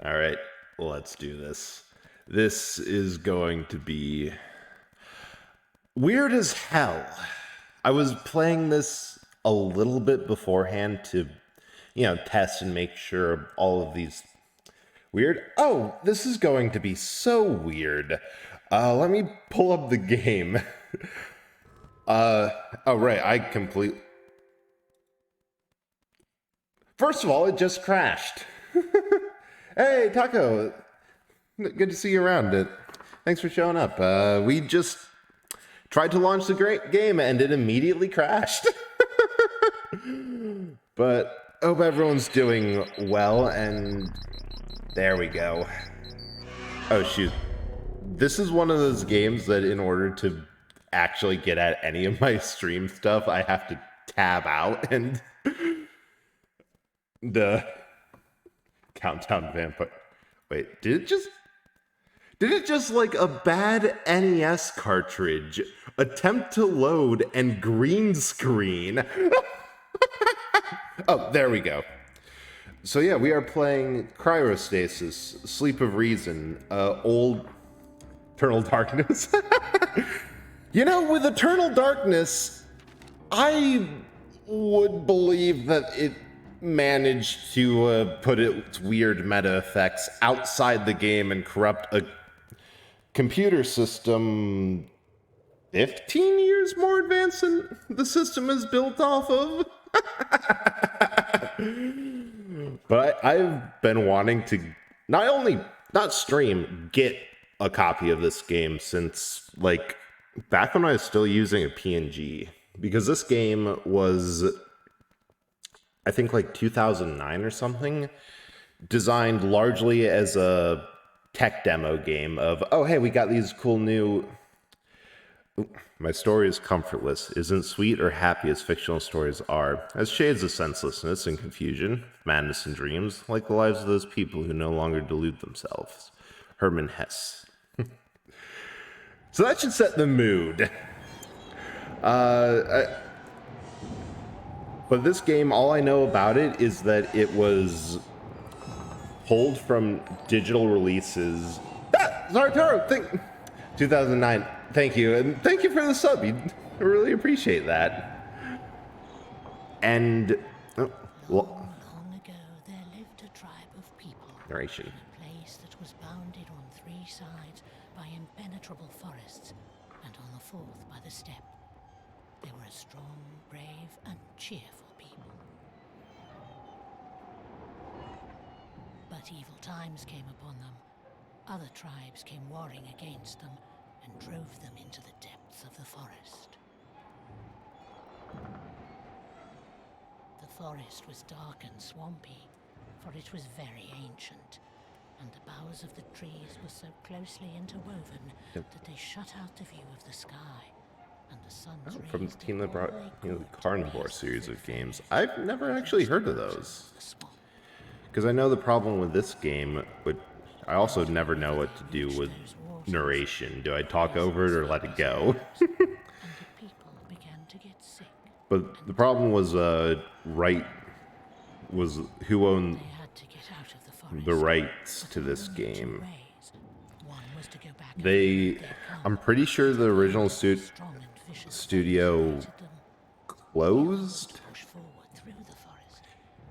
All right, let's do this. This is going to be weird as hell. I was playing this a little bit beforehand to, test and make sure all of these weird. Oh, this is going to be so weird. Let me pull up the game. Oh, right, I complete. First of all, it just crashed. Hey, Taco. Good to see you around. Thanks for showing up. We just tried to launch the great game and it immediately crashed. But hope everyone's doing well, and there we go. Oh, shoot. This is one of those games that in order to actually get at any of my stream stuff, I have to tab out and the Countdown Vampire. Wait, did it just like a bad NES cartridge attempt to load and green screen? Oh, there we go. So yeah, we are playing Cryostasis, Sleep of Reason, old Eternal Darkness. With Eternal Darkness, I would believe that it managed to put its weird meta effects outside the game and corrupt a computer system 15 years more advanced than the system is built off of. But I've been wanting to not stream, get a copy of this game since like back when I was still using a PNG, because this game was, I think, like 2009 or something, designed largely as a tech demo game of, oh, hey, we got these cool new... My story is comfortless, isn't sweet or happy as fictional stories are, as shades of senselessness and confusion, madness and dreams, like the lives of those people who no longer delude themselves. Hermann Hesse. So that should set the mood. But this game, all I know about it is that it was pulled from digital releases. Zartaro, 2009. Thank you, and thank you for the sub. I really appreciate that. And long ago, there lived a tribe of people. Narration. In a place that was bounded on 3 sides by impenetrable forests, and on the 4th by the steppe. They were a strong, brave, and cheerful people. But But evil times came upon them. Other tribes came warring against them and drove them into the depths of the forest. The forest was dark and swampy, for it was very ancient, and the boughs of the trees were so closely interwoven that they shut out the view of the sky, and the sun's rays From the team did that brought all they the could to Carnivore pierce the series of thick games. forest I've never actually heard of those. the swamp. Because I know the problem with this game, but I also never know what to do with narration. Do I talk over it or let it go? And the people began to get sick. But the problem was, was who owned They had to get out of the forest. the rights But to there this were only two game. ways. One was to go back and They, find their I'm kind, pretty sure the original strong and vicious studio foes that awaited them. closed, Push forward through the forest,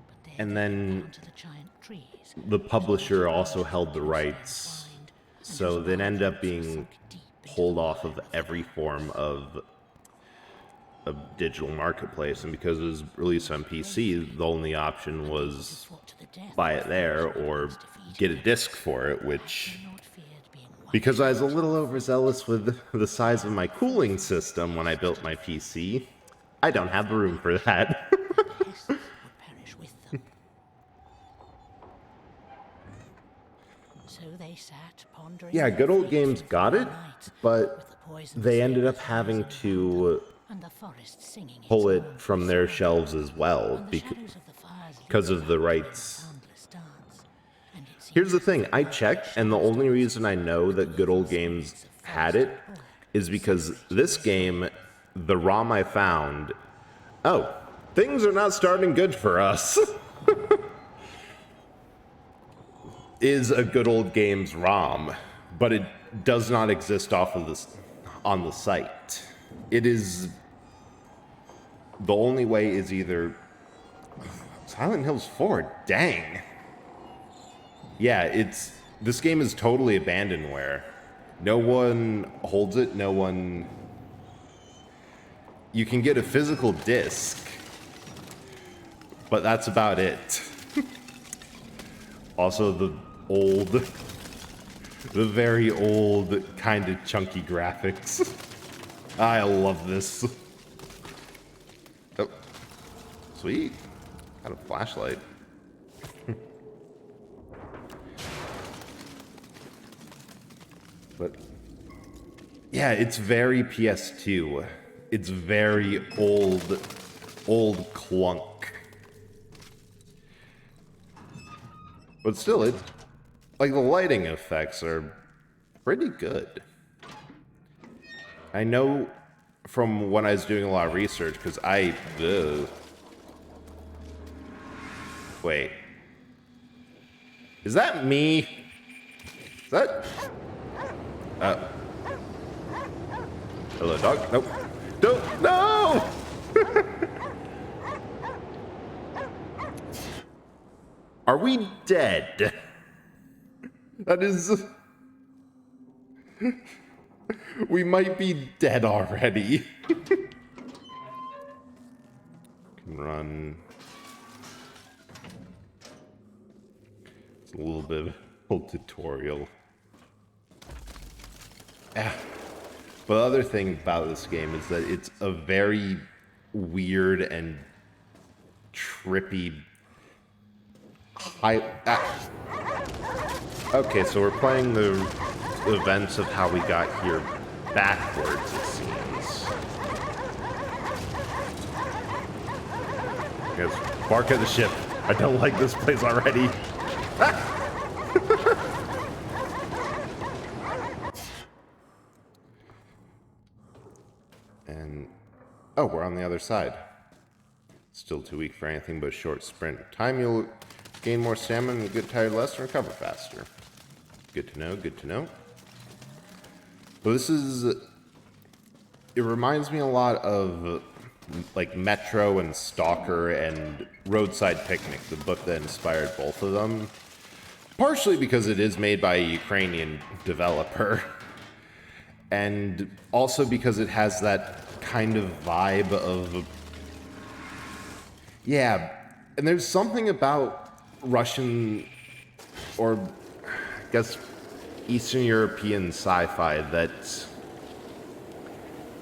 but they and got then down to the giant trees, the publisher also closely held the entwined, rights, and so whose they ended up arms were being sunk deep into pulled the off of mire every form of a digital marketplace, and because it was released on PC, the only option was fought to the death. buy it there or get a disc for it, which, Not feared being wiped because I was a little overzealous with the size of my cooling system when I built my PC, I don't have the room for that. the Hesses would perish with them. So they sat pondering. Yeah, their Good Old fate Games through got the it, night, with but the poisonous they ended up vapors having rising to around them, and the forest singing its pull it mournful from their song. shelves as well, And the shadows of the fires because leaped of the up to their rights. soundless dance, and it seemed Here's the as thing, if I the checked, and the shadows only danced reason I know that Good Old Games had it is because this game, the ROM I found, oh, things are not starting good for us, is a Good Old Games ROM, but it does not exist off of this on the site. It is, the only way is either Silent Hills 4, dang. Yeah, this game is totally abandonware. No one holds it, no one... You can get a physical disc, but that's about it. Also, the very old, kind of chunky graphics. I love this. Oh, sweet. Got a flashlight. But yeah, it's very PS2. It's very old clunk. But still, it like the lighting effects are pretty good. I know from when I was doing a lot of research because wait. Is that me? Is that hello, dog? Nope. Don't. No! Are we dead? That is... We might be dead already. Can run. It's a little bit of a old tutorial. Ah. But the other thing about this game is that it's a very weird and trippy Okay, so we're playing the events of how we got here backwards, it seems. Yes, bark at the ship. I don't like this place already. Ah! And oh, we're on the other side. Still too weak for anything but a short sprint. Time you'll gain more stamina and get tired less and recover faster. Good to know, good to know. But this is... It reminds me a lot of like Metro and Stalker and Roadside Picnic, the book that inspired both of them. Partially because it is made by a Ukrainian developer. And also because it has that kind of vibe of... Yeah, and there's something about Russian or I guess Eastern European sci-fi that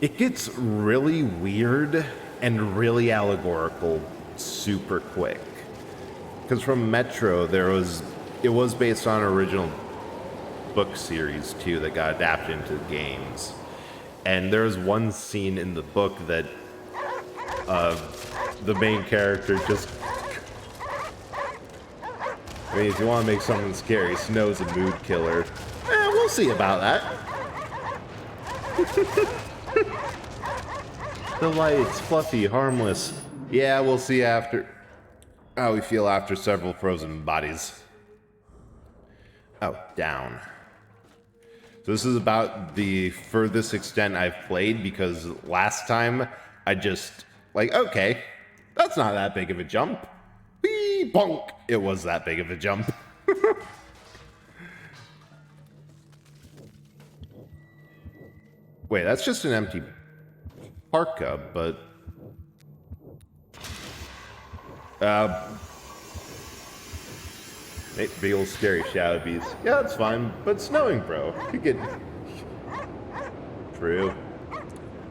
it gets really weird and really allegorical super quick. Because from Metro, it was based on an original book series too that got adapted into the games. And there's one scene in the book that the main character just... I mean, if you want to make something scary, Snow's a mood killer. We'll see about that. The light's fluffy, harmless. Yeah, we'll see after how we feel after several frozen bodies. Oh, down. So this is about the furthest extent I've played, because last time I just, like, okay, that's not that big of a jump. Whee, bonk. It was that big of a jump. Wait, that's just an empty parka, but... big old scary shadow beast. Yeah, that's fine, but it's snowing, bro. You get... True.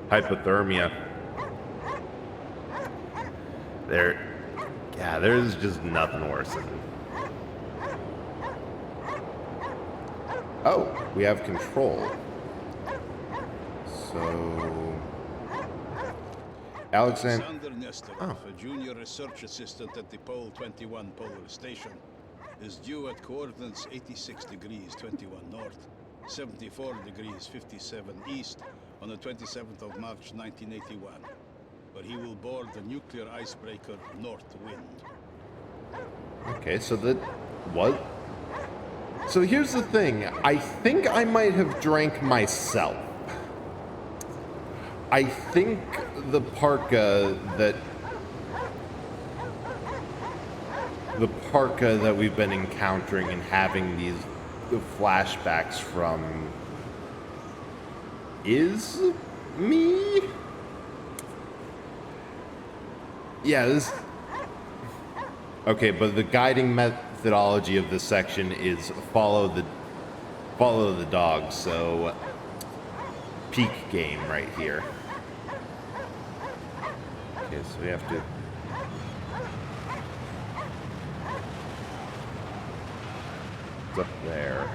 Hypothermia. Yeah, there's just nothing worse than... Oh, we have control. So... Alexander Nesterov, a junior research assistant at the Pole 21 Polar Station, is due at coordinates 86 degrees 21 north, 74 degrees 57 east on the 27th of March 1981, where he will board the nuclear icebreaker North Wind. Okay, so what? So here's the thing. I think I might have drank myself. I think the parka that we've been encountering and having these flashbacks from is me? Yeah, this... Okay, but the guiding methodology of this section is follow the dog, so peak game right here. Okay, so we have to... It's up there.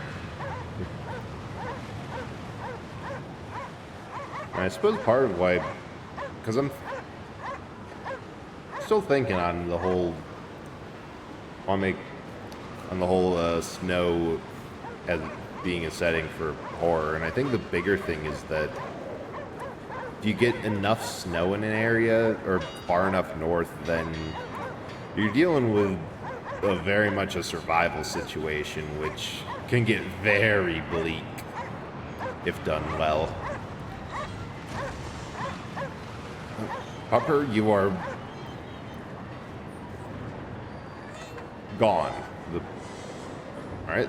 And I suppose part of why... Because I'm still thinking on the whole... On the whole snow as being a setting for horror, and I think the bigger thing is that if you get enough snow in an area or far enough north, then you're dealing with very much a survival situation, which can get very bleak if done well. Pupper, you are gone. Alright.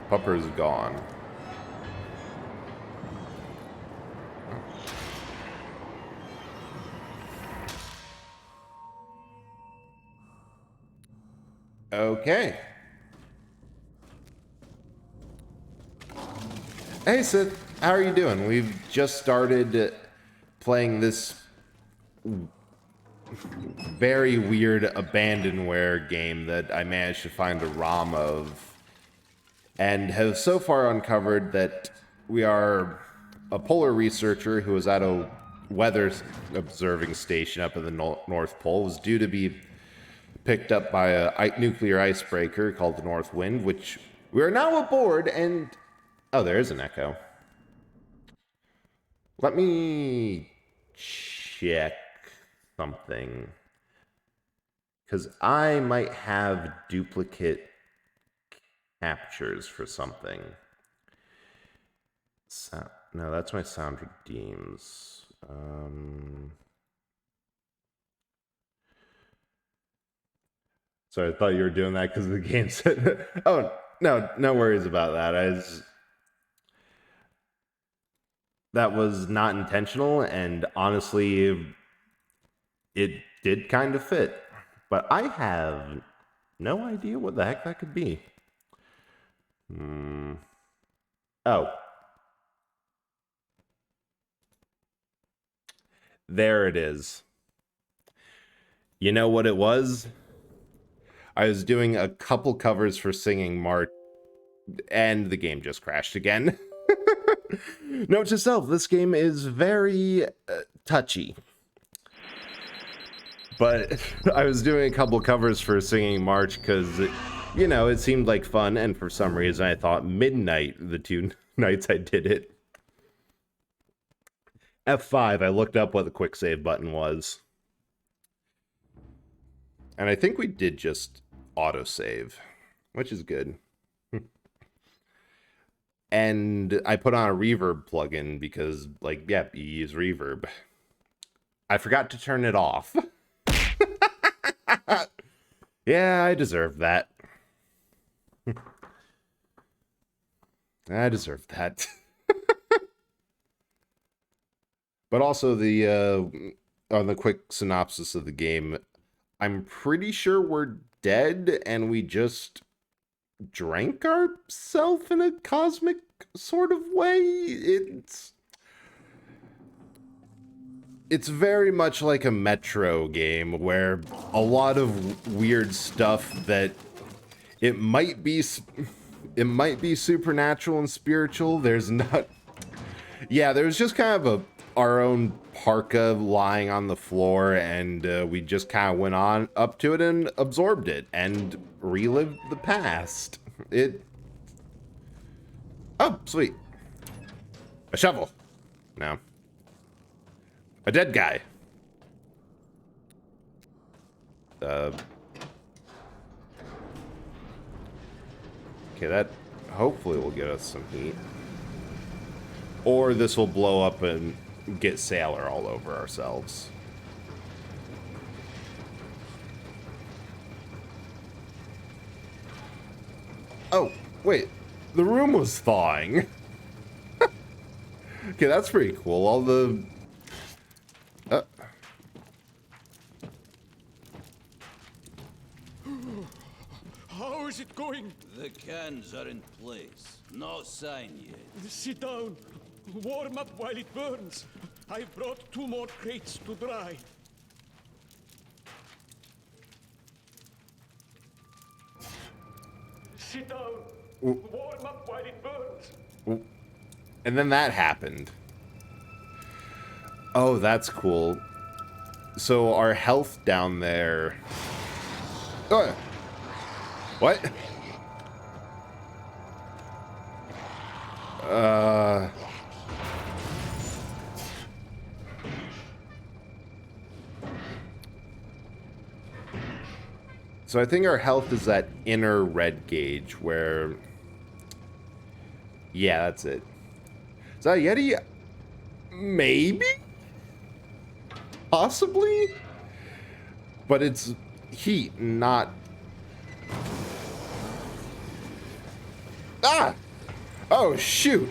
Pupper's gone. Okay. Hey, Sith. How are you doing? We've just started playing this very weird abandonware game that I managed to find a ROM of, and have so far uncovered that we are a polar researcher who was at a weather observing station up in the North Pole, was due to be picked up by a nuclear icebreaker called the North Wind, which we are now aboard, and... Oh, there is an echo. Let me check something, because I might have duplicate captures for something. No, that's my sound redeems. Sorry, I thought you were doing that because the game said... Oh, no worries about that. That was not intentional, and honestly, it did kind of fit. But I have No idea what the heck that could be. Oh. There it is. You know what it was? I was doing a couple covers for Singing March, and the game just crashed again. Note to self, this game is very touchy. But I was doing a couple covers for Singing March because, you know, it seemed like fun, and for some reason I thought midnight, the 2 nights I did it. F5, I looked up what the quick save button was. And I think we did just autosave, which is good. And I put on a reverb plugin because, like, yeah, you use reverb. I forgot to turn it off. Yeah, I deserve that. I deserve that. But also on the quick synopsis of the game, I'm pretty sure we're dead and we just drank ourselves in a cosmic sort of way. It's very much like a Metro game where a lot of weird stuff that it might be supernatural and spiritual. There's not. Yeah, there's just kind of our own parka lying on the floor, and we just kind of went on up to it and absorbed it and relived the past. Oh, sweet. A shovel. No. A dead guy. Okay, that hopefully will get us some heat. Or this will blow up and get Sailor all over ourselves. Oh, wait. The room was thawing. Okay, that's pretty cool. All the... How is it going? The cans are in place. No sign yet. Sit down. Warm up while it burns. I brought 2 more crates to dry. Sit down. Warm up while it burns. And then that happened. Oh, that's cool. So our health down there... Oh. What? So I think our health is that inner red gauge where... Yeah, that's it. Is that a Yeti? Maybe? Possibly? But it's heat, not... Ah! Oh, shoot!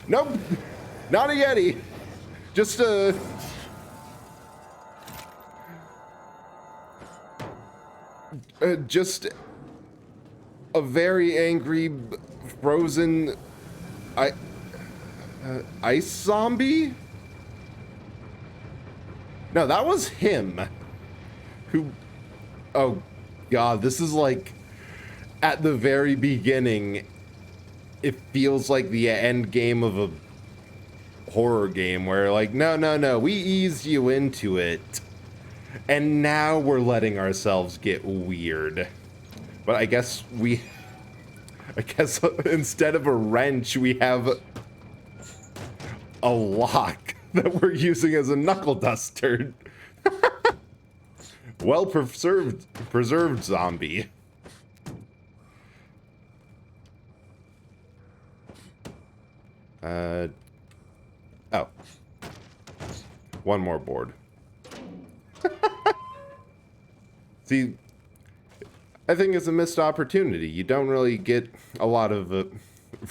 Nope! Not a Yeti! Just a... just a very angry, frozen... ice zombie? No, that was him. Who... Oh, God, this is like... At the very beginning, it feels like the end game of a horror game where, like, no, we eased you into it. And now we're letting ourselves get weird. But I guess instead of a wrench, we have a lock that we're using as a knuckle duster. Well preserved zombie. Oh. One more board. See, I think it's a missed opportunity. You don't really get a lot of,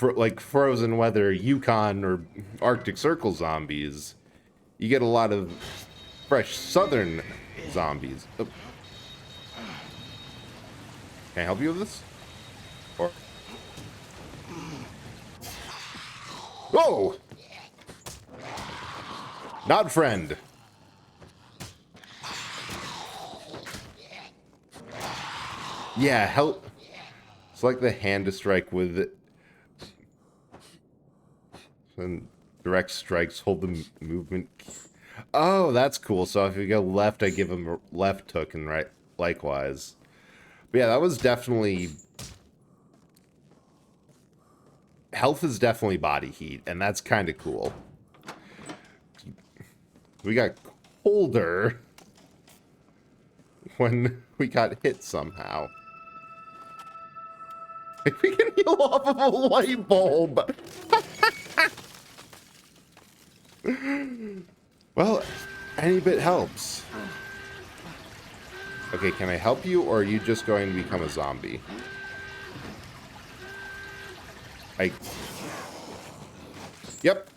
like, frozen weather Yukon or Arctic Circle zombies. You get a lot of fresh southern zombies. Oh. Can I help you with this? Or... Whoa! Not friend. Yeah, help. Select the hand to strike with. And direct strikes, hold the movement. Oh, that's cool. So if you go left, I give him a left hook, and right likewise. But yeah, that was definitely... Health is definitely body heat, and that's kind of cool. We got colder when we got hit somehow. If we can heal off of a light bulb. Well, any bit helps. Okay, can I help you, or are you just going to become a zombie? Yep.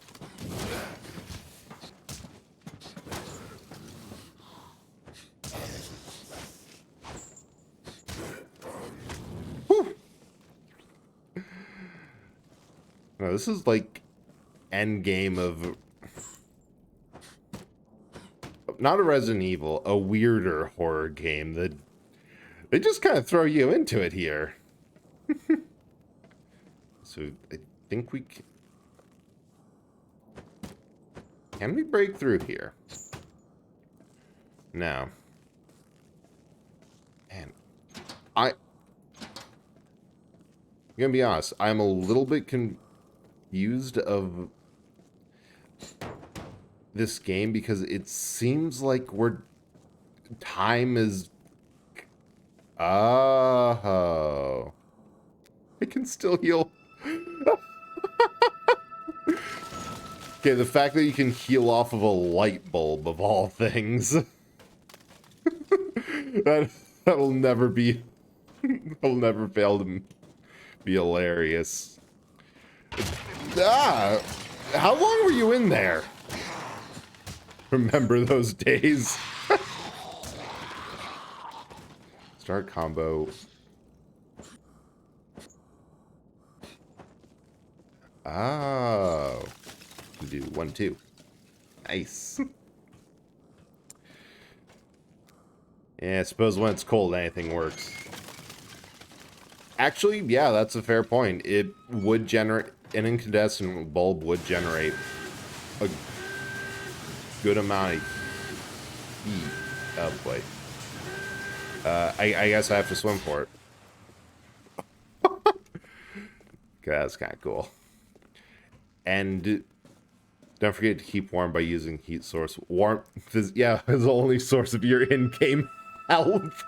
Whew. No, this is like end game of... Not a Resident Evil, a weirder horror game that they just kind of throw you into it here. So I think we can we break through here? No. Man, I'm gonna be honest, I'm a little bit confused of this game because it seems like time is... Oh. I can still heal. Okay, the fact that you can heal off of a light bulb, of all things. That'll never be... That'll never fail to be hilarious. Ah! How long were you in there? Remember those days. Start combo. Oh. Do 1, 2. Nice. Yeah, I suppose when it's cold, anything works. Actually, yeah, that's a fair point. It would generate... An incandescent bulb would generate a good amount of heat. Oh, boy. I guess I have to swim for it. Okay, that's kind of cool. And don't forget to keep warm by using heat source. Warmth is, yeah, is the only source of your in-game health.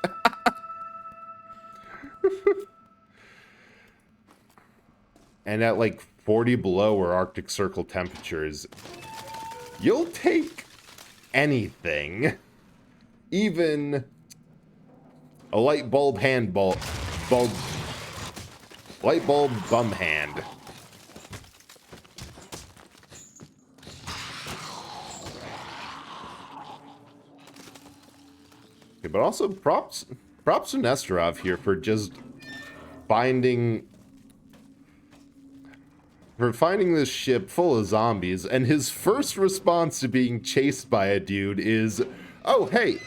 And at like 40 below or Arctic Circle temperatures, you'll take anything. Even a light bulb light bulb bum hand. Okay, but also props to Nesterov here for just finding this ship full of zombies, and his first response to being chased by a dude is, oh, hey,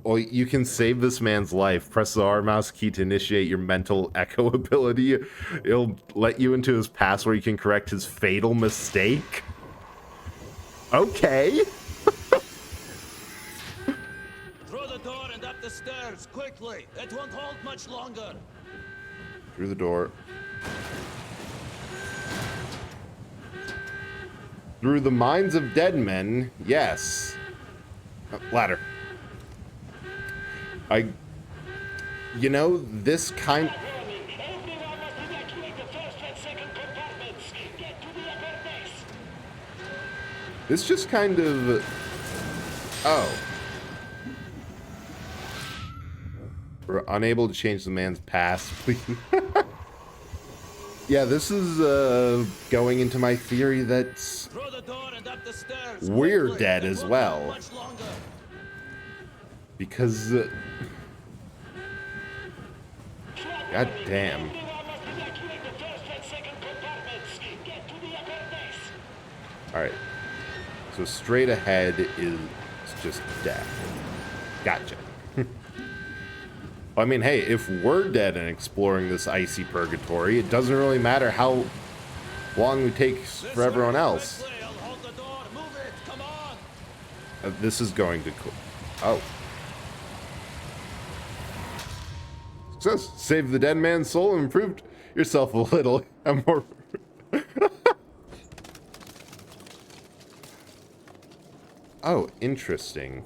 well, you can save this man's life. Press the R mouse key to initiate your mental echo ability. It'll let you into his past where you can correct his fatal mistake. Okay. Through the door and up the stairs, quickly. It won't hold much longer. Through the door. Through the minds of dead men, yes. Ladder. You know, this kind... This just kind of... Oh. We're unable to change the man's past. Yeah, this is going into my theory that... Through the door and up up the stairs. we're quickly. dead It as won't well. take much longer. Because... God damn. Alright. So straight ahead is just death. Gotcha. I mean, hey, if we're dead and exploring this icy purgatory, it doesn't really matter how long it takes for everyone else. Quickly, I'll hold the door. Move it. Come on. This is going to... Oh. Success. Saved the dead man's soul and improved yourself a little. I'm more... Oh, interesting.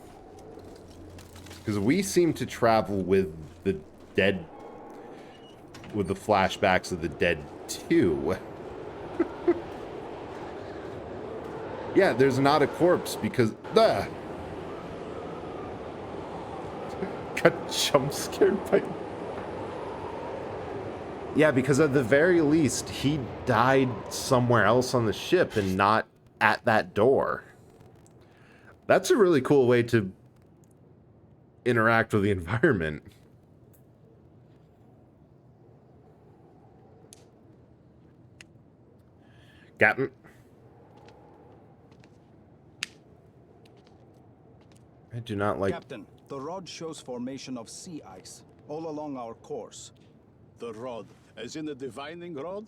Because we seem to travel with the dead... with the flashbacks of the dead too. Yeah, there's not a corpse because... Got jump scared by... Yeah, because at the very least, he died somewhere else on the ship and not at that door. That's a really cool way to interact with the environment. Captain? I do not like... Captain, the rod shows formation of sea ice all along our course. The rod, as in the divining rod?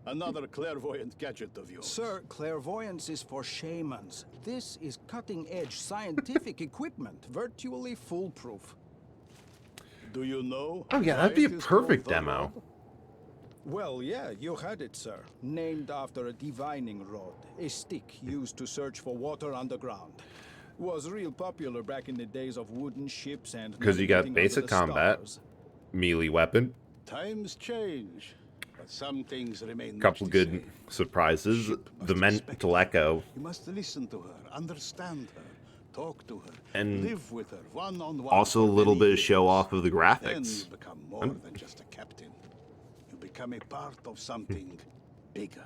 Another clairvoyant gadget of yours. Sir, clairvoyance is for shamans. This is cutting-edge scientific equipment, virtually foolproof. Do you know? Oh yeah, why that'd be a it is perfect called the demo. rod? Well, yeah, you had it, sir. Named after a divining rod, a stick used to search for water underground. Was real popular back in the days of wooden ships and... Because you got navigating under basic the combat, stars. melee weapon, Times change, but some things remain much couple the good same. surprises. Ship The must respect mental her. echo. You must listen to her, understand her, talk to her, And live with her one-on-one. Also a for little many bit of show years. off of the Then graphics. you become more than just a captain. You become a part of something bigger.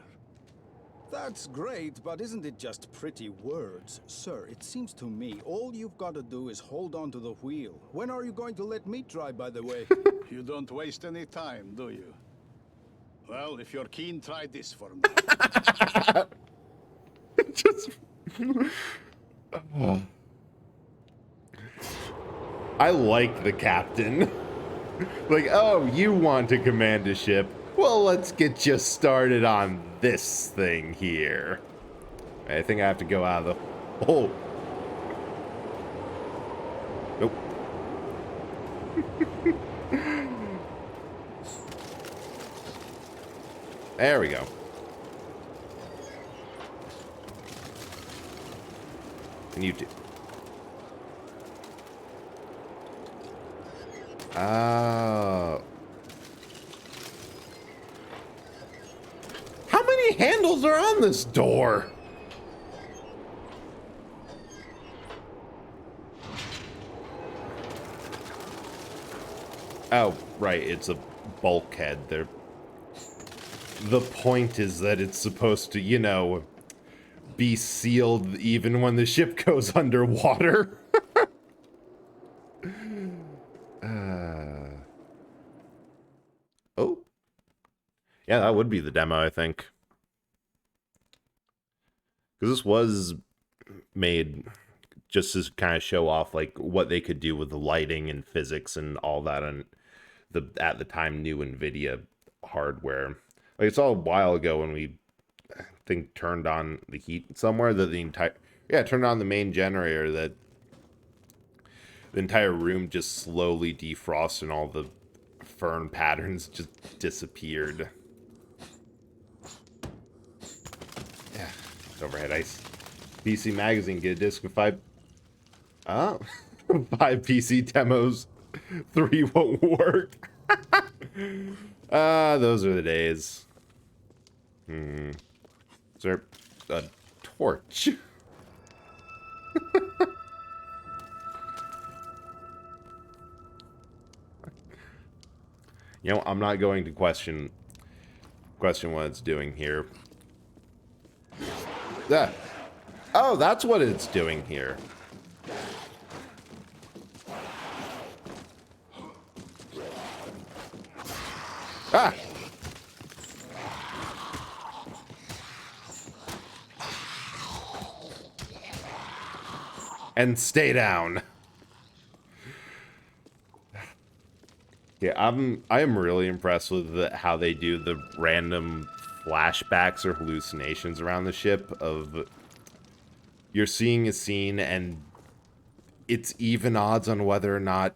That's great, but isn't it just pretty words? Sir, it seems to me all you've got to do is hold on to the wheel. When are you going to let me try, by the way? You don't waste any time, do you? Well, if you're keen, try this for me. Just... I like the captain. Like, oh, you want to command a ship? Well, let's get you started on this thing here. I think I have to go out of the hole. Nope. There we go. And you too. Oh. How many handles are on this door? Oh, right, it's a bulkhead. The point is that it's supposed to, you know, be sealed even when the ship goes underwater. Oh. Yeah, that would be the demo, I think. Because this was made just to kind of show off like what they could do with the lighting and physics and all that on the at the time new NVIDIA hardware. Like it's all a while ago when we I think turned on the heat somewhere that the entire turned on the main generator that the entire room just slowly defrosted and all the fern patterns just disappeared. Yeah, overhead ice. PC Magazine, get a disc with 5 PC demos. 3 won't work. Those are the days. Is there a torch? You know, I'm not going to question what it's doing here. Ah. Oh, that's what it's doing here. Ah! And stay down. Yeah, I am really impressed with how they do the random flashbacks or hallucinations around the ship of you're seeing a scene and it's even odds on whether or not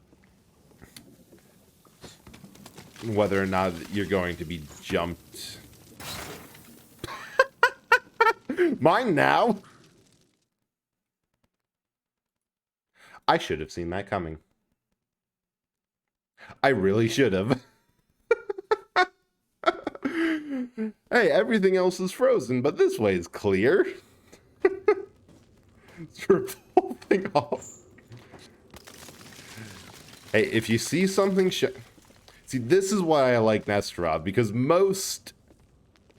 you're going to be jumped. Mine now. I should have seen that coming. I really should have. Hey, everything else is frozen, but this way is clear. Let's rip the whole thing off. Hey, if you see something see, this is why I like Nesterov, because most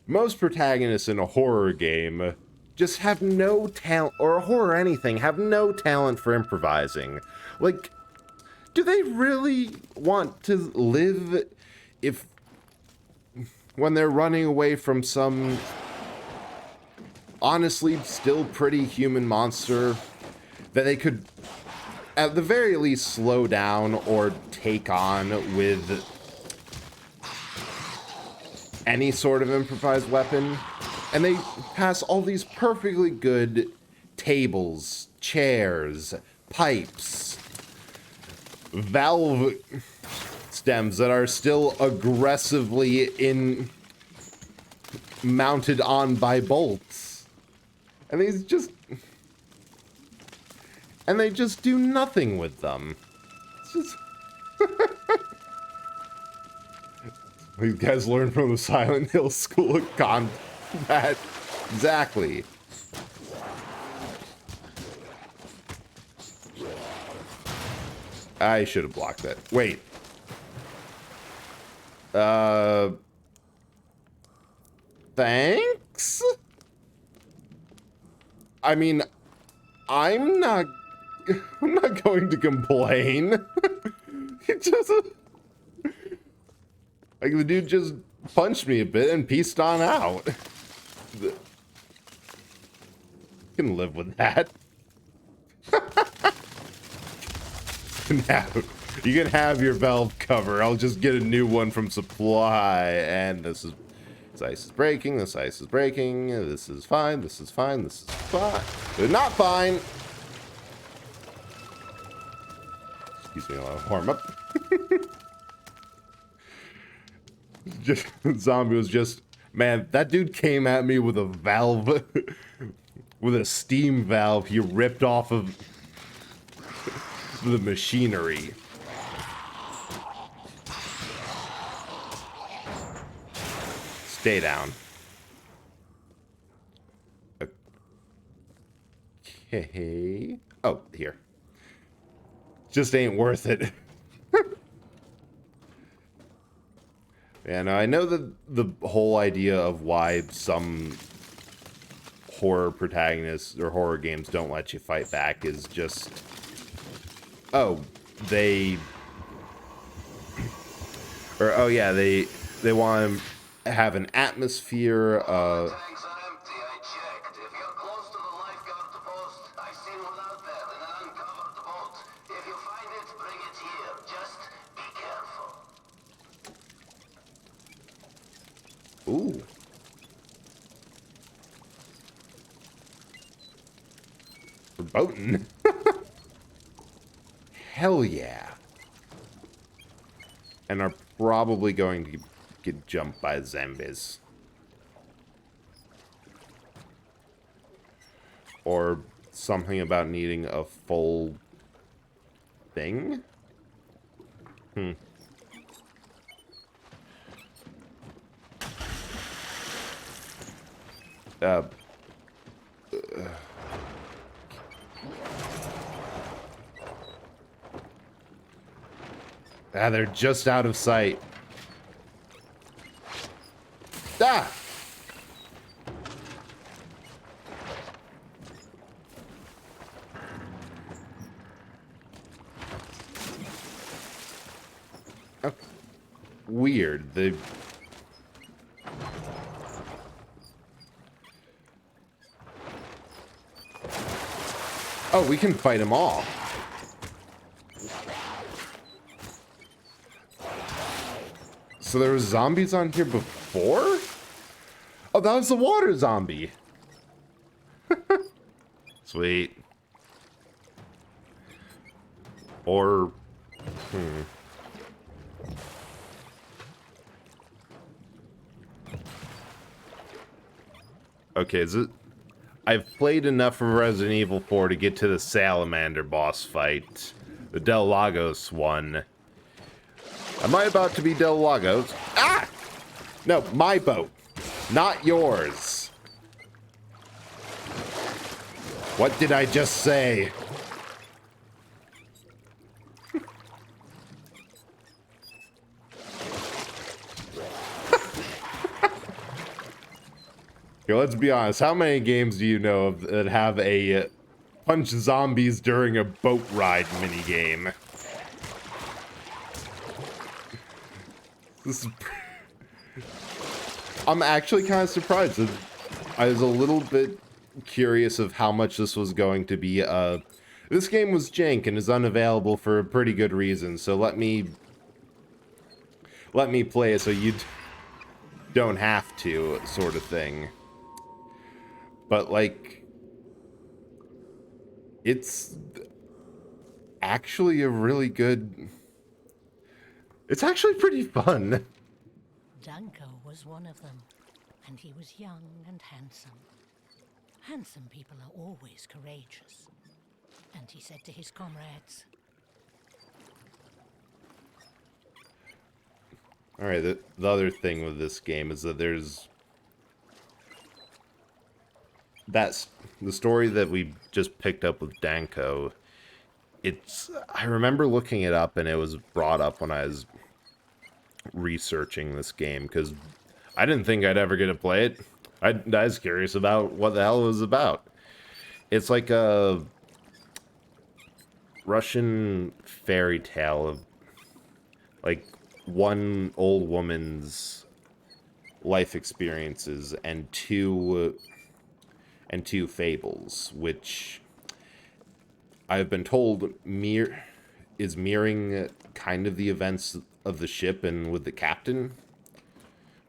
protagonists in a horror game just have no talent, or a horror anything, have no talent for improvising. Like, do they really want to live when they're running away from some honestly still pretty human monster that they could at the very least slow down or take on with any sort of improvised weapon? And they pass all these perfectly good tables, chairs, pipes, valve stems that are still aggressively mounted on by bolts. And they just do nothing with them. It's just these guys learn from the Silent Hill School of Combat. Exactly. I should have blocked that. Wait. Thanks? I mean, I'm not going to complain. It just like the dude just punched me a bit and pieced on out. You can live with that. Now, you can have your valve cover. I'll just get a new one from supply. And this ice is breaking. This ice is breaking. This is fine. This is fine. This is fine. They're not fine. Excuse me while I warm up. Just zombie was just, man, that dude came at me with a valve, with a steam valve he ripped off of the machinery. Stay down. Okay. Oh, here. Just ain't worth it. Yeah, no, I know that the whole idea of why some horror protagonists or horror games don't let you fight back is just, oh, they want to have an atmosphere. Tanks are empty, I checked. If you're close to the lifeguard post, I seen one out there in an uncovered boat. If you find it, bring it here. Just be careful. Ooh. Verboten. Hell yeah. And are probably going to get jumped by zombies. Or something about needing a full thing? They're just out of sight. Ah! Weird. They... Oh, we can fight them all. So there was zombies on here before? Oh, that was the water zombie. Sweet. Or... Okay, is it... I've played enough of Resident Evil 4 to get to the Salamander boss fight. The Del Lagos one. Am I about to be Del Lagos? Ah! No, my boat. Not yours. What did I just say? Okay, let's be honest. How many games do you know of that have a punch zombies during a boat ride minigame? This is... I'm actually kind of surprised. I was a little bit curious of how much this was going to be. This game was jank and is unavailable for a pretty good reason, so let me play it so you don't have to, sort of thing. But, like, it's actually a really good... It's actually pretty fun. Danko was one of them, and he was young and handsome. Handsome people are always courageous. And he said to his comrades, Alright, the other thing with this game is that there's... That's the story that we just picked up with Danko. It's... I remember looking it up, and it was brought up when I was researching this game, because I didn't think I'd ever get to play it. I was curious about what the hell it was about. It's like a Russian fairy tale of, like, one old woman's life experiences and two fables, which I've been told is mirroring kind of the events of the ship and with the captain,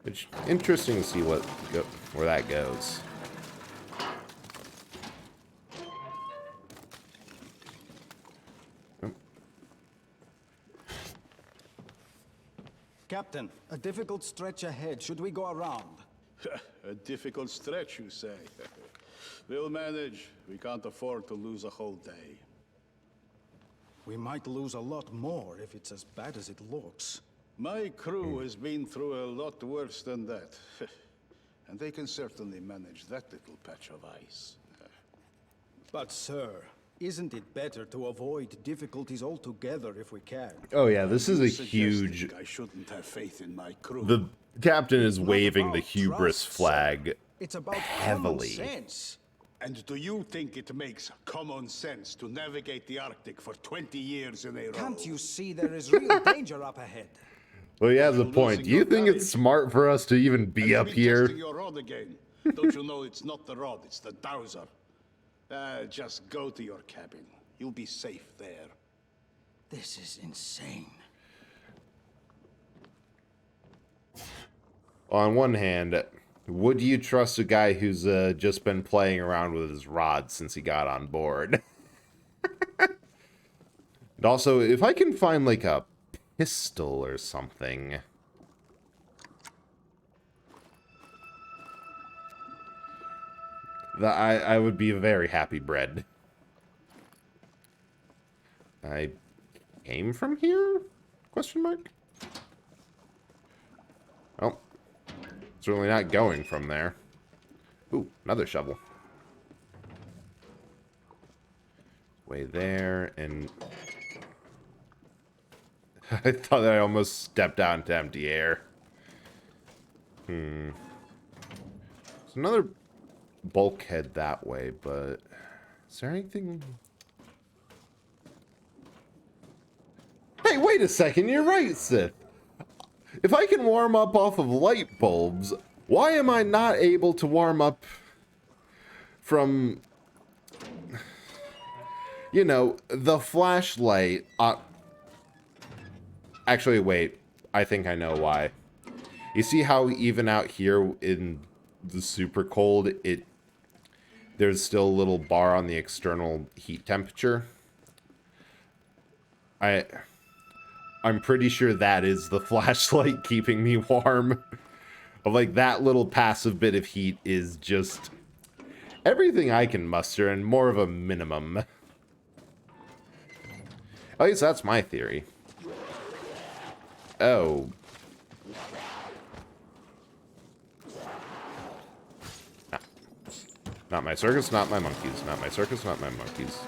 which interesting to see where that goes. Captain, a difficult stretch ahead. Should we go around? A difficult stretch, you say? We'll manage. We can't afford to lose a whole day. We might lose a lot more if it's as bad as it looks. My crew has been through a lot worse than that. And they can certainly manage that little patch of ice. But, sir, isn't it better to avoid difficulties altogether if we can? Oh yeah, this is a Suggesting huge... I shouldn't have faith in my crew. The captain is Not waving about the hubris trust, sir. flag It's about heavily. common sense. And do you think it makes common sense to navigate the Arctic for 20 years in a row? Can't you see there is real danger up ahead? Well, he has a point. Do you think it's smart for us to even Have be you up been here? testing your rod again? Don't you know it's not the rod, it's the dowser? Just go to your cabin. You'll be safe there. This is insane. On one hand, would you trust a guy who's just been playing around with his rod since he got on board? And also, if I can find, like, a pistol or something... I would be a very happy bread. I came from here? Question mark? Oh. Certainly not going from there. Ooh, another shovel. Way there, and... I thought I almost stepped out into empty air. There's another bulkhead that way, but... Is there anything... Hey, wait a second, you're right, Sith. If I can warm up off of light bulbs, why am I not able to warm up from, you know, the flashlight? Actually, wait. I think I know why. You see how even out here in the super cold, there's still a little bar on the external heat temperature? I'm pretty sure that is the flashlight keeping me warm. Like, that little passive bit of heat is just everything I can muster and more of a minimum. At least that's my theory. Oh. No. Not my circus, not my monkeys. Not my circus, not my monkeys.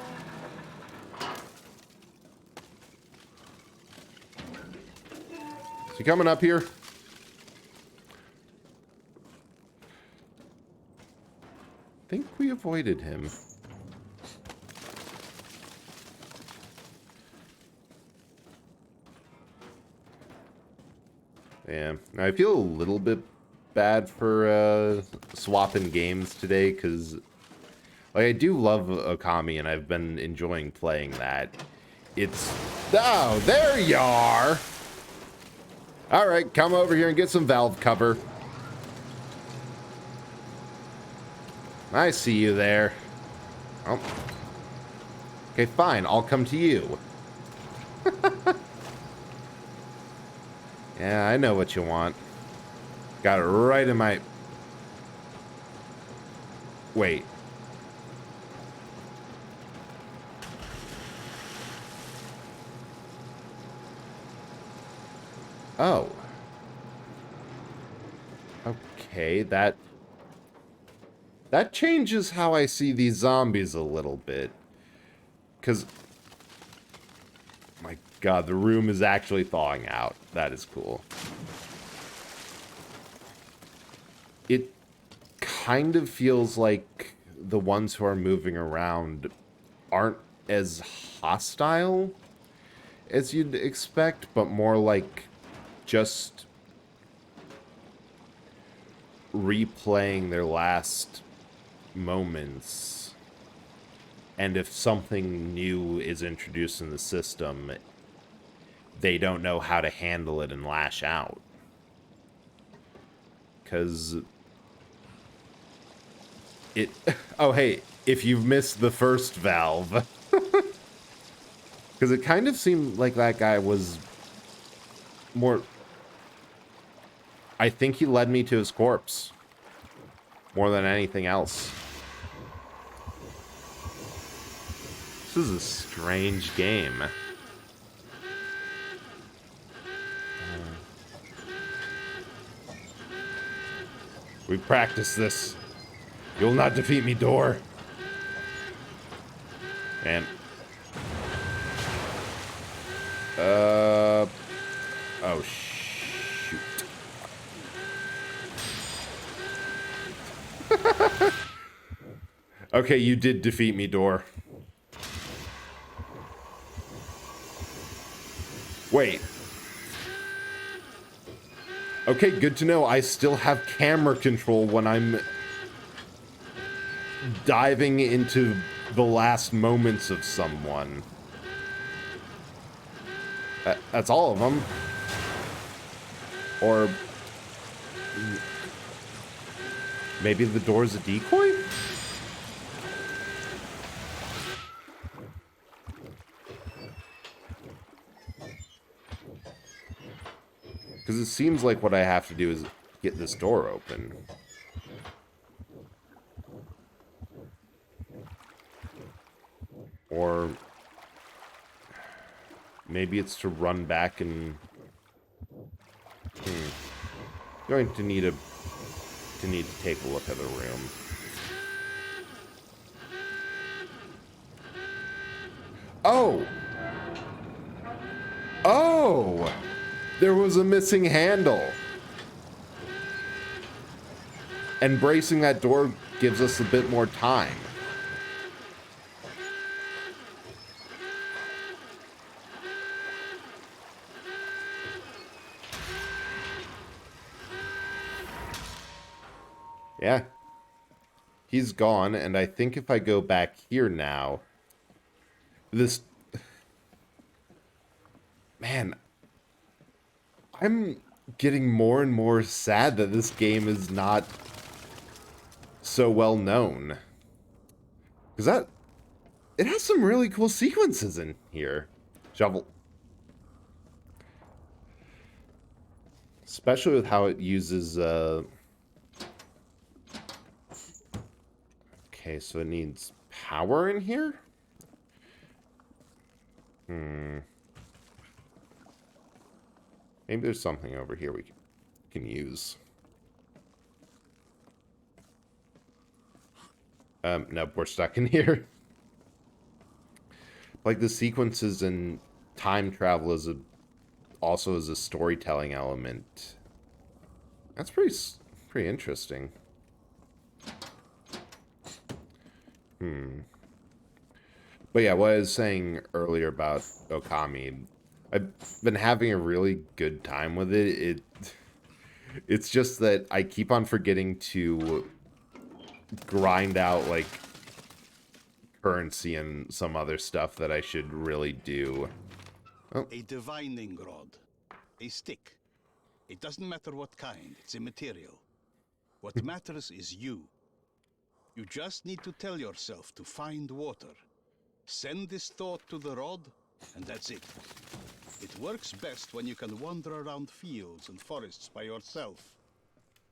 Is he coming up here? I think we avoided him. Yeah, I feel a little bit bad for swapping games today, because like, I do love Okami, and I've been enjoying playing that. It's... Oh, there you are! Alright, come over here and get some valve cover. I see you there. Oh. Okay, fine, I'll come to you. Yeah, I know what you want. Got it right in my... Wait. Oh. Okay, that changes how I see these zombies a little bit. 'Cause... My God, the room is actually thawing out. That is cool. It kind of feels like the ones who are moving around aren't as hostile as you'd expect, but more like just replaying their last moments. And if something new is introduced in the system, they don't know how to handle it and lash out. Because it... Oh, hey, if you've missed the first valve. Because it kind of seemed like that guy was more... I think he led me to his corpse. More than anything else. This is a strange game. We practiced this. You'll not defeat me, door. And... Oh, shoot. Okay, you did defeat me, door. Wait. Okay, good to know. I still have camera control when I'm diving into the last moments of someone. That's all of them. Or... maybe the door's a decoy? Because it seems like what I have to do is get this door open. Or maybe it's to run back and... Going to need to take a look at the room. Oh! Oh! There was a missing handle. And bracing that door gives us a bit more time. Yeah. He's gone, and I think if I go back here now, this... Man, I'm getting more and more sad that this game is not so well known. Because that... It has some really cool sequences in here. Shovel. Especially with how it uses, Okay, so it needs power in here? Maybe there's something over here we can use. Nope, we're stuck in here. Like, the sequences and time travel is also as a storytelling element. That's pretty interesting. But yeah, what I was saying earlier about Okami, I've been having a really good time with it. It's just that I keep on forgetting to grind out, like, currency and some other stuff that I should really do. Oh. A divining rod. A stick. It doesn't matter what kind, it's immaterial. What matters is you. You just need to tell yourself to find water. Send this thought to the rod, and that's it. It works best when you can wander around fields and forests by yourself,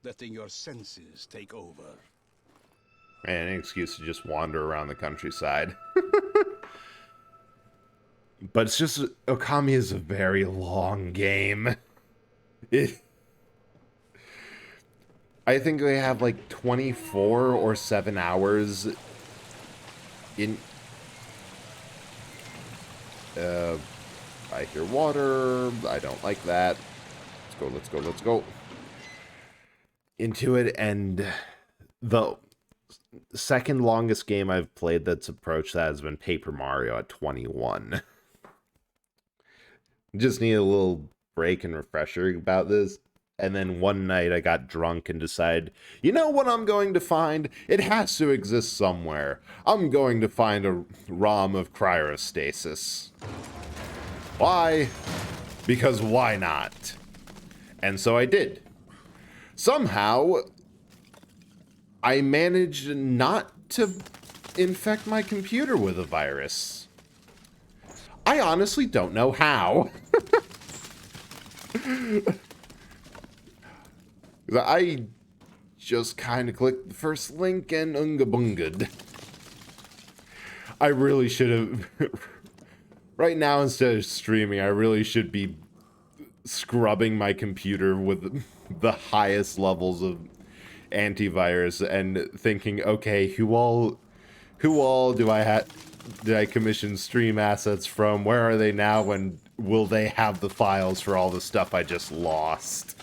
letting your senses take over. And an excuse to just wander around the countryside. But it's just, Okami is a very long game. I think they have like 24 or 7 hours in... I hear water. I don't like that. Let's go. Into it, and the second longest game I've played that's approached that has been Paper Mario at 21. Just need a little break and refresher about this. And then one night I got drunk and decided, you know what I'm going to find? It has to exist somewhere. I'm going to find a ROM of Cryostasis. Why? Because why not? And so I did. Somehow, I managed not to infect my computer with a virus. I honestly don't know how. I just kind of clicked the first link and unga-bungad. I really should have... Right now, instead of streaming, I really should be scrubbing my computer with the highest levels of antivirus and thinking, okay, who all did I commission stream assets from? Where are they now? And will they have the files for all the stuff I just lost?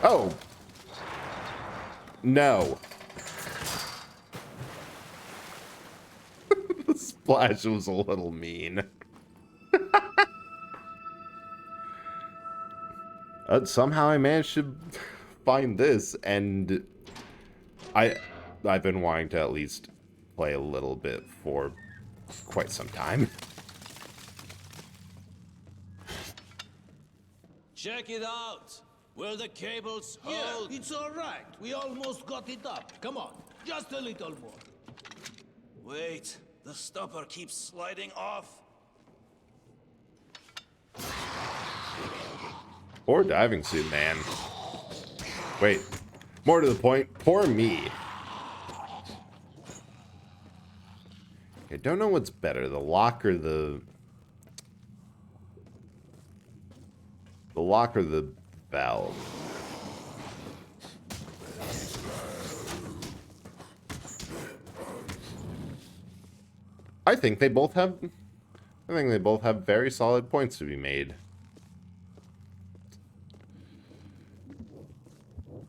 Oh. No. The splash was a little mean. Somehow I managed to find this, and I've been wanting to at least play a little bit for quite some time. Check it out. Will the cables Yeah, hold? it's all right. We almost got it up. Come on, just a little more. Wait, the stopper keeps sliding off. Poor diving suit, man. Wait, more to the point, poor me. I don't know what's better, the lock or the valve. I think they both have very solid points to be made.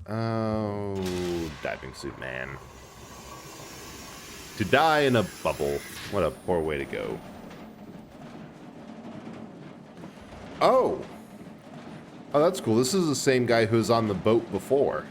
Oh, diving suit man. To die in a bubble. What a poor way to go. Oh! Oh, that's cool. This is the same guy who was on the boat before.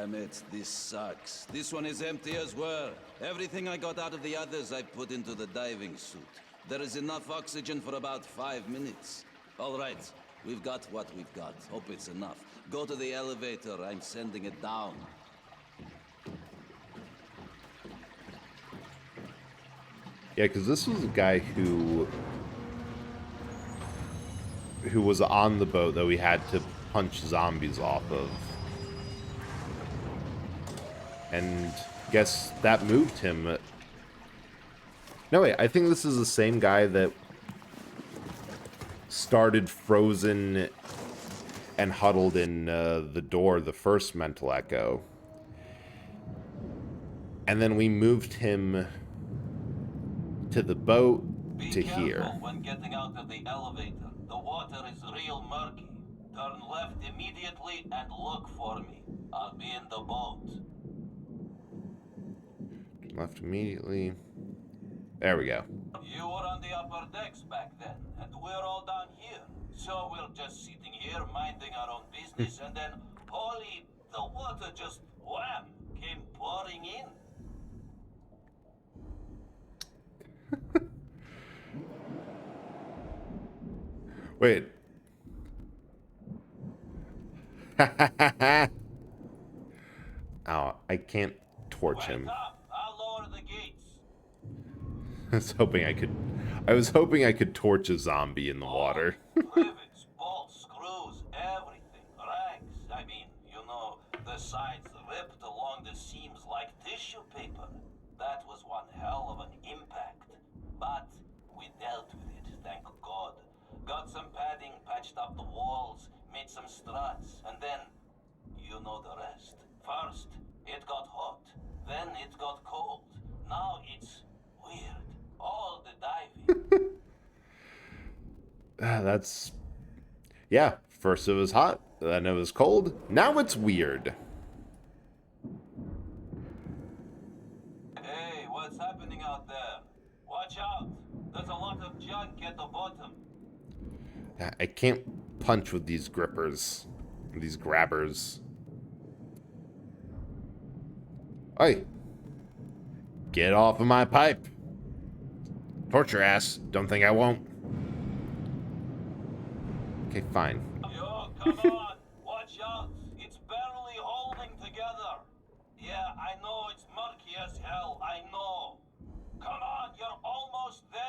Damn it, this sucks. This one is empty as well. Everything I got out of the others I put into the diving suit. There is enough oxygen for about 5 minutes. All right, we've got what we've got. Hope it's enough. Go to the elevator, I'm sending it down. Yeah, because this was a guy who was on the boat that we had to punch zombies off of. And guess that moved him. No, wait, I think this is the same guy that started frozen and huddled in the door, the first mental echo. And then we moved him to the boat to here. When getting out of the elevator. The water is real murky. Turn left immediately and look for me. I'll be in the boat. Left immediately. There we go. You were on the upper decks back then, and we're all down here. So we're just sitting here minding our own business, and then, holy, the water just, wham, came pouring in. Wait. Oh, I can't torch him. Up. I'll lower the gates. I was hoping I could torch a zombie in the water. Rivets, bolts, screws, everything. Rags. I mean, you know, the sides ripped along the seams like tissue paper. That was one hell of an impact. But we dealt with it, thank God. Got some padding, patched up the walls, made some struts, and then, you know the rest. First, it got hot, then it got cold. Now it's weird. All the diving. That's... Yeah, first it was hot, then it was cold, now it's weird. Hey, what's happening out there? Watch out. There's a lot of junk at the bottom. I can't punch with these grippers, these grabbers. Hey, get off of my pipe. Torch your ass. Don't think I won't. Okay, fine. Yo, come on. Watch out. It's barely holding together. Yeah, I know it's murky as hell. I know. Come on, you're almost there.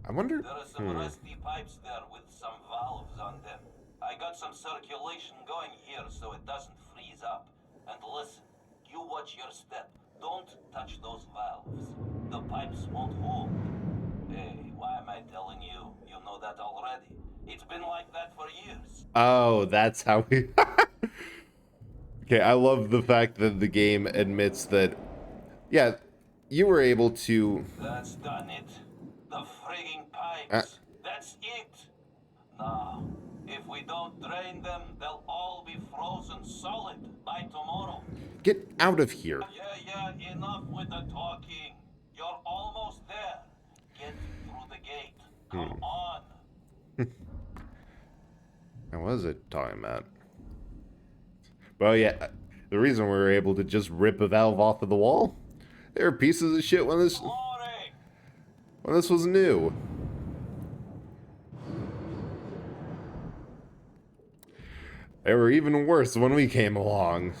I wonder... There are some rusty pipes there with some valves on them. I got some circulation going here so it doesn't freeze up. And listen, you watch your step. Don't touch those valves. The pipes won't hold. Hey, why am I telling you? You know that already. It's been like that for years. Oh, that's how we... Okay, I love the fact that the game admits that... Yeah, you were able to... That's done it. The frigging pipes. That's it. Now, if we don't drain them, they'll all be frozen solid by tomorrow. Get out of here. Yeah, enough with the talking. You're almost there. Get through the gate. Come on. What was it talking about? Well, yeah, the reason we were able to just rip a valve off of the wall, they were pieces of shit when this was new. They were even worse when we came along.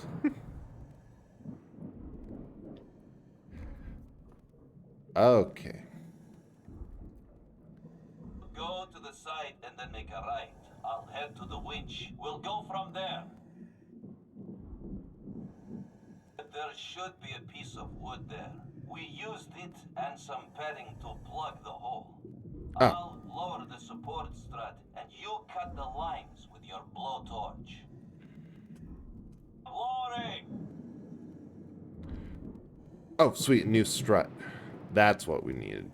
Okay. Go to the side and then make a right. I'll head to the winch. We'll go from there. There should be a piece of wood there. We used it and some padding to plug the hole. I'll lower the support strut and you cut the lines with your blowtorch. Lowering! Oh, sweet, new strut. That's what we needed.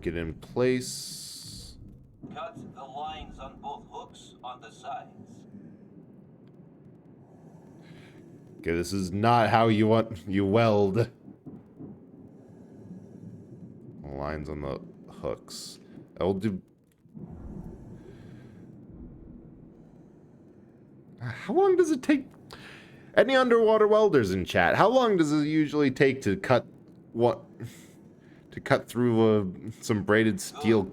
Get in place. Cut the lines on both hooks on the sides. Okay, this is not how you weld. Lines on the hooks. I'll do... How long does it take? Any underwater welders in chat? How long does it usually take to cut what? To cut through some braided steel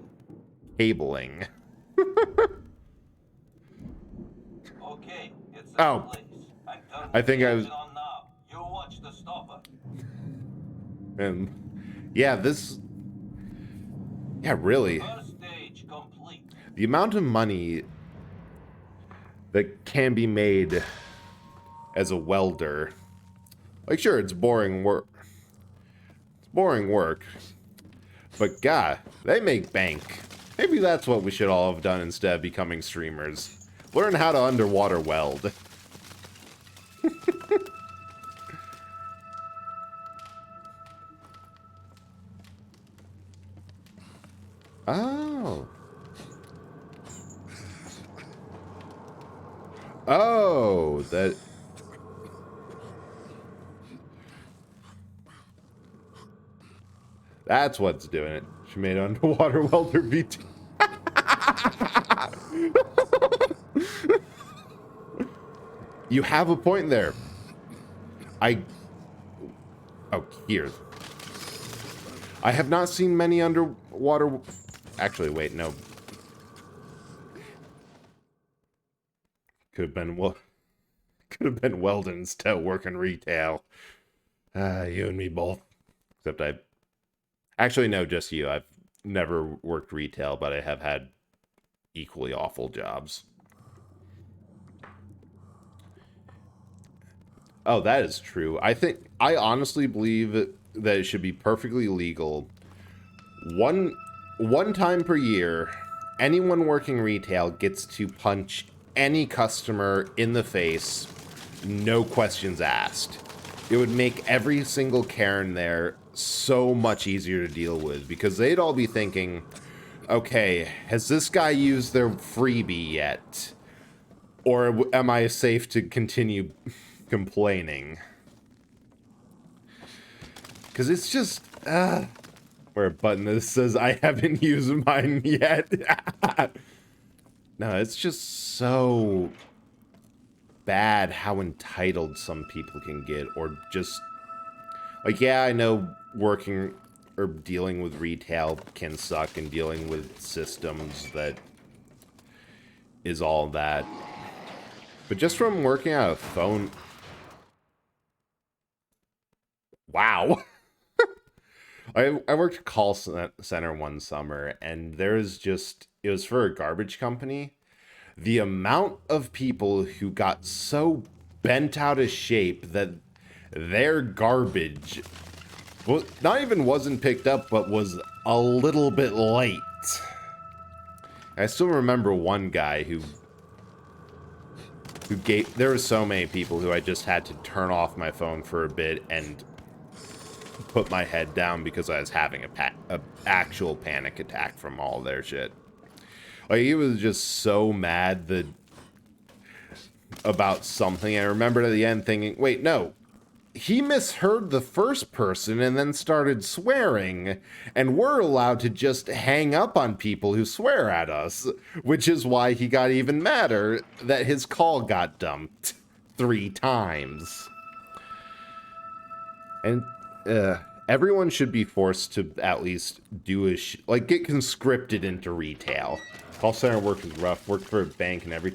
cabling? Okay, it's Oh, I think I was. on now. You watch the stopper. And yeah, this. Yeah, really. First stage complete. The amount of money that can be made as a welder. Like, sure, it's boring work. It's boring work. But God, they make bank. Maybe that's what we should all have done instead of becoming streamers. Learn how to underwater weld. Oh. Oh, that... That's what's doing it. She made underwater welder VT. You have a point there. Oh, here. I have not seen many underwater... Actually, wait, no. Could have been Weldon instead of working retail. You and me both. Except I... Actually, no, just you. I've never worked retail, but I have had equally awful jobs. Oh, that is true. I honestly believe that it should be perfectly legal. One time per year, anyone working retail gets to punch any customer in the face, no questions asked. It would make every single Karen there so much easier to deal with, because they'd all be thinking, okay, has this guy used their freebie yet? Or am I safe to continue complaining? Because it's just, where a button that says I haven't used mine yet. No, it's just so bad how entitled some people can get, or just, like, yeah, I know working or dealing with retail can suck, and dealing with systems that is all that. But just from working out a phone... Wow. I worked call center one summer, and there's just... It was for a garbage company. The amount of people who got so bent out of shape that their garbage... Well, not even wasn't picked up, but was a little bit late. I still remember one guy who gave... There were so many people who I just had to turn off my phone for a bit and put my head down because I was having a actual panic attack from all their shit. Like, he was just so mad that about something. I remembered at the end thinking, wait, no. He misheard the first person and then started swearing, and we're allowed to just hang up on people who swear at us, which is why he got even madder that his call got dumped 3 times. And everyone should be forced to at least do get conscripted into retail. Call center work is rough. Worked for a bank, and every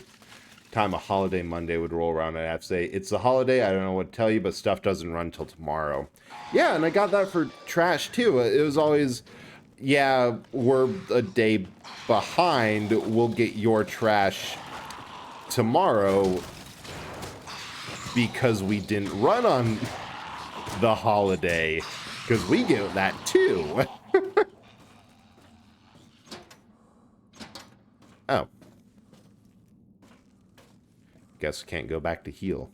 time a holiday Monday would roll around, I'd have to say, it's a holiday, I don't know what to tell you, but stuff doesn't run till tomorrow. Yeah, and I got that for trash too. It was always, yeah, we're a day behind, we'll get your trash tomorrow because we didn't run on the holiday, because we get that too. Oh. Guess can't go back to heal.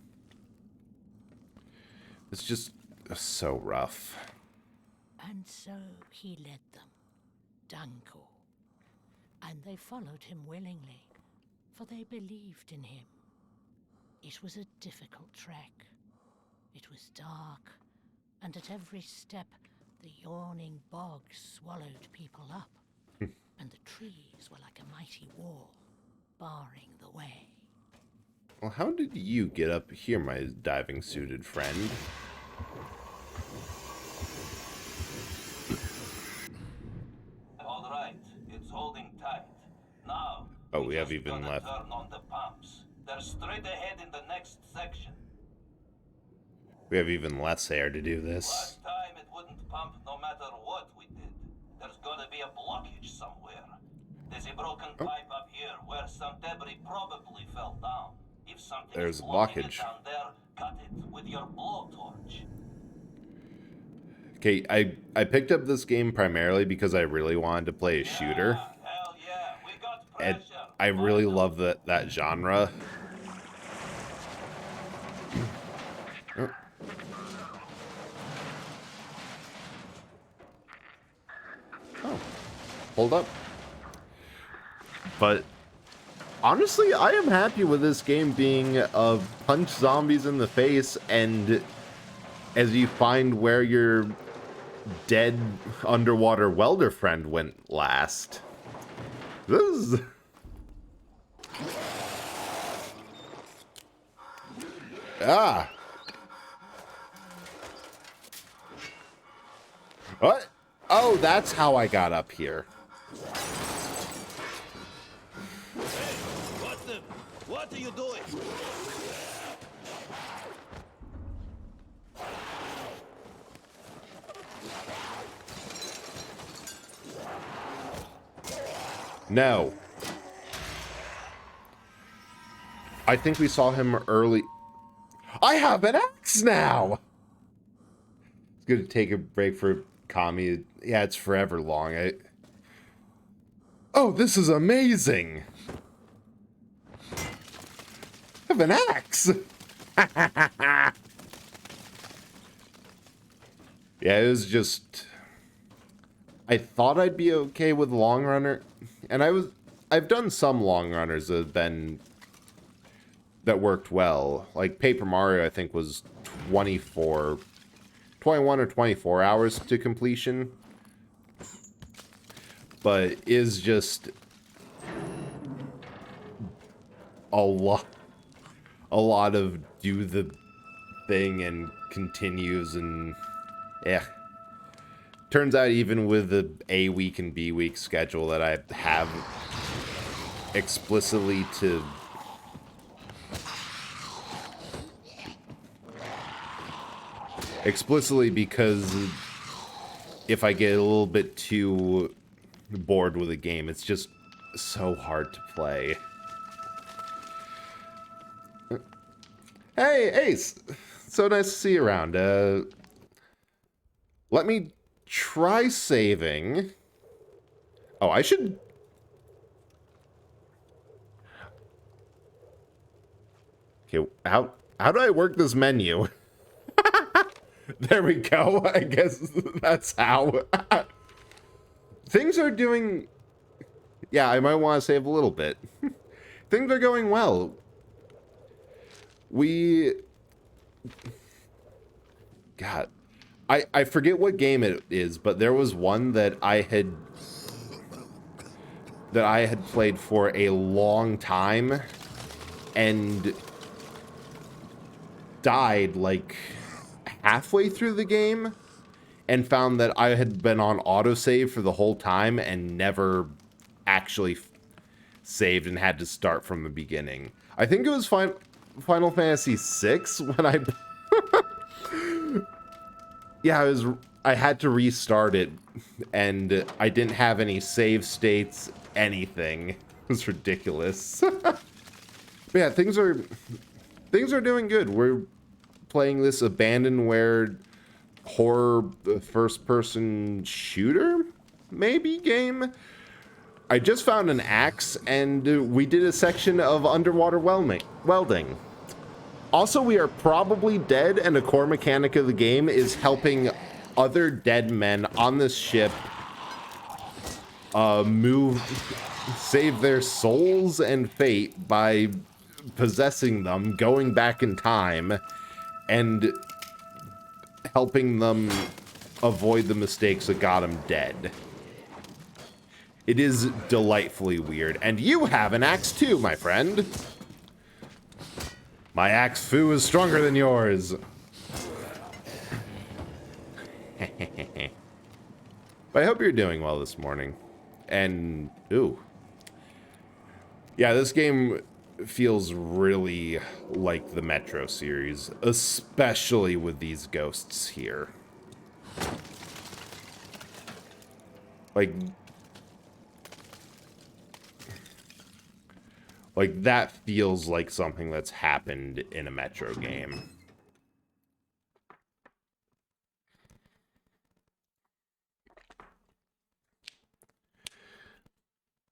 It's just so rough. And so he led them, Danko. And they followed him willingly, for they believed in him. It was a difficult trek. It was dark, and at every step the yawning bog swallowed people up. and the trees were like a mighty wall, barring the way. Well, how did you get up here, my diving-suited friend? All right, it's holding tight. Now, Oh, we have just even gotta left. turn on the pumps. They're straight ahead in the next section. We have even less air to do this. Last time it wouldn't pump no matter what we did. There's gotta be a blockage somewhere. There's a broken pipe up here where some debris probably fell down. If something There's is a blocking blockage. it down there, cut it with your blowtorch. Okay, I picked up this game primarily because I really wanted to play a shooter. Hell yeah, we got And pressure. I really love that genre. Oh, hold up. But honestly, I am happy with this game being a punch zombies in the face, and as you find where your dead underwater welder friend went last. This is... Ah! What? Oh, that's how I got up here. What are you doing? No. I think we saw him early. I have an axe now! It's good to take a break for Kami. Yeah, it's forever long. Oh, this is amazing! I have an axe! Yeah, it was just... I thought I'd be okay with long runner, and I've done some long runners that have been that worked well. Like Paper Mario, I think was 21 or 24 hours to completion, but is just a lot of do the thing and continues, and yeah. Turns out even with the A week and B week schedule that I have explicitly because if I get a little bit too bored with a game, it's just so hard to play. Hey, Ace! So nice to see you around. Let me try saving. Oh, I should... Okay, how do I work this menu? There we go. I guess that's how. Things are doing... Yeah, I might want to save a little bit. Things are going well. God. I forget what game it is, but there was one that I had played for a long time and died like halfway through the game and found that I had been on autosave for the whole time and never actually saved and had to start from the beginning. I think it was Final Fantasy VI when I... Yeah, I had to restart it, and I didn't have any save states, anything. It was ridiculous. But yeah, things are doing good. We're playing this abandonware horror first-person shooter, maybe, game. I just found an axe, and we did a section of underwater welding. Also, we are probably dead, and a core mechanic of the game is helping other dead men on this ship save their souls and fate by possessing them, going back in time, and helping them avoid the mistakes that got them dead. It is delightfully weird. And you have an axe too, my friend. My axe fu is stronger than yours. But I hope you're doing well this morning. And, ooh. Yeah, this game feels really like the Metro series, especially with these ghosts here. Like that feels like something that's happened in a Metro game.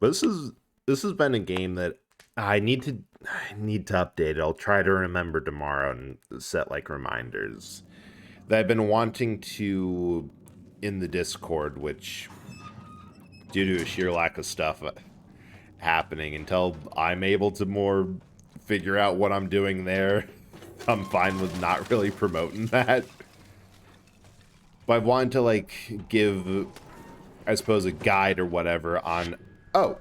But this has been a game that I need to update it. I'll try to remember tomorrow and set like reminders that I've been wanting to in the Discord, which due to a sheer lack of stuff happening until I'm able to more figure out what I'm doing there, I'm fine with not really promoting that. But I wanted to like give, I suppose, a guide or whatever on, oh.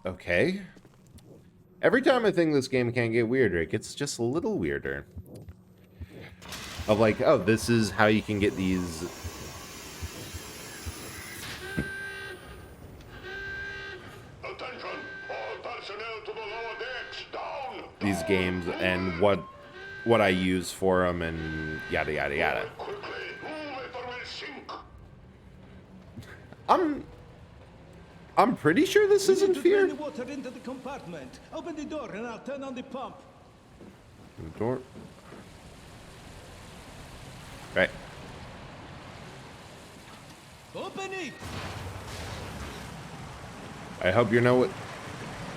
Okay. Every time I think this game can't get weirder, it gets just a little weirder. Of like, oh, this is how you can get these. Attention, all personnel to the lower decks, down. These games and what I use for them and yada yada yada. Quickly, later will sink. I'm pretty sure this isn't fear. The water into the compartment. Open the door and I'll turn on the pump. The door. Right. Open it. I hope you know what.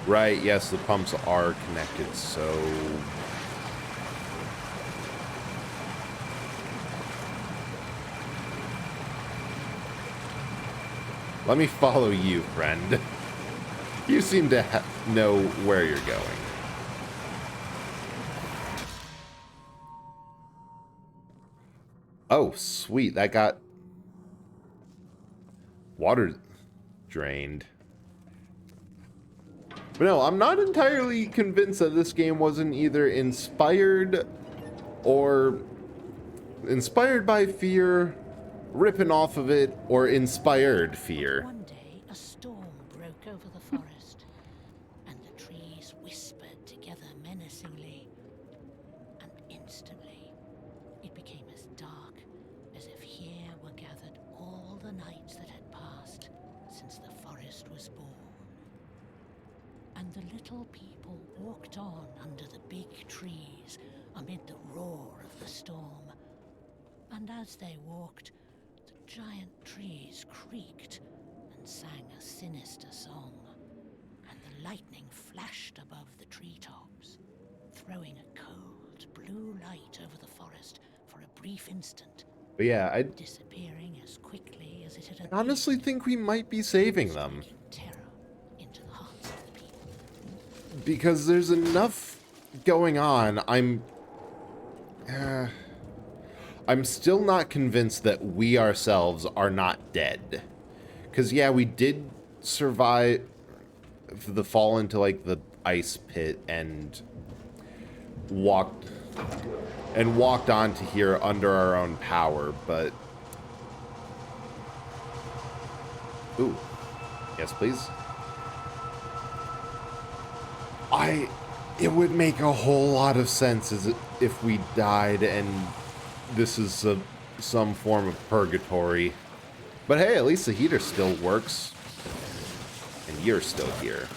Right. Yes, the pumps are connected. So. Let me follow you, friend. You seem to know where you're going. Oh, sweet. That got water drained. But no, I'm not entirely convinced that this game wasn't either inspired by fear, ripping off of it, or inspired fear. One day, a storm broke over the forest, and the trees whispered together menacingly. And instantly, it became as dark as if here were gathered all the nights that had passed since the forest was born. And the little people walked on under the big trees amid the roar of the storm. And as they walked, giant trees creaked and sang a sinister song, and the lightning flashed above the treetops, throwing a cold blue light over the forest for a brief instant, But yeah, I disappearing as quickly as it had appeared, honestly think we might be saving them. striking terror into the hearts of the people. Because there's enough going on. I'm still not convinced that we ourselves are not dead. Because, yeah, we did survive the fall into, like, the ice pit and walked on to here under our own power, but... Ooh. Yes, please. It would make a whole lot of sense if we died and this is some form of purgatory. But hey, at least the heater still works. And you're still here.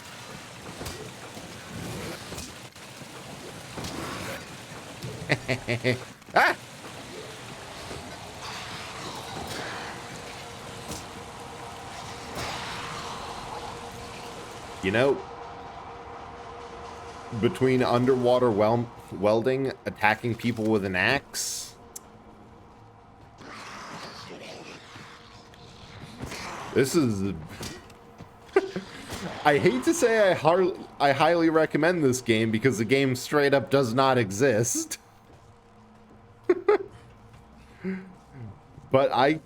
Ah! You know, between underwater welding, attacking people with an axe... This is... I hate to say I highly recommend this game because the game straight up does not exist. but I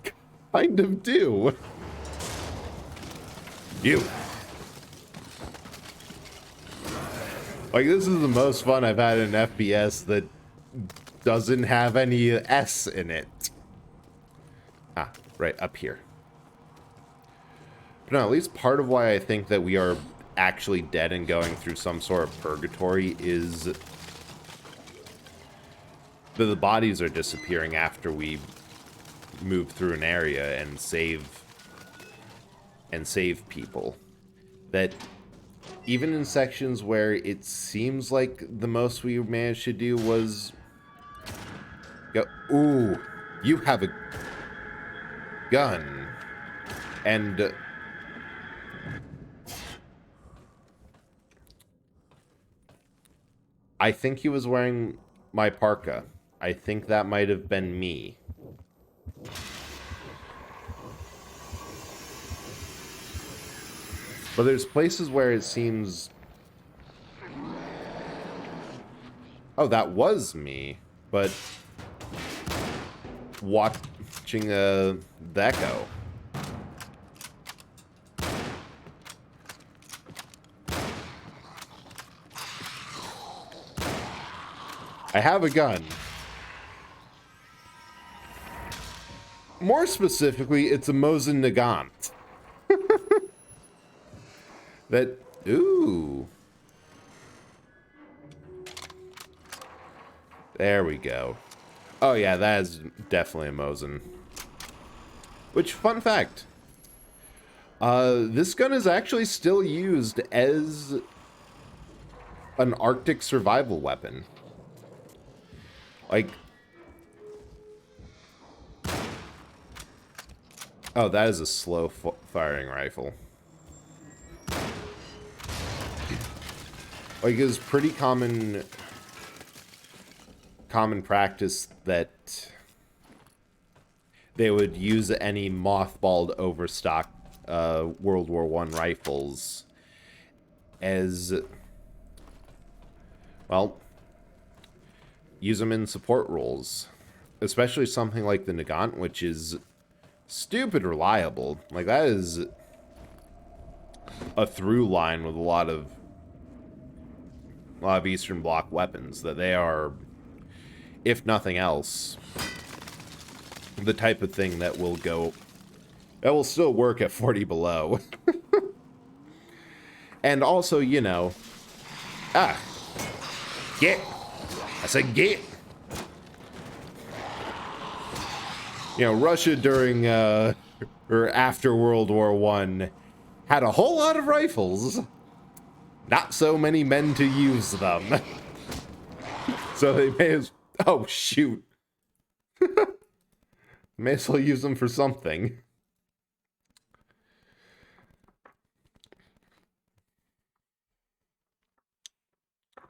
kind of do. You. Like, this is the most fun I've had in an FPS that doesn't have any S in it. Ah, right up here. But no, at least part of why I think that we are actually dead and going through some sort of purgatory is that the bodies are disappearing after we move through an area and save people. That even in sections where it seems like the most we managed to do was go, ooh, you have a gun. And I think he was wearing my parka. I think that might have been me. But there's places where it seems... Oh, that was me. But watching the echo. I have a gun. More specifically, it's a Mosin Nagant. That, ooh. There we go. Oh yeah, that is definitely a Mosin. Which, fun fact, this gun is actually still used as an Arctic survival weapon. Like, oh, that is a slow firing rifle. Like, it's pretty common practice that they would use any mothballed overstock World War I rifles as, well, use them in support roles. Especially something like the Nagant, which is stupid reliable. Like, that is a through line with a lot of Eastern Bloc weapons, that they are, if nothing else, the type of thing that will still work at 40 below. And also, you know, get. I said get. You know, Russia during, or after World War I had a whole lot of rifles. Not so many men to use them. So they may as... Oh, shoot. May as well use them for something.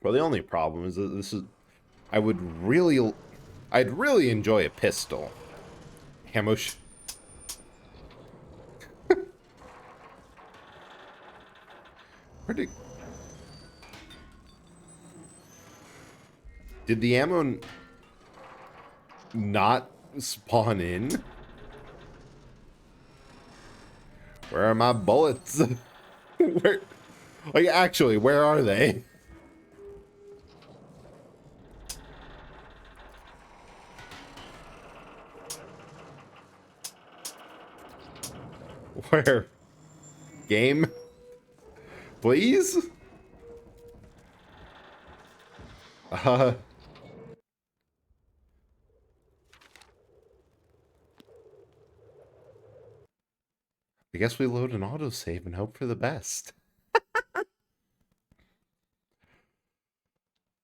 Well, the only problem is that this is... I'd really enjoy a pistol. Ammo... Where did the ammo not spawn in? Where are my bullets? Where, like, actually, where are they? Where? Game? Please? I guess we load an autosave and hope for the best.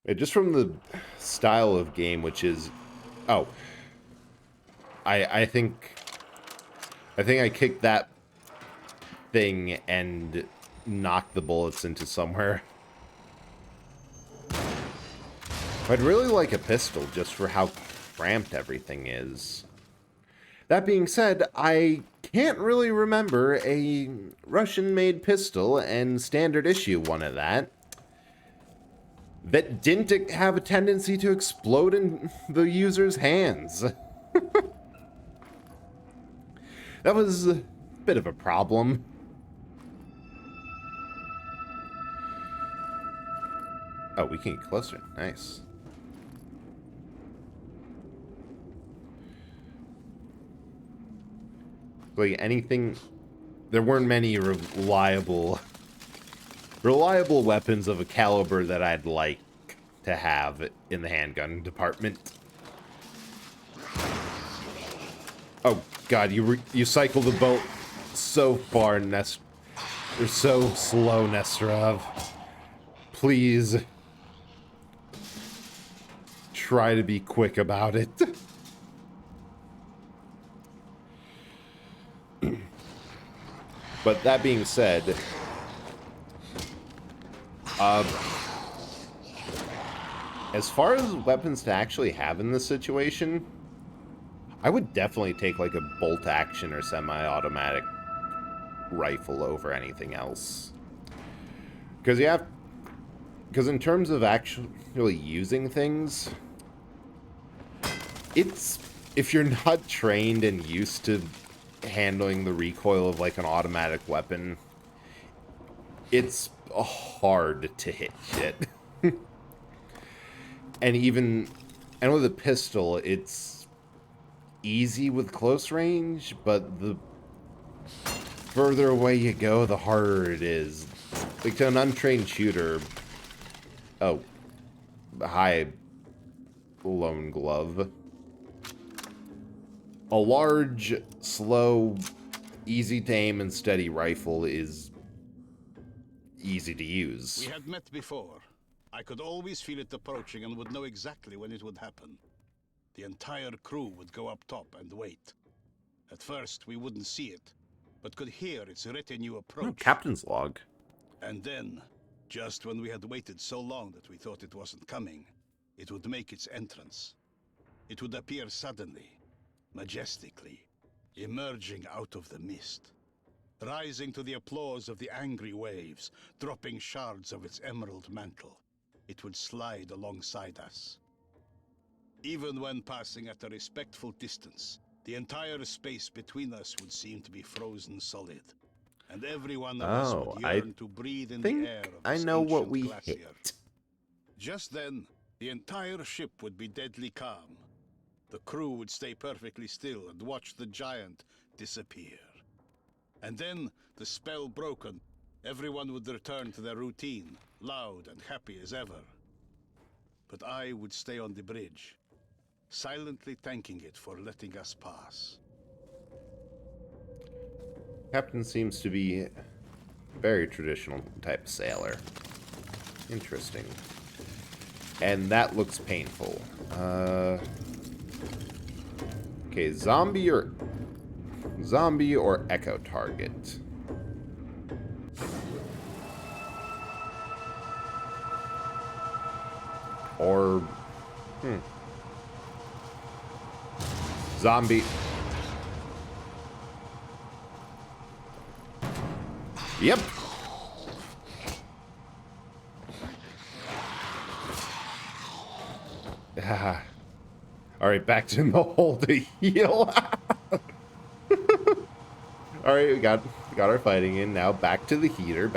Just from the style of game, which is... Oh. I think I kicked that thing and knocked the bullets into somewhere. I'd really like a pistol just for how cramped everything is. That being said, I can't really remember a Russian-made pistol, and standard issue one of that didn't have a tendency to explode in the user's hands. That was a bit of a problem. Oh, we can get closer. Nice. Like anything, there weren't many reliable weapons of a caliber that I'd like to have in the handgun department. Oh God, you cycle the boat so far, Nest. You're so slow, Nesterov. Please try to be quick about it. But that being said, as far as weapons to actually have in this situation, I would definitely take like a bolt action or semi-automatic rifle over anything else. Because in terms of actually using things, if you're not trained and used to handling the recoil of like an automatic weapon, it's hard to hit shit. And with a pistol, it's easy with close range, but the further away you go, the harder it is. Like to an untrained shooter, oh, hi, Lone Glove. A large, slow, easy to aim and steady rifle is easy to use. We had met before. I could always feel it approaching and would know exactly when it would happen. The entire crew would go up top and wait. At first, we wouldn't see it, but could hear its retinue approach. Oh, captain's log. And then, just when we had waited so long that we thought it wasn't coming, it would make its entrance. It would appear suddenly, majestically, emerging out of the mist, rising to the applause of the angry waves, dropping shards of its emerald mantle. It would slide alongside us. Even when passing at a respectful distance, the entire space between us would seem to be frozen solid, and every one of us would yearn to breathe in the air of this ancient glacier. Hit. Just then, the entire ship would be deadly calm. The crew would stay perfectly still and watch the giant disappear. And then, the spell broken, everyone would return to their routine, loud and happy as ever. But I would stay on the bridge, silently thanking it for letting us pass. Captain seems to be a very traditional type of sailor. Interesting. And that looks painful. Okay, zombie or echo target. Or zombie. Yep. Alright, back to the hole to heal. Alright, we got our fighting in. Now back to the heater,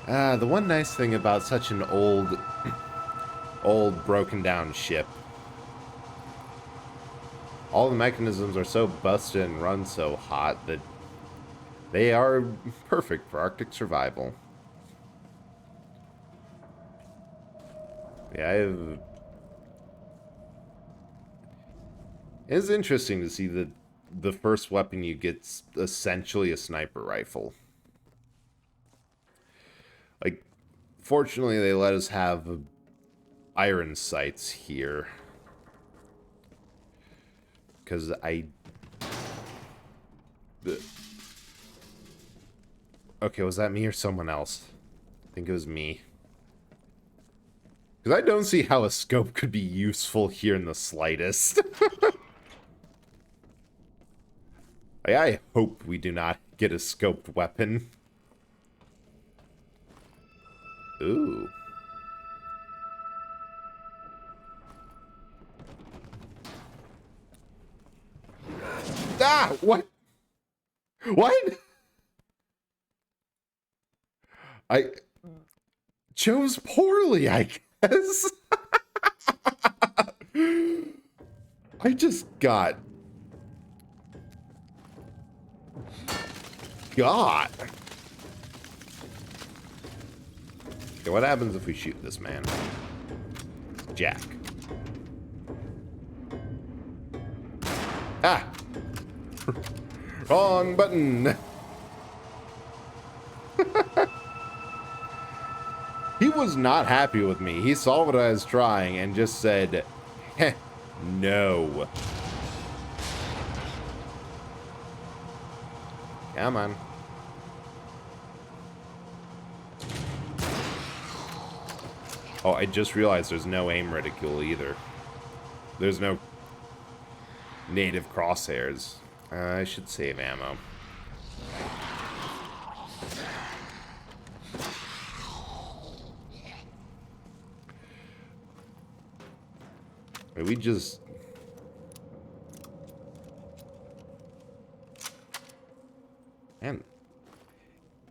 the one nice thing about such an old broken down ship, all the mechanisms are so busted and run so hot that they are perfect for Arctic survival. Yeah, it's interesting to see that the first weapon you get's essentially a sniper rifle. Like, fortunately, they let us have iron sights here. Because okay, was that me or someone else? I think it was me. Because I don't see how a scope could be useful here in the slightest. I hope we do not get a scoped weapon. Ooh. Ah, what? What? I chose poorly, I guess. I just got... God. Okay, what happens if we shoot this man? Jack. Ah! Wrong button! He was not happy with me. He saw what I was trying and just said, heh, no. Come on. Oh, I just realized there's no aim reticule either. There's no native crosshairs. I should save ammo. We just... Man.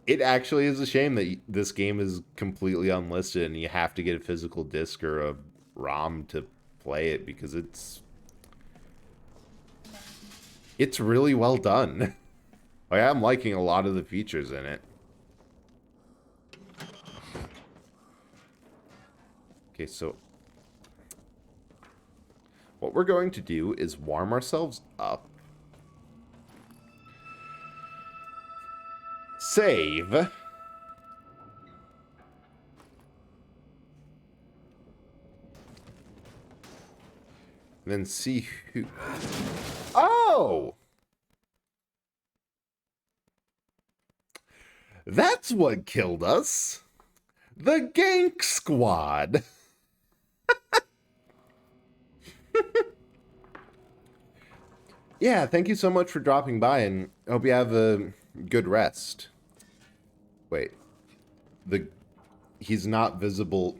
It actually is a shame that this game is completely unlisted and you have to get a physical disc or a ROM to play it, because it's really well done. Like, I'm liking a lot of the features in it. Okay, so what we're going to do is warm ourselves up. Save. Then see who... Oh! That's what killed us. The Gank Squad. Yeah, thank you so much for dropping by, and hope you have a good rest. Wait. He's not visible.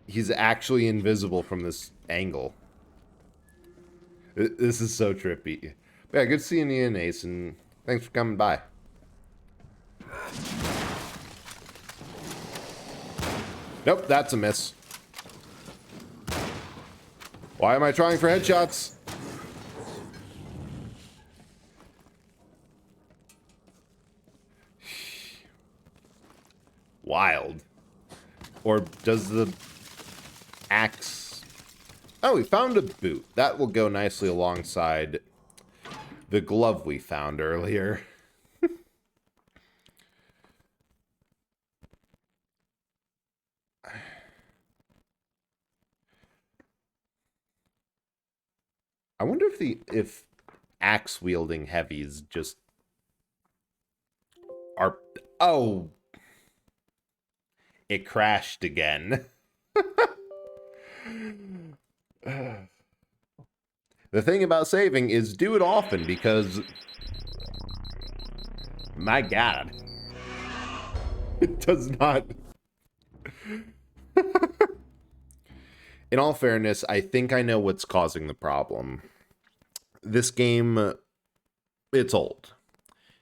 He's actually invisible from this angle. This is so trippy. But yeah, good seeing you, Ace, and thanks for coming by. Nope, that's a miss. Why am I trying for headshots? Wild. Or does the axe... Oh, we found a boot. That will go nicely alongside the glove we found earlier. I wonder if axe wielding heavies just are... Oh! It crashed again. The thing about saving is do it often, because... My God. It does not... In all fairness, I think I know what's causing the problem. This game, it's old.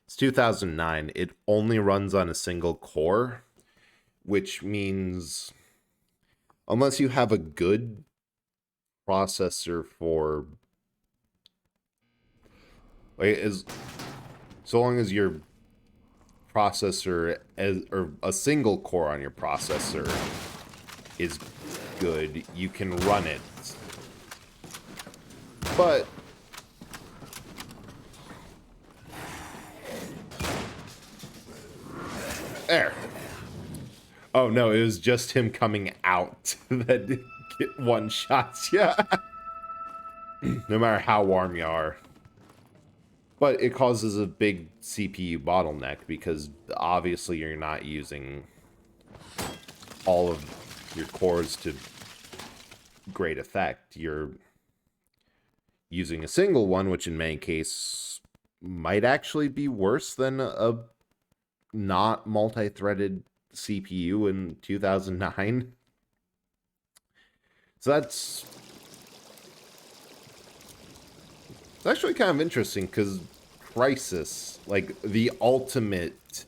It's 2009. It only runs on a single core, which means unless you have a good processor for... Like, so long as your processor, or a single core on your processor is good, you can run it. But there. Oh no, it was just him coming out that get one shots. Yeah. No matter how warm you are. But it causes a big CPU bottleneck because obviously you're not using all of your cores to great effect. You're using a single one, which in many cases might actually be worse than a not multi-threaded CPU in 2009. So It's actually kind of interesting because Crysis, like the ultimate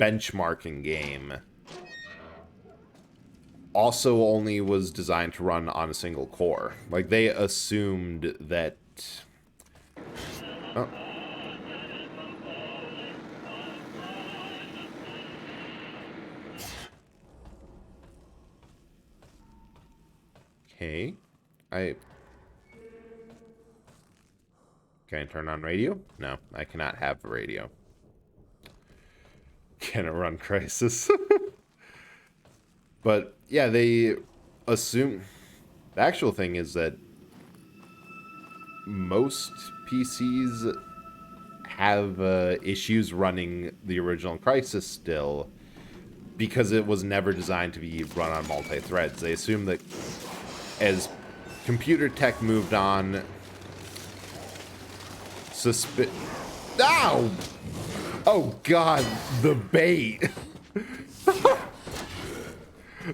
benchmarking game, also only was designed to run on a single core. Like, they assumed that... Oh. Okay. Can I turn on radio? No, I cannot have a radio. Can it run Crysis? But, yeah, they assume... The actual thing is that most PCs have issues running the original Crysis still because it was never designed to be run on multi-threads. They assume that as computer tech moved on... Ow! Oh, God, the bait!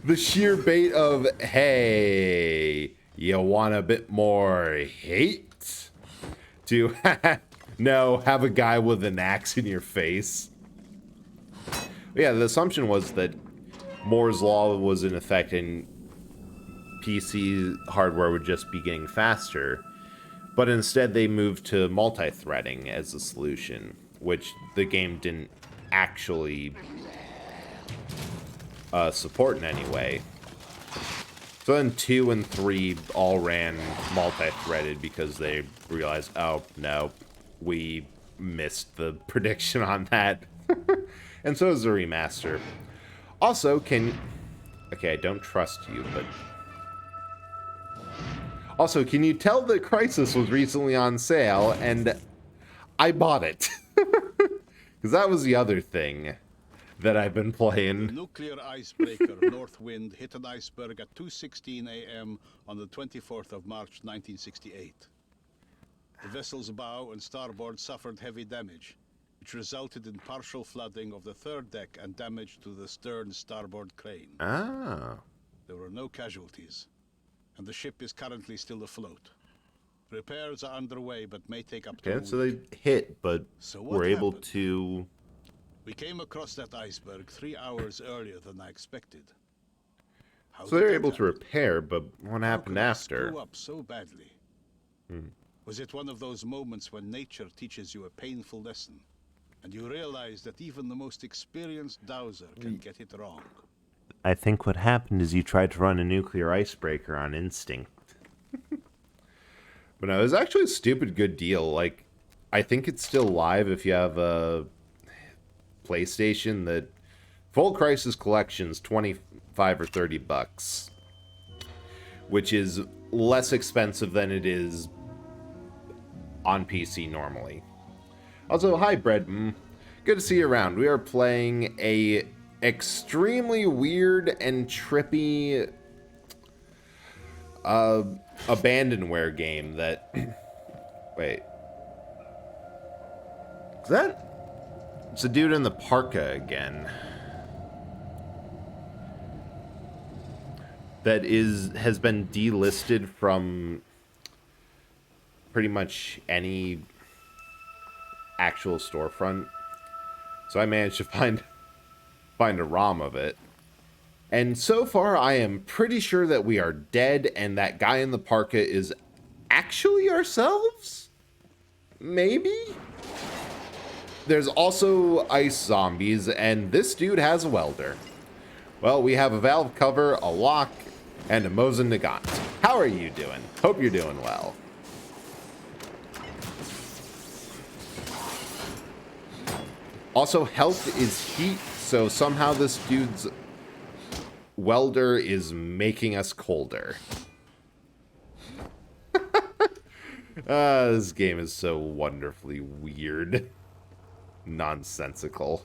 The sheer bait of, hey, you want a bit more hate? To, no, have a guy with an axe in your face. Yeah, the assumption was that Moore's Law was in effect and PC hardware would just be getting faster. But instead they moved to multi-threading as a solution, which the game didn't actually... support in any way. So then 2 and 3 all ran multi-threaded because they realized, oh no, we missed the prediction on that. And so is the remaster. Also, okay, I don't trust you, but... Also, can you tell that Crysis was recently on sale, and I bought it. Because that was the other thing that I've been playing. The nuclear icebreaker Northwind hit an iceberg at 2:16 a.m. on the 24th of March 1968. The vessel's bow and starboard suffered heavy damage, which resulted in partial flooding of the third deck and damage to the stern starboard crane. Ah. There were no casualties, and the ship is currently still afloat. Repairs are underway, but may take up to a week. So they hit, but So were what able happened? to... We came across that iceberg 3 hours earlier than I expected. How So they were did able that to repair, but what How happened could I after? screw up so badly? Was it one of those moments when nature teaches you a painful lesson, and you realize that even the most experienced dowser can get it wrong? I think what happened is you tried to run a nuclear icebreaker on instinct. But no, it was actually a stupid good deal. Like, I think it's still live if you have a PlayStation. That full Crysis collection's $25 or $30, which is less expensive than it is on PC normally. Also, hi Bread. Good to see you around. We are playing a extremely weird and trippy abandonware game that... Wait. Is that... It's a dude in the parka again. That has been delisted from pretty much any actual storefront. So I managed to find a ROM of it. And so far, I am pretty sure that we are dead, and that guy in the parka is actually ourselves? Maybe? There's also ice zombies, and this dude has a welder. Well, we have a valve cover, a lock, and a Mosin Nagant. How are you doing? Hope you're doing well. Also, health is heat, so somehow this dude's welder is making us colder. This game is so wonderfully weird. Nonsensical.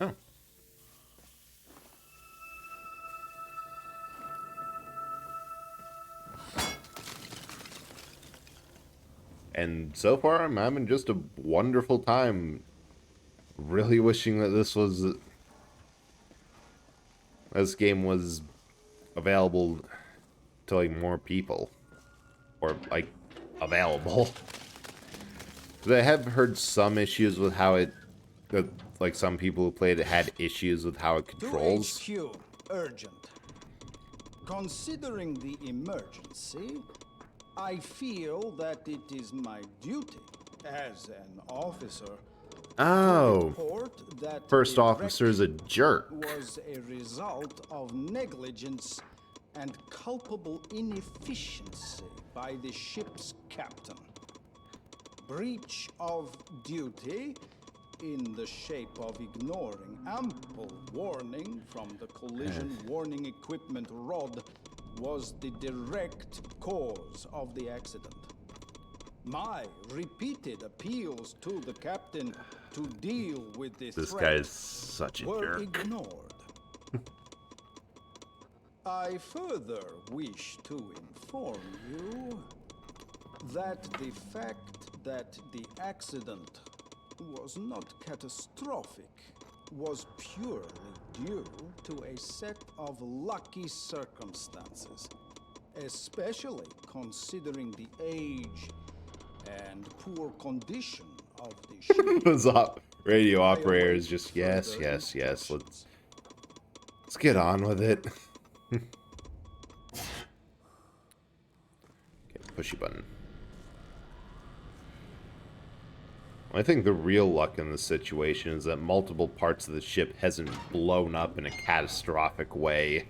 Oh. And so far, I'm having just a wonderful time. Really wishing that this game was available to like more people, or like available. I have heard some issues with how it, like some people who played it had issues with how it controls. To HQ, urgent. Considering the emergency, I feel that it is my duty as an officer Oh, report that first the officer's a jerk. was a result of negligence and culpable inefficiency by the ship's captain. Breach of duty in the shape of ignoring ample warning from the collision warning equipment rod was the direct cause of the accident. My repeated appeals to the captain to deal with this This threat guy's such a were jerk. ignored. I further wish to inform you that the fact that the accident was not catastrophic was purely due to a set of lucky circumstances, especially considering the age and poor condition of the ship. Those radio operators just yes. Let's get on with it. Okay, pushy button. I think the real luck in this situation is that multiple parts of the ship hasn't blown up in a catastrophic way.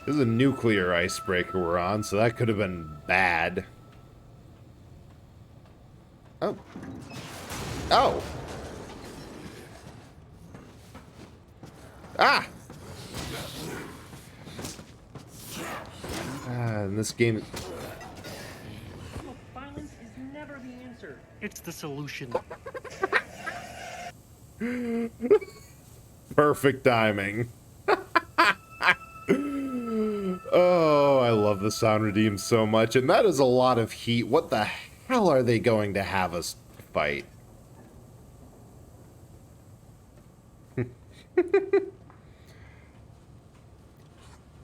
This is a nuclear icebreaker we're on, so that could have been bad. Oh. Oh! Ah! In this game... Violence is never the answer. It's the solution. Perfect timing. Oh, I love the Sound Redeem so much, and that is a lot of heat. What the hell are they going to have us fight?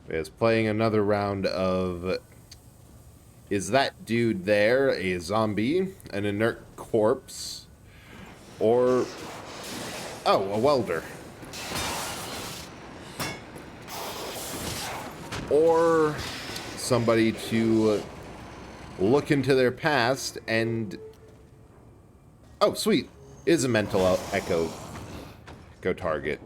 Is playing another round of... Is that dude there a zombie, an inert corpse, or... Oh, a welder. Or somebody to look into their past and... Oh, sweet. Is a mental echo target.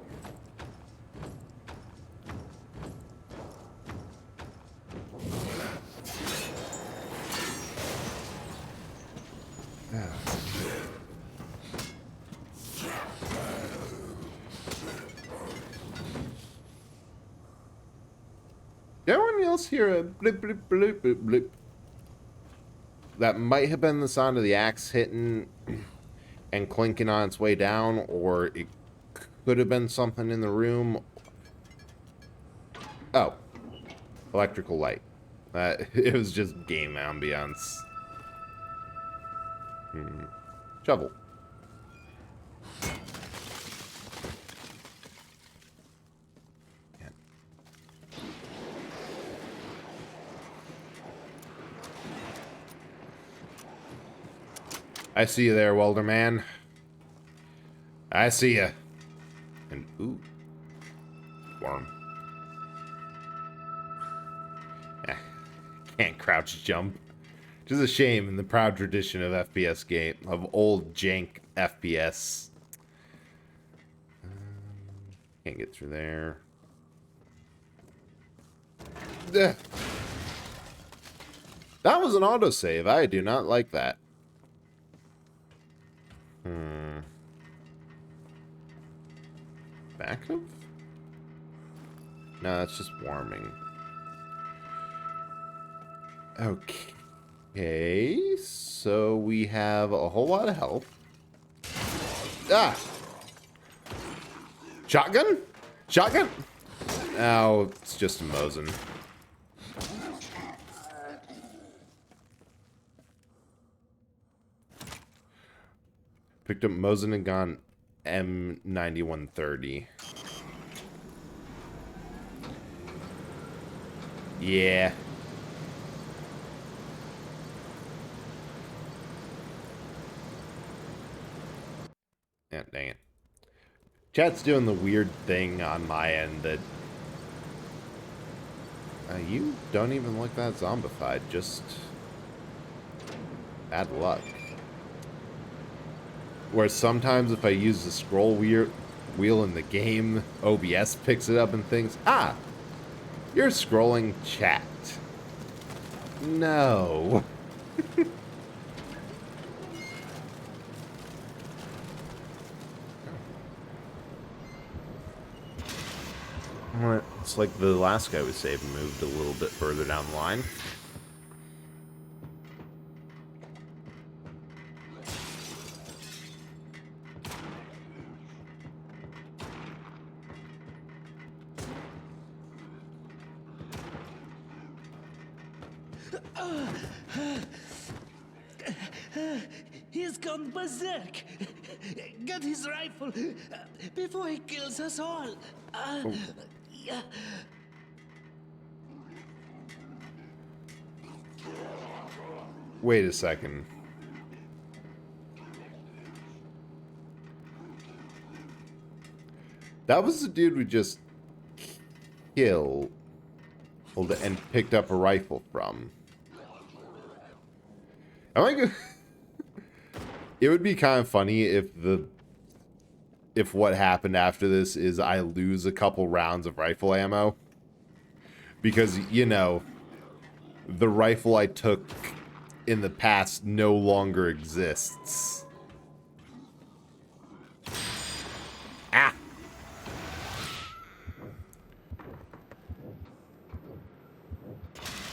Did anyone else hear a blip, blip, blip, blip, blip? That might have been the sound of the axe hitting and clinking on its way down, or it could have been something in the room. Oh. Electrical light. It was just game ambience. Shovel. I see you there, welder man. I see you. And ooh, worm. Can't crouch jump. Which is a shame in the proud tradition of FPS game, of old jank FPS. Can't get through there. That was an autosave. I do not like that. Backup? No, that's just warming. Okay, so we have a whole lot of health. Ah! Shotgun? Shotgun? Oh, it's just a Mosin. Picked up Mosin and gone M9130. Yeah. Yeah, dang it. Chat's doing the weird thing on my end that... you don't even look that zombified, just... bad luck. Where sometimes if I use the scroll wheel in the game, OBS picks it up and thinks, ah, you're scrolling chat. No. It's like the last guy we saved moved a little bit further down the line. He's gone berserk. Get his rifle before he kills us all. Yeah. Wait a second. That was the dude we just killed and picked up a rifle from. Am I good? It would be kind of funny if what happened after this is I lose a couple rounds of rifle ammo. Because, you know, the rifle I took in the past no longer exists. Ah!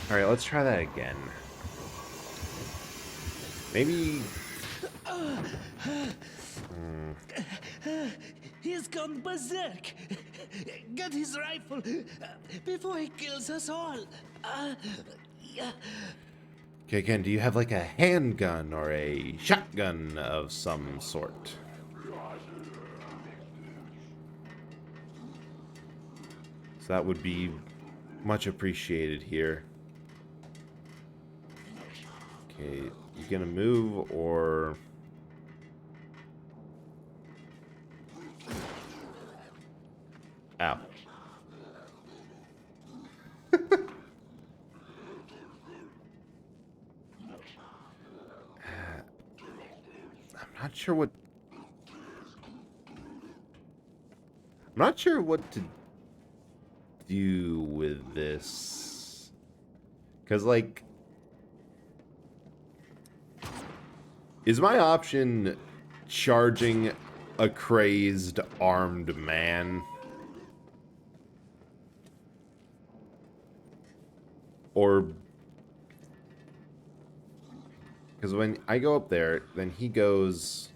Alright, let's try that again. Maybe... He's gone berserk. Get his rifle before he kills us all. Yeah. Okay, Ken, do you have like a handgun or a shotgun of some sort? So that would be much appreciated here. Okay, you gonna move or... Ow. I'm not sure what... I'm not sure what to do with this. Because, like... Is my option charging a crazed armed man? Or... Because when I go up there, then he goes...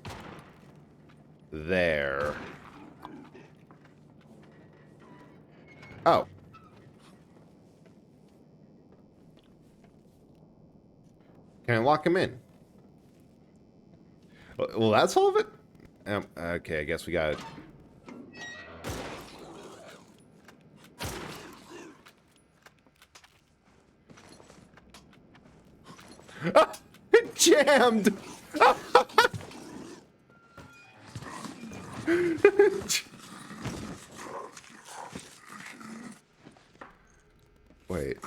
there. Oh. Can I lock him in? Well, that's all of it? Okay, I guess we got it. Ah, it jammed! Wait.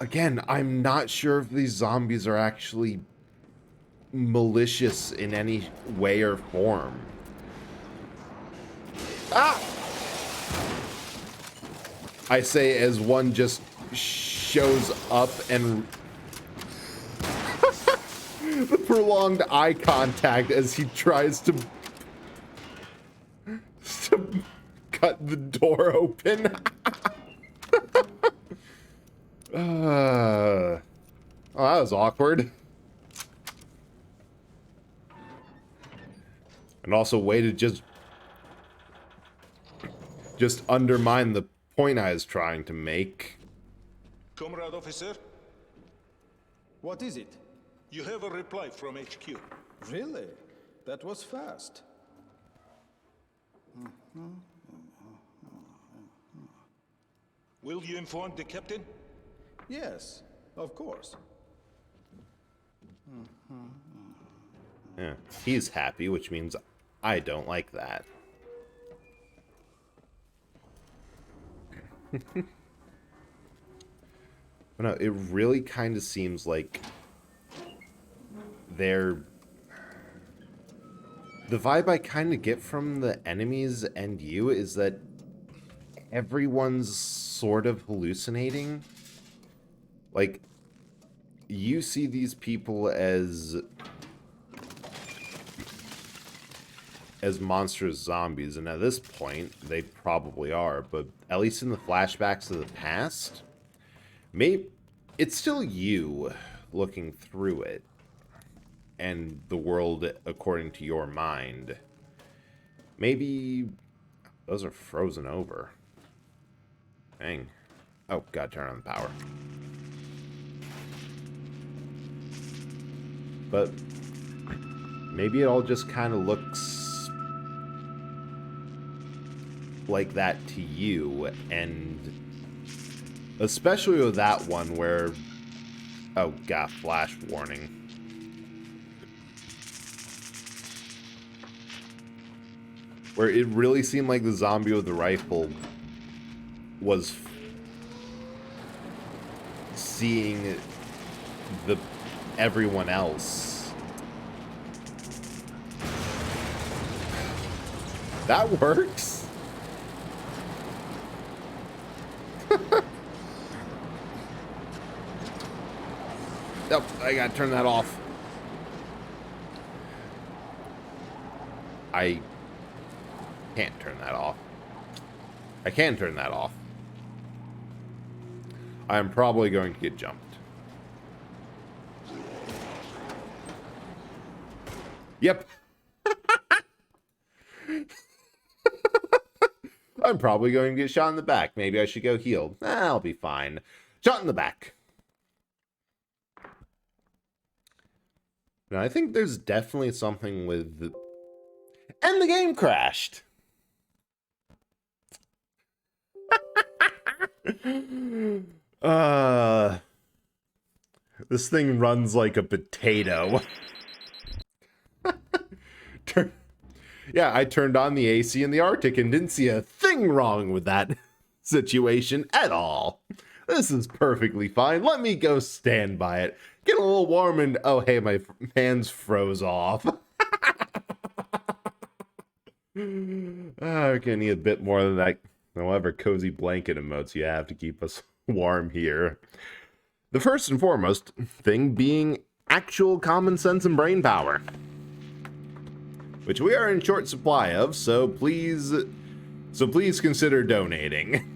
Again, I'm not sure if these zombies are actually malicious in any way or form. Ah! I say as one just shows up and the prolonged eye contact as he tries to cut the door open. Oh, that was awkward. And also way to just undermine the point I was trying to make. Comrade officer, What is it? you have a reply from HQ. Really? That was fast. Will you inform the captain? Yes, of course. Yeah, he's happy, which means I don't like that. But no, it really kind of seems like the vibe I kind of get from the enemies and you is that everyone's sort of hallucinating. Like, you see these people as monstrous zombies, and at this point, they probably are, but at least in the flashbacks of the past, maybe it's still you looking through it, and the world according to your mind. Maybe those are frozen over. Dang. Oh, gotta turn on the power. But maybe it all just kind of looks like that to you, and especially with that one where, oh god, flash warning. Where it really seemed like the zombie with the rifle was seeing everyone else. That works. Nope, I gotta turn that off. I can't turn that off. I can turn that off. I'm probably going to get jumped. Yep. I'm probably going to get shot in the back. Maybe I should go healed. I'll be fine. Shot in the back. Now, I think there's definitely something with... And the game crashed! This thing runs like a potato. Yeah, I turned on the AC in the Arctic and didn't see a thing wrong with that situation at all. This is perfectly fine. Let me go stand by it. Get a little warm and... Oh, hey, my hands froze off. We're gonna need a bit more than that. However, cozy blanket emotes you have to keep us warm here. The first and foremost thing being actual common sense and brain power, which we are in short supply of, so please consider donating.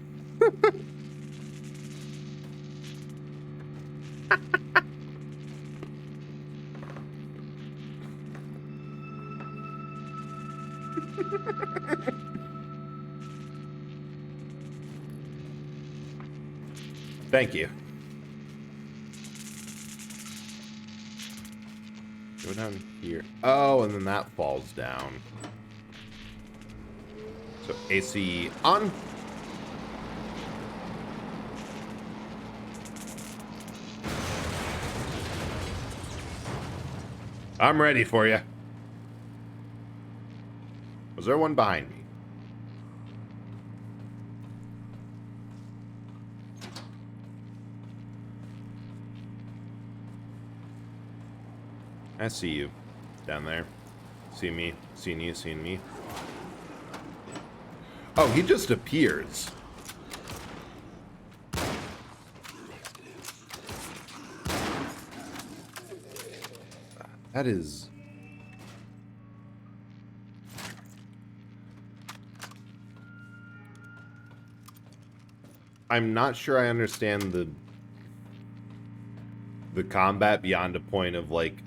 Thank you. Go down here. Oh, and then that falls down. So AC on. I'm ready for you. Was there one behind me? I see you down there. See me, seeing you, seeing me. Oh, he just appears. That is... I'm not sure I understand the combat beyond a point of, like,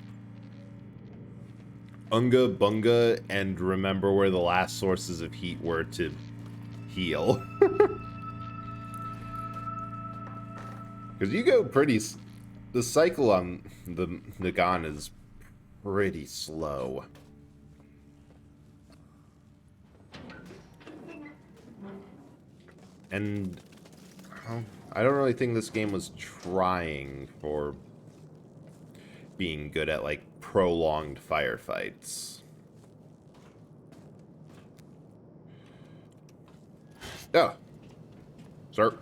Unga Bunga and remember where the last sources of heat were to heal. Because you go pretty... The cycle on the Nagan is pretty slow. And I don't really think this game was trying for being good at, like, prolonged firefights. Oh. Sir.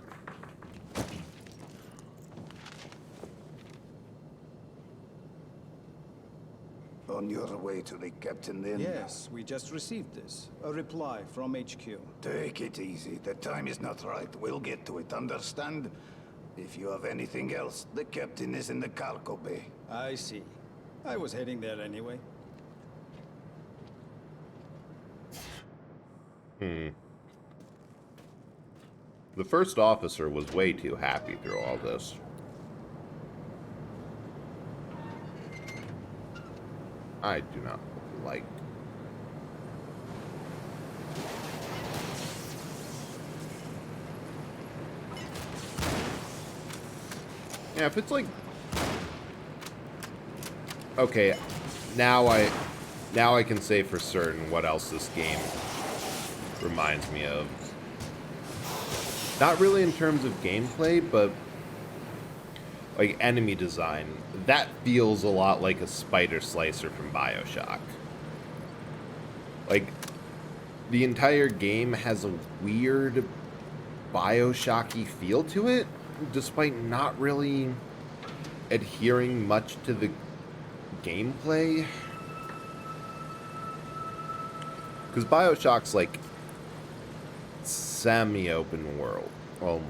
On your way to the captain then? Yes, we just received this. A reply from HQ. Take it easy. The time is not right. We'll get to it, understand? If you have anything else, the captain is in the cargo bay. I see. I was heading there anyway. The first officer was way too happy through all this. I do not like. Yeah, if it's like, okay, now I can say for certain what else this game reminds me of. Not really in terms of gameplay, but like enemy design. That feels a lot like a spider slicer from BioShock. Like, the entire game has a weird BioShock-y feel to it, despite not really adhering much to the gameplay. Because BioShock's like semi-open world. Well,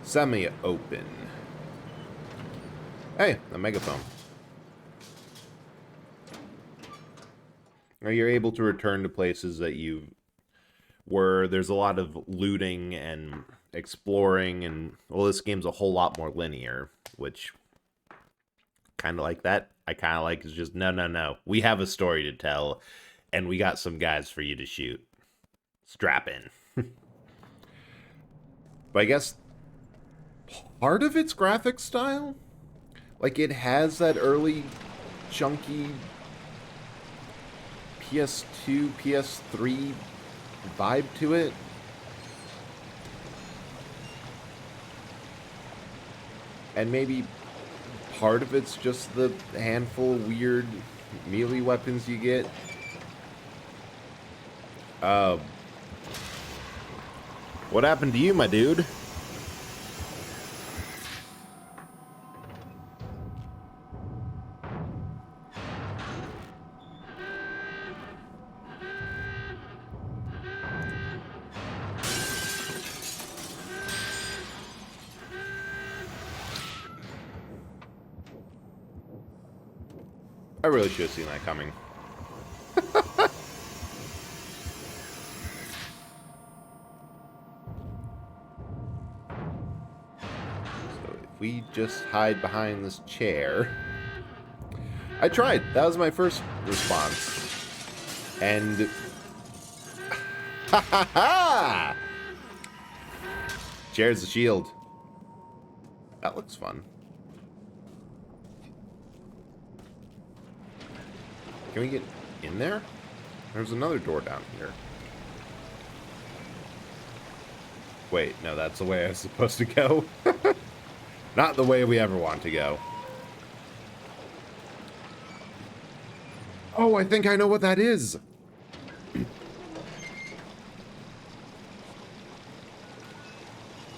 semi-open. Hey, a megaphone. Or you're able to return to places that you were. There's a lot of looting and exploring, and well, this game's a whole lot more linear, which kind of like that. I kind of like is just no. We have a story to tell, and we got some guys for you to shoot. Strap in. But I guess part of its graphic style, like it has that early chunky PS2, PS3 vibe to it. And maybe part of it's just the handful of weird melee weapons you get. What happened to you, my dude? I really should have seen that coming. We just hide behind this chair. I tried. That was my first response. And ha ha ha! Chair's the shield. That looks fun. Can we get in there? There's another door down here. Wait, no, that's the way I was supposed to go. Not the way we ever want to go. Oh, I think I know what that is.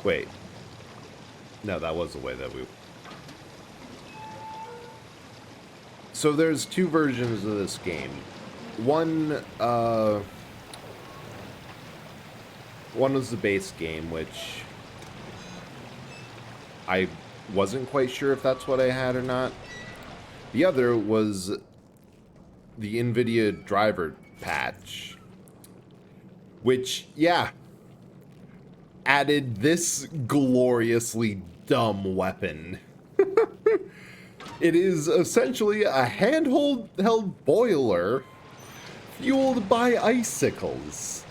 Wait. No, that was the way that we... So there's two versions of this game. One was the base game, which I wasn't quite sure if that's what I had or not. The other was the NVIDIA driver patch, which, yeah, added this gloriously dumb weapon. It is essentially a handheld boiler fueled by icicles.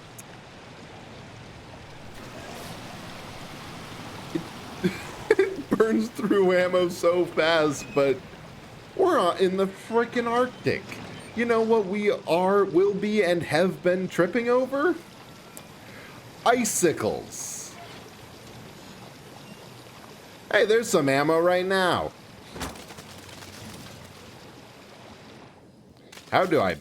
It burns through ammo so fast, but We're in the frickin' Arctic. You know what we will be, and have been tripping over? Icicles. Hey, there's some ammo right now. How do I...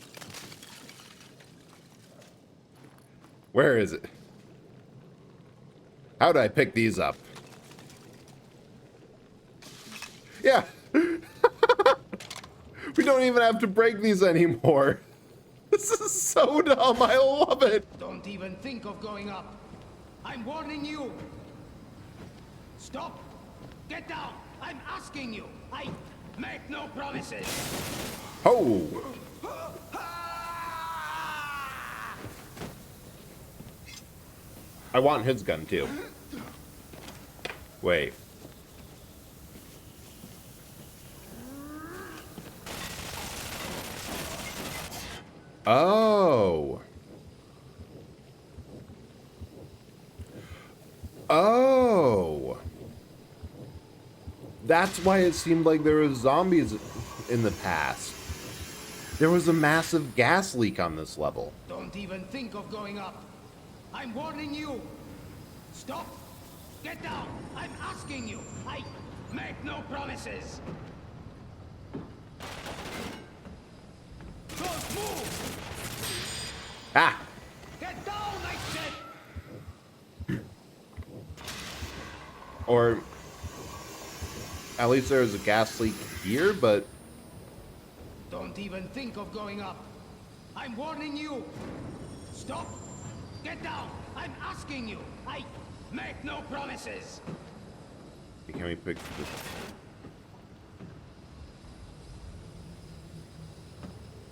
Where is it? How do I pick these up? Yeah. We don't even have to break these anymore. This is so dumb. I love it. Don't even think of going up. I'm warning you. Stop. Get down. I'm asking you. I make no promises. Oh. I want his gun too. Wait. Oh. Oh. That's why it seemed like there were zombies in the past. There was a massive gas leak on this level. Don't even think of going up. I'm warning you. Stop. Get down. I'm asking you. I make no promises. Don't move. Ah. Get down, I said. Or at least there was a gas leak here, but Don't even think of going up. I'm warning you. Stop. Get down. I'm asking you. I make no promises. can we pick this?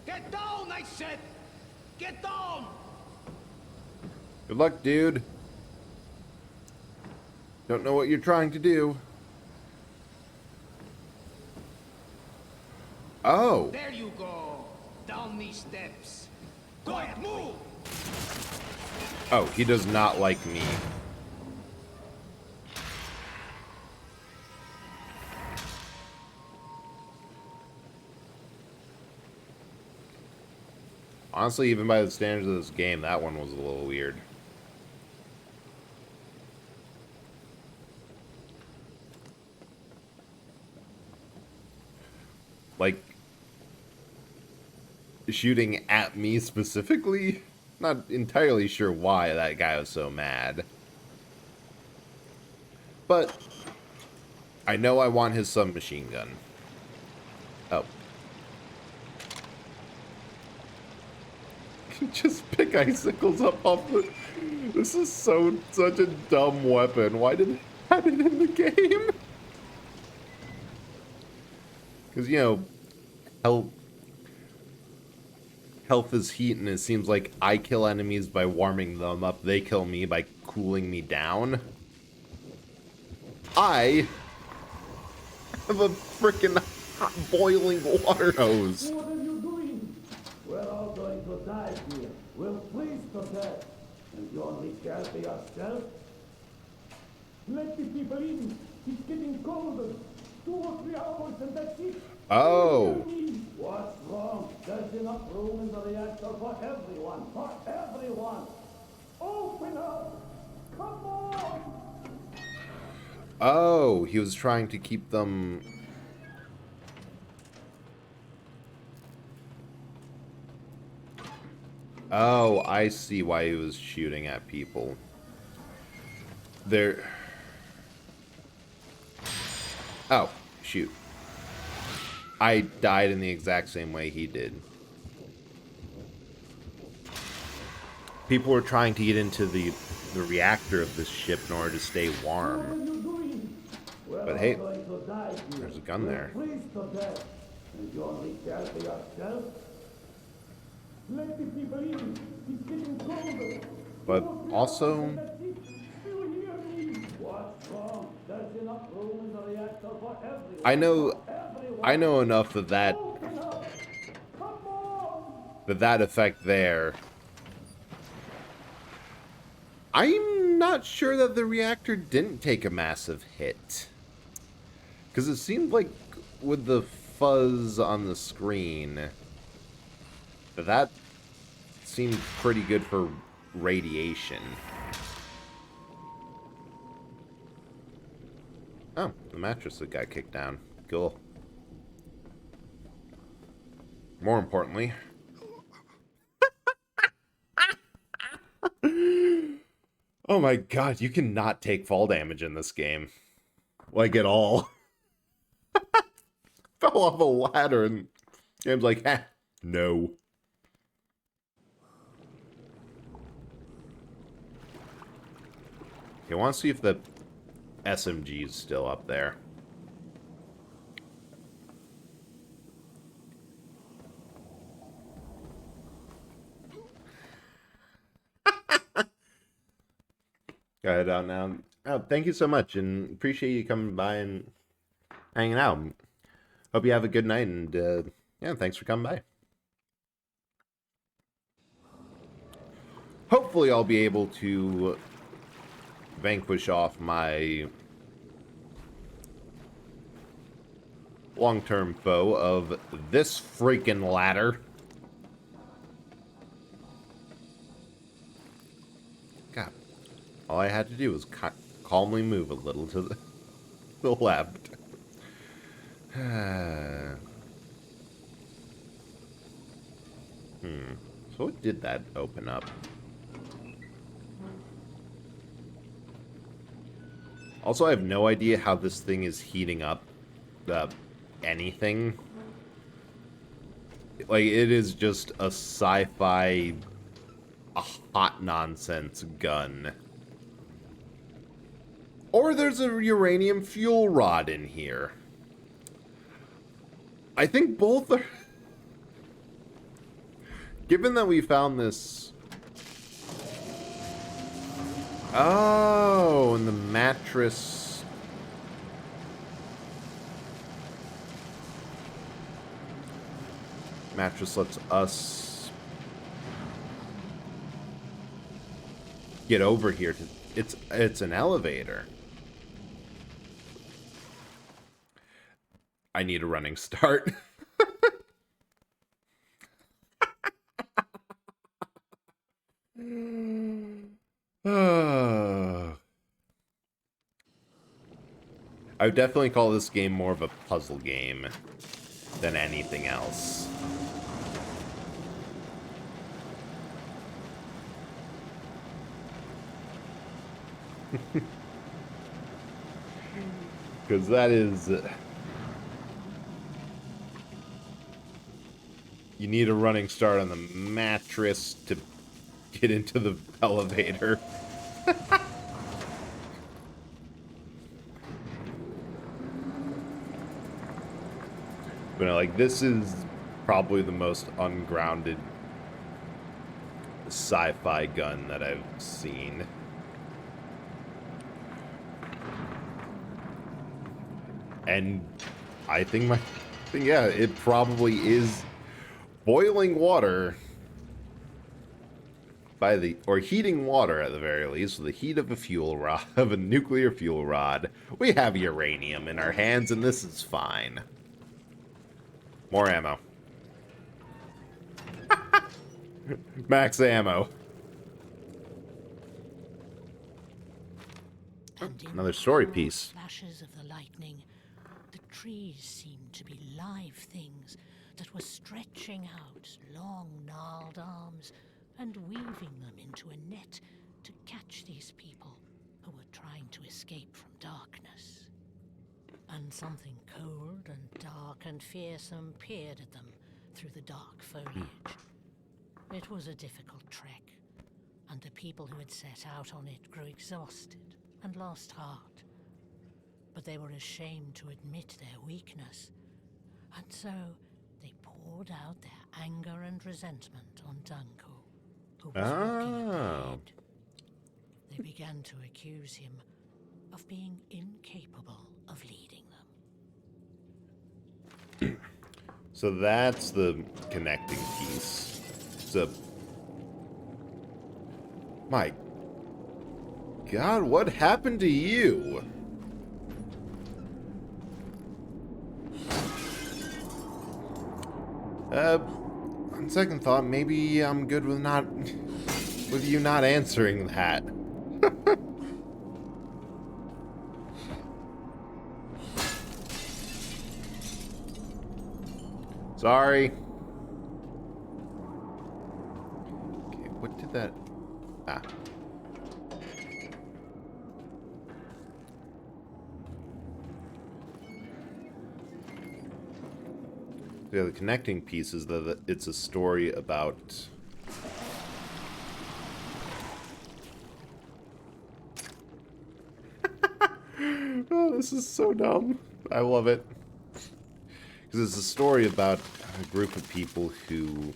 Get down, I said. Get down. Good luck, dude. Don't know what you're trying to do. Oh. There you go. Down these steps. Quiet, move. Oh, he does not like me. Honestly, even by the standards of this game, that one was a little weird. Like, shooting at me specifically? Not entirely sure why that guy was so mad. But I know I want his submachine gun. Oh. Just pick icicles up off the... This is such a dumb weapon. Why did they add it in the game? Because, you know, health is heat, and it seems like I kill enemies by warming them up. They kill me by cooling me down. I have a freaking hot boiling water hose. What are you doing? We're all going to die here. We'll freeze to death. And you only care for yourself? Let the people in. It's getting colder. 2 or 3 hours and that's it. Oh. What's wrong? There's enough room in the reactor for everyone. For everyone. Open up. Come on. Oh, he was trying to keep them... Oh, I see why he was shooting at people. There... Oh, shoot. I died in the exact same way he did. People were trying to get into the reactor of this ship in order to stay warm. But hey, there's a gun there. But also, I know enough of that effect there. I'm not sure that the reactor didn't take a massive hit. Because it seemed like with the fuzz on the screen. But that seemed pretty good for radiation. Oh, the mattress that got kicked down. Cool. More importantly... Oh my god, you cannot take fall damage in this game. Like, at all. Fell off a ladder and game's like, eh, no. Okay, I want to see if the SMG is still up there. Go ahead out now. Oh, thank you so much, and appreciate you coming by and hanging out. Hope you have a good night, and yeah, thanks for coming by. Hopefully I'll be able to vanquish off my long-term foe of this freaking ladder. God, all I had to do was calmly move a little to the left. So what did that open up? Also, I have no idea how this thing is heating up anything. Like, it is just a sci-fi, a hot nonsense gun. Or there's a uranium fuel rod in here. I think both are... Given that we found this... Oh, and the mattress... Mattress lets us... get over here to... It's an elevator. I need a running start. I would definitely call this game more of a puzzle game than anything else. Because that is... You need a running start on the mattress to get into the elevator. But no, like, this is probably the most ungrounded sci-fi gun that I've seen. And I think yeah, it probably is boiling water by the, or heating water at the very least, with the heat of a fuel rod, of a nuclear fuel rod. We have uranium in our hands, and this is fine. More ammo. Max ammo. Another story piece. Flashes of the lightning, the trees seemed to be live things that were stretching out long, gnarled arms and weaving them into a net to catch these people who were trying to escape from darkness. And something cold and dark and fearsome peered at them through the dark foliage. It was a difficult trek, and the people who had set out on it grew exhausted and lost heart. But they were ashamed to admit their weakness, and so they poured out their anger and resentment on Dunkel, who was walking ahead. They began to accuse him of being incapable of leading them. So that's the connecting piece. So, my God, what happened to you? On second thought, maybe I'm good with with you not answering that. Sorry. Okay, what did that... Ah. Yeah, the connecting piece is that it's a story about... Oh, this is so dumb. I love it. Because it's a story about a group of people who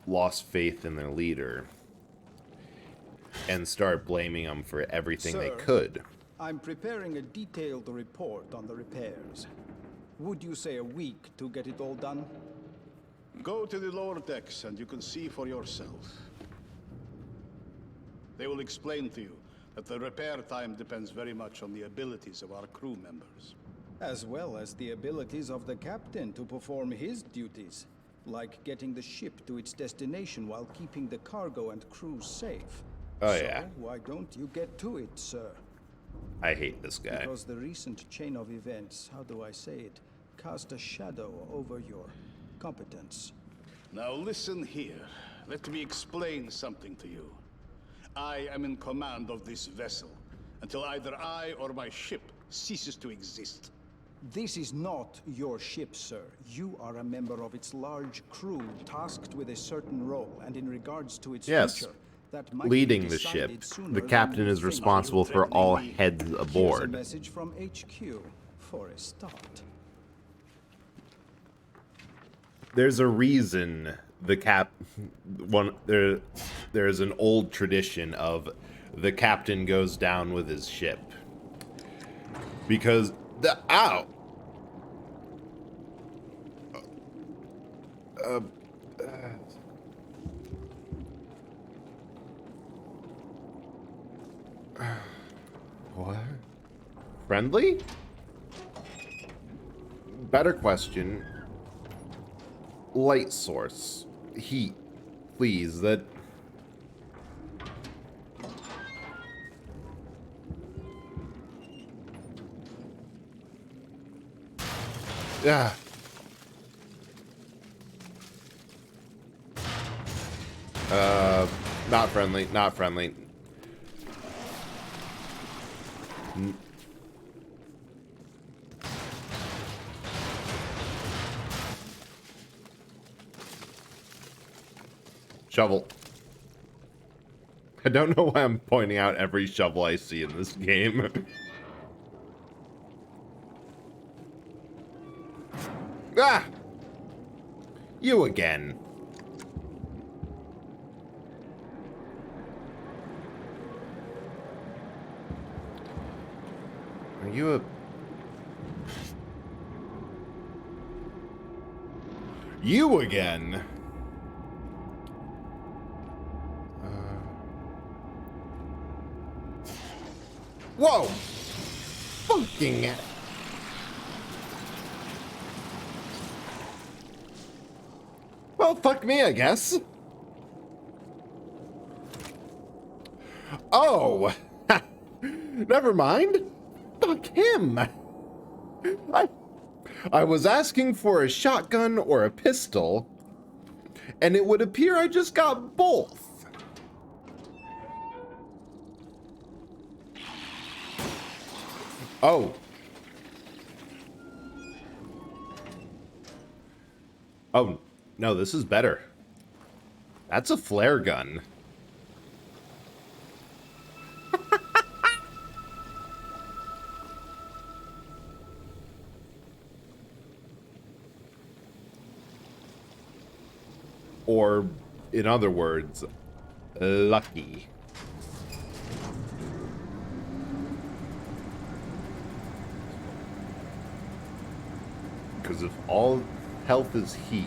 lost faith in their leader and started blaming him for everything they could. I'm preparing a detailed report on the repairs. Would you say a week to get it all done? Go to the lower decks and you can see for yourself. They will explain to you that the repair time depends very much on the abilities of our crew members. As well as the abilities of the captain to perform his duties, like getting the ship to its destination while keeping the cargo and crew safe. Oh, so, yeah. Why don't you get to it, sir? I hate this guy. Because the recent chain of events, how do I say it, cast a shadow over your competence. Now listen here. Let me explain something to you. I am in command of this vessel until either I or my ship ceases to exist. This is not your ship, sir. You are a member of its large crew tasked with a certain role, and in regards to its future, that might leading be the ship. decided sooner The than captain you is think. responsible for all heads Here's a aboard. message from HQ for a start. There's a reason there's an old tradition of the captain goes down with his ship. Because ow. What? Friendly? Better question. Light source. Heat. Please, that... Yeah. Not friendly, not friendly. Shovel. I don't know why I'm pointing out every shovel I see in this game. Ah! You again. Are you a... You again? Whoa! Fucking... Well, fuck me, I guess. Oh! Never mind. Fuck him. I was asking for a shotgun or a pistol, and it would appear I just got both. Oh. Oh, no, this is better. That's a flare gun. Or, in other words, lucky. Because if all health is heat...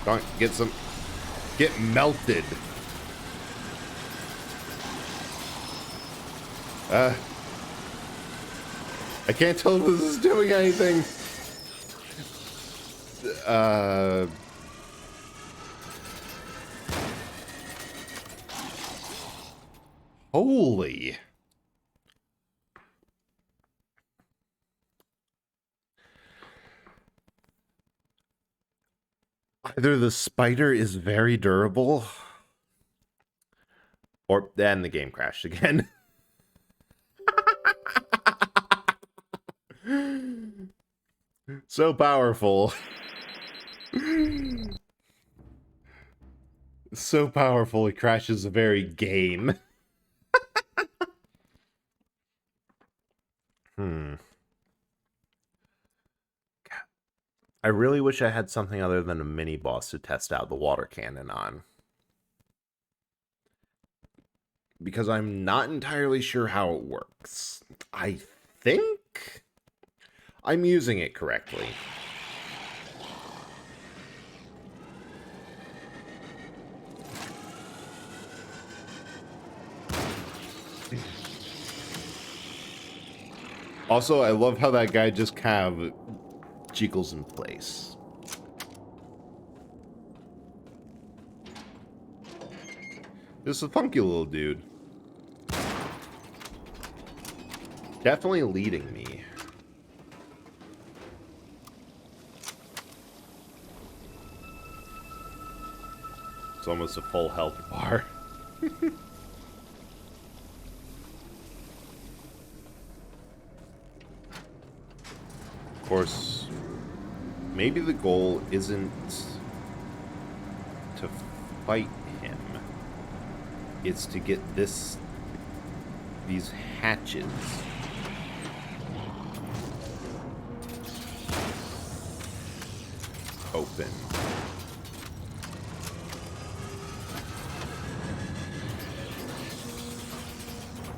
Don't get some... Get melted. I can't tell if this is doing anything. Holy. Either the spider is very durable, or then the game crashed again. So powerful. So powerful it crashes the very game. I really wish I had something other than a mini boss to test out the water cannon on. Because I'm not entirely sure how it works. I think I'm using it correctly. Also, I love how that guy just kind of jiggles in place. This is a funky little dude. Definitely leading me. It's almost a full health bar. Of course, maybe the goal isn't to fight him. It's to get these hatches open.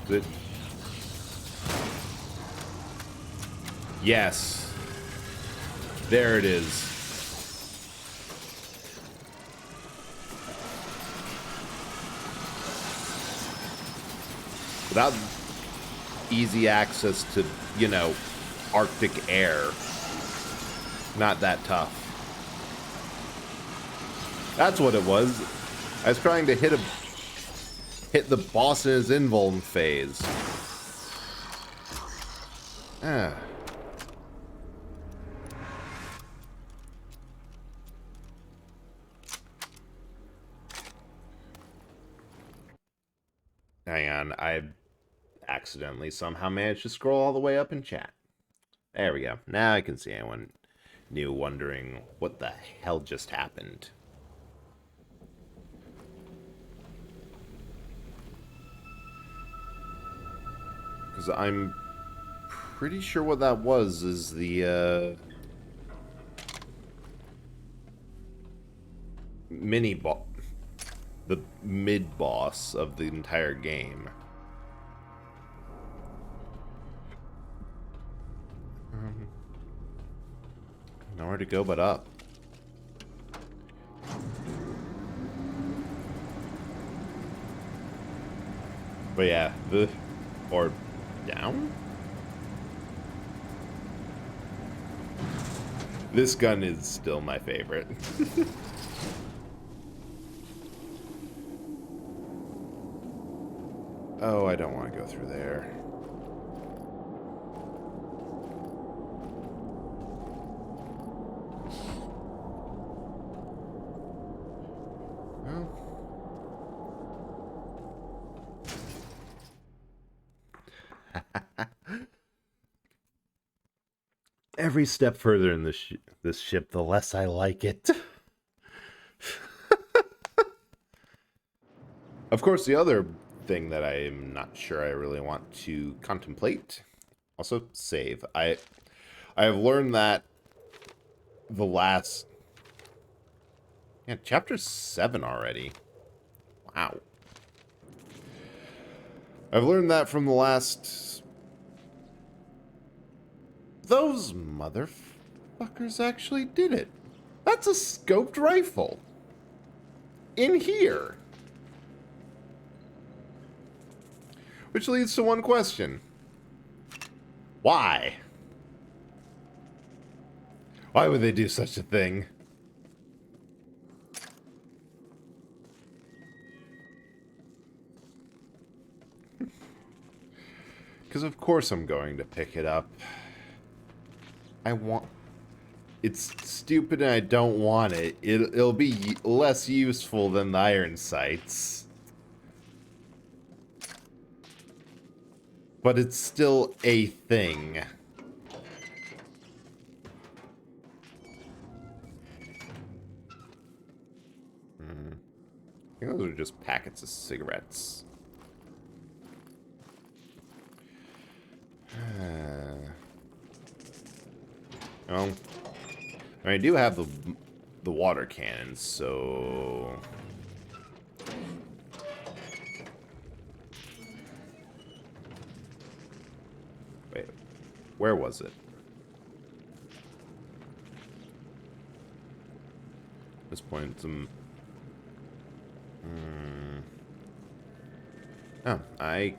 Good. Yes. There it is. Without easy access to, you know, Arctic air, not that tough. That's what it was. I was trying to hit the boss in his invuln phase. Ah. Hang on, I accidentally somehow managed to scroll all the way up in chat. There we go. Now I can see anyone new wondering what the hell just happened. Because I'm pretty sure what that was is the mini-boss. The mid-boss of the entire game. Nowhere to go but up. But yeah, or down? This gun is still my favorite. Oh, I don't want to go through there. Every step further in this ship, the less I like it. Of course, the other thing that I'm not sure I really want to contemplate. Also, save. I have learned that the last... Yeah, chapter 7 already. Wow. I've learned that from the last... Those motherfuckers actually did it. That's a scoped rifle. In here. Which leads to one question. Why? Why would they do such a thing? Because of course I'm going to pick it up. It's stupid and I don't want it. It'll be less useful than the iron sights. But it's still a thing. I think those are just packets of cigarettes. Well, I do have the water cannons, so wait, where was it? At this point, some. Oh, I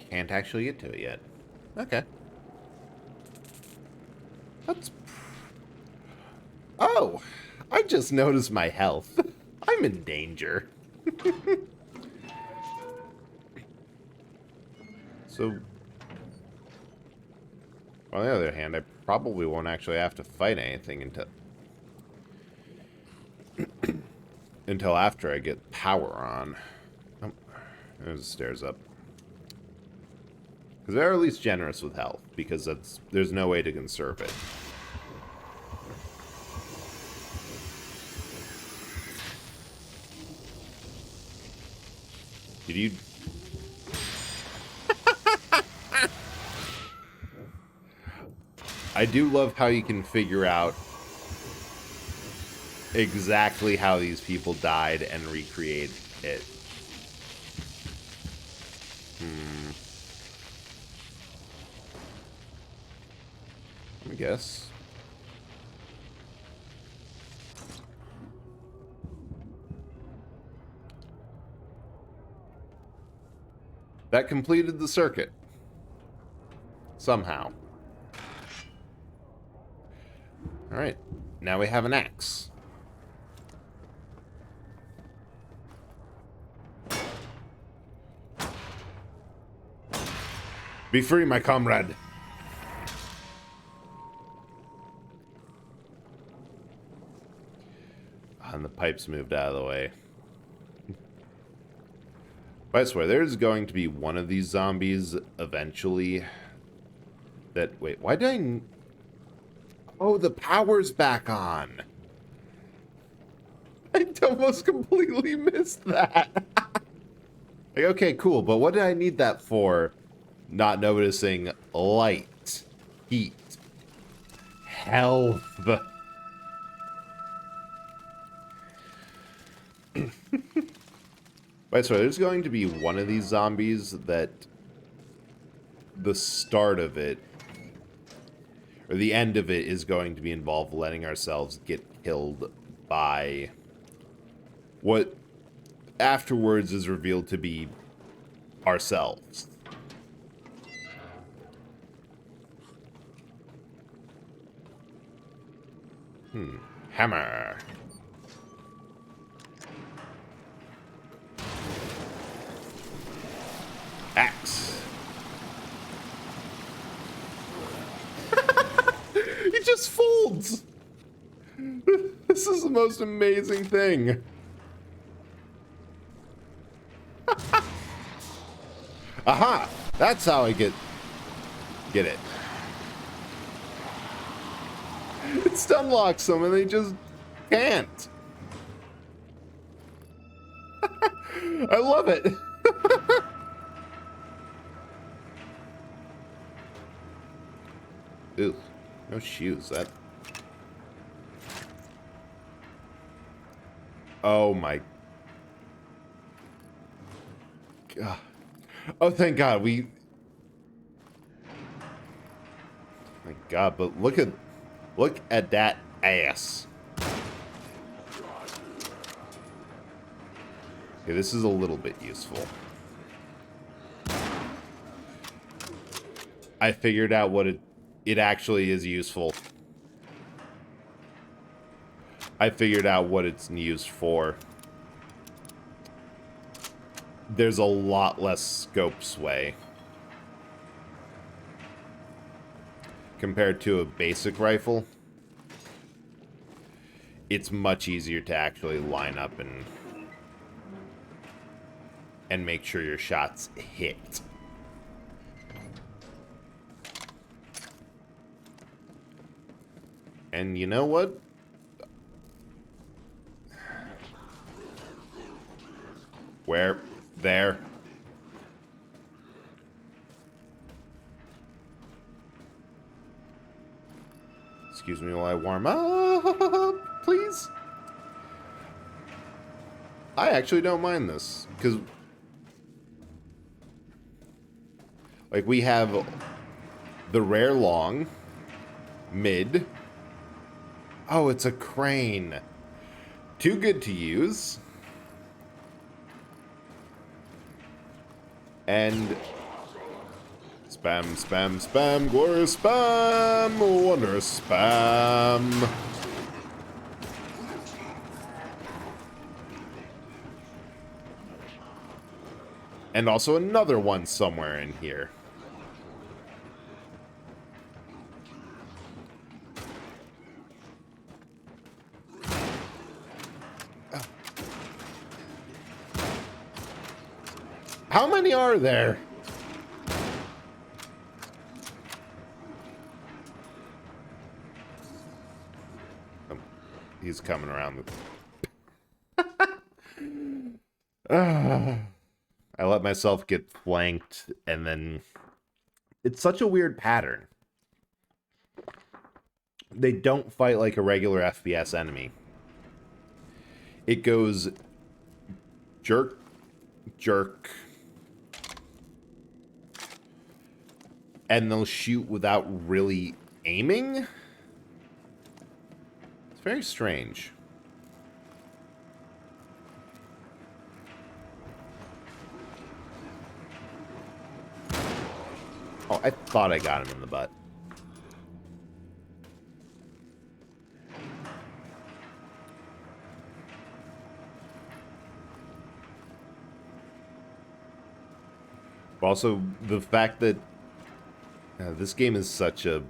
can't actually get to it yet. Okay. That's... Oh! I just noticed my health. I'm in danger. So... on the other hand, I probably won't actually have to fight anything until after I get power on. Oh, there's the stairs up. Because they're at least generous with health, because there's no way to conserve it. Did you... I do love how you can figure out exactly how these people died and recreate it. I guess. That completed the circuit. Somehow. Alright. Now we have an axe. Be free, my comrade. And the pipes moved out of the way. But I swear, there's going to be one of these zombies eventually that... Wait, why did I... Oh, the power's back on. I almost completely missed that. Like, okay, cool, but what did I need that for? Not noticing light, heat, health. Right, so there's going to be one of these zombies that the start of it, or the end of it, is going to be involved letting ourselves get killed by what afterwards is revealed to be ourselves. Hammer. Axe. It just folds. This is the most amazing thing. Aha! That's how I get it. It stun locks them and they just can't. I love it. Ooh, no shoes. That. Oh my. God. Oh, thank God. My God, but look at that ass. Okay, this is a little bit useful. I figured out what it actually is useful. I figured out what it's used for. There's a lot less scope sway compared to a basic rifle. It's much easier to actually line up and make sure your shots hit. And you know what? Where? There. Excuse me while I warm up, please. I actually don't mind this, because like we have the rare long, mid. Oh, it's a crane. Too good to use. And spam, spam, spam, glorious spam, wondrous spam. And also another one somewhere in here. How many are there? Oh, he's coming around. I let myself get flanked, and then it's such a weird pattern. They don't fight like a regular FPS enemy. It goes jerk, jerk, and they'll shoot without really aiming. It's very strange. Oh, I thought I got him in the butt. Also, the fact that this game is such a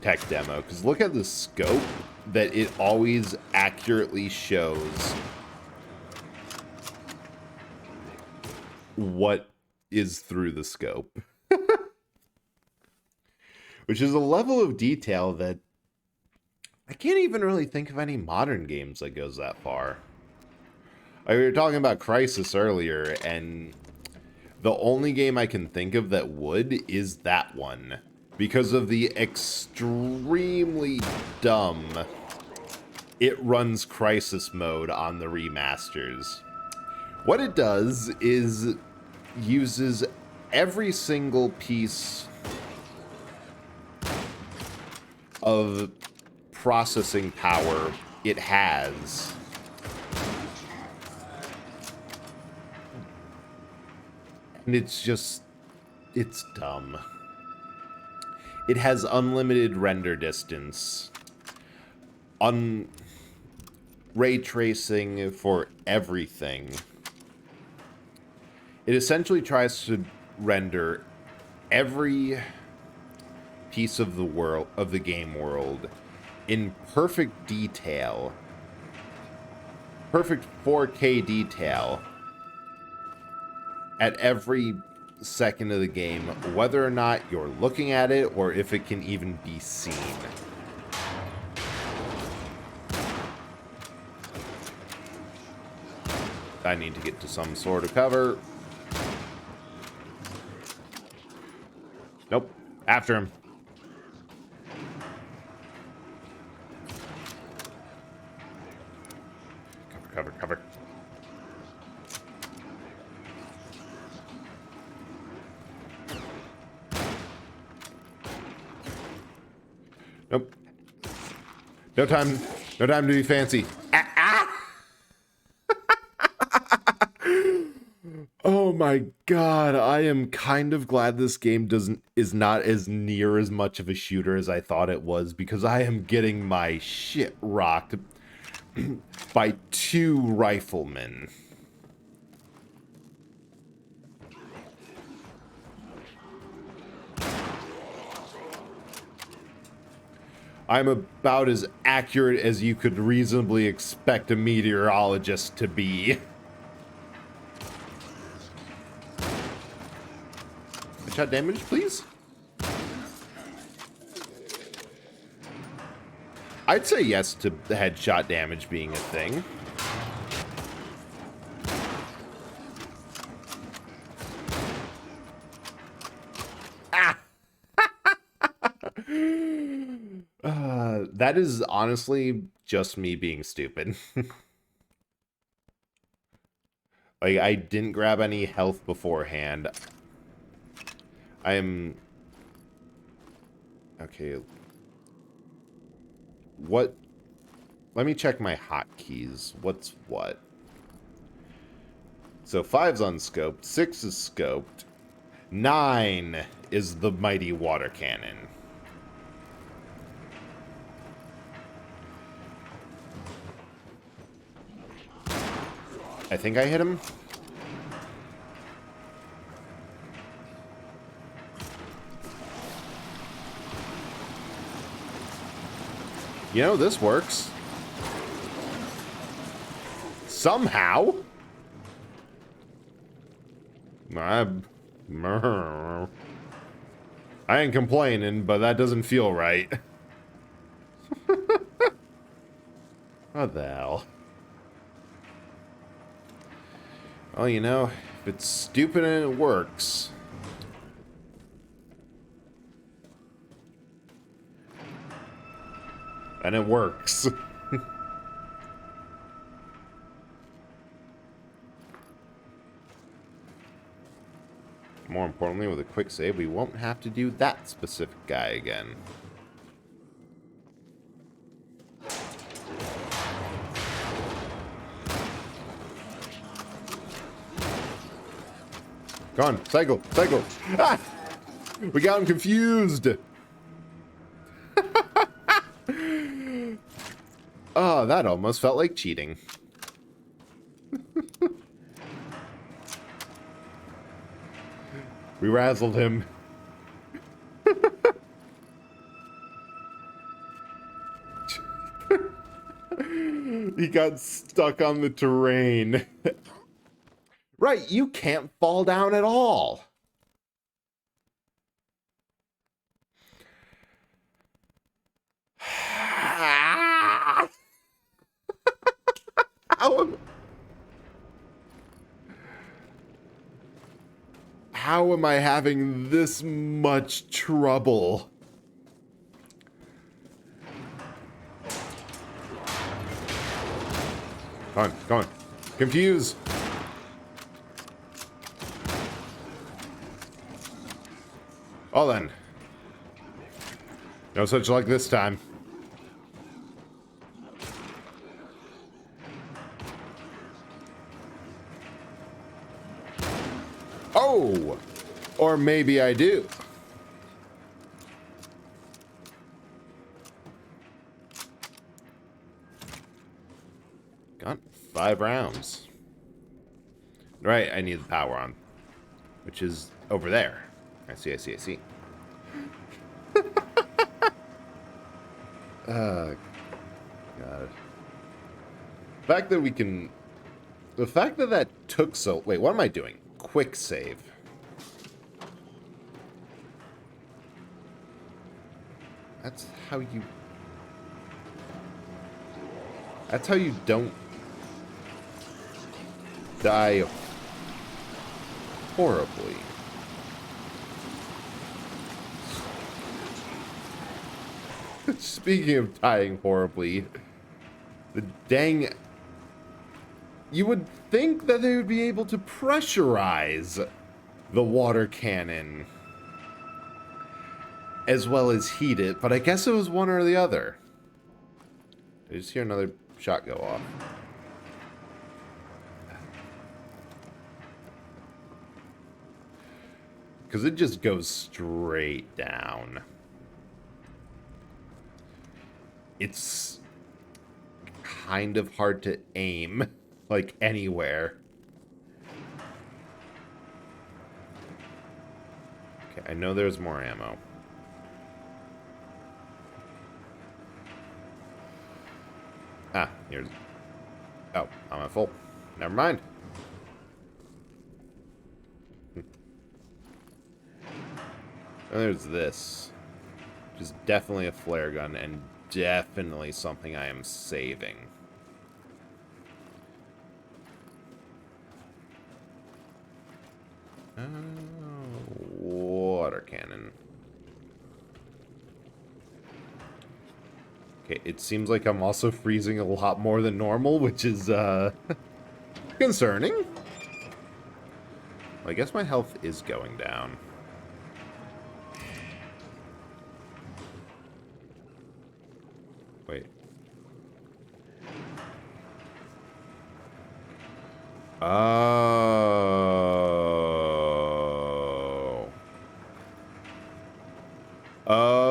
tech demo, because look at the scope that it always accurately shows what is through the scope. Which is a level of detail that I can't even really think of any modern games that goes that far. Like, we were talking about Crysis earlier, and the only game I can think of that would is that one. Because of the extremely dumb it runs Crysis mode on the remasters. What it does is uses every single piece of processing power it has and it's dumb. It has unlimited render distance, ray tracing for everything. It essentially tries to render every piece of the world, of the game world, in perfect detail, perfect 4K detail at every second of the game, whether or not you're looking at it or if it can even be seen. I need to get to some sort of cover. Nope. After him. Cover, cover. Nope. No time to be fancy. Oh my god, I am kind of glad this game is not as near as much of a shooter as I thought it was, because I am getting my shit rocked by 2 riflemen. I'm about as accurate as you could reasonably expect a meteorologist to be. Headshot damage, please? I'd say yes to the headshot damage being a thing. That is honestly just me being stupid. Like, I didn't grab any health beforehand. I am... Okay. What? Let me check my hotkeys. What's what? So 5's unscoped, 6 is scoped, 9 is the mighty water cannon. I think I hit him. You know, this works. Somehow. I ain't complaining, but that doesn't feel right. What the hell? Well, you know, if it's stupid and it works. And it works. More importantly, with a quick save, we won't have to do that specific guy again. Go on, cycle, cycle. Ah! We got him confused. Oh, that almost felt like cheating. We razzled him. He got stuck on the terrain. Right, you can't fall down at all. How am I having this much trouble? Come on, come on. Confuse. Well then. No such luck this time. Oh! Or maybe I do. Got 5 rounds. Right, I need the power on. Which is over there. I see, I see, I see. God. The fact that we can... The fact that that took so... Wait, what am I doing? Quick save. That's how you... That's how you don't... die horribly. Speaking of dying horribly, the dang... You would think that they would be able to pressurize the water cannon as well as heat it, but I guess it was one or the other. I just hear another shot go off. Because it just goes straight down. It's kind of hard to aim, like, anywhere. Okay, I know there's more ammo. Ah, here's... Oh, I'm at full. Never mind. And there's this. Which is definitely a flare gun, and definitely something I am saving. Water cannon. Okay, it seems like I'm also freezing a lot more than normal, which is, concerning. Well, I guess my health is going down. Wait. Oh. Oh.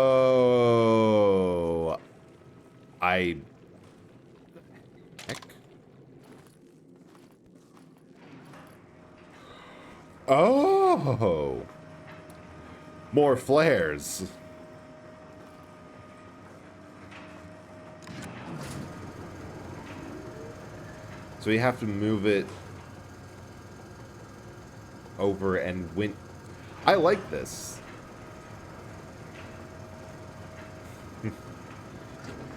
Heck. Oh. More flares. So you have to move it over and win. I like this.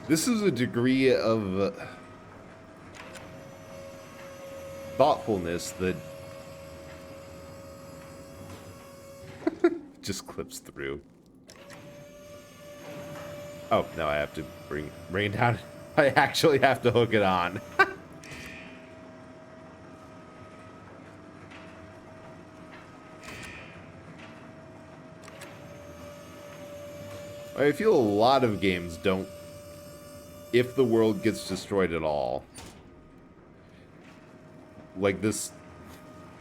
This is a degree of thoughtfulness that just clips through. Oh, no, I have to bring it down. I actually have to hook it on. I feel a lot of games don't, if the world gets destroyed at all, like this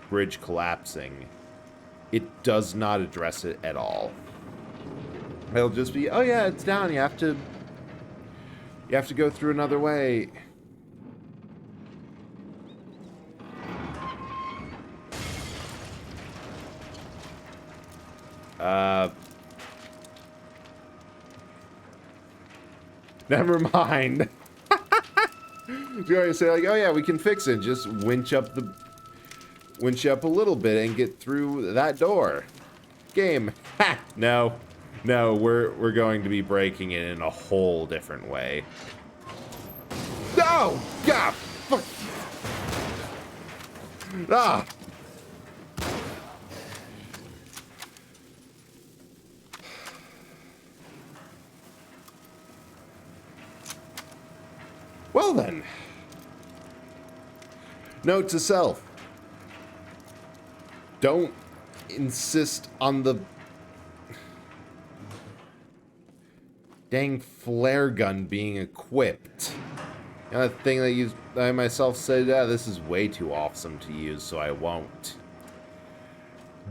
bridge collapsing, it does not address it at all. It'll just be, oh yeah, it's down, you have to go through another way. Never mind. You always say like, oh yeah, we can fix it. Just winch up a little bit and get through that door. Game. Ha! No, we're going to be breaking it in a whole different way. Oh God! Fuck. Ah. Well then. Note to self. Don't insist on the dang flare gun being equipped. You know, that thing that I myself said, yeah, this is way too awesome to use, so I won't.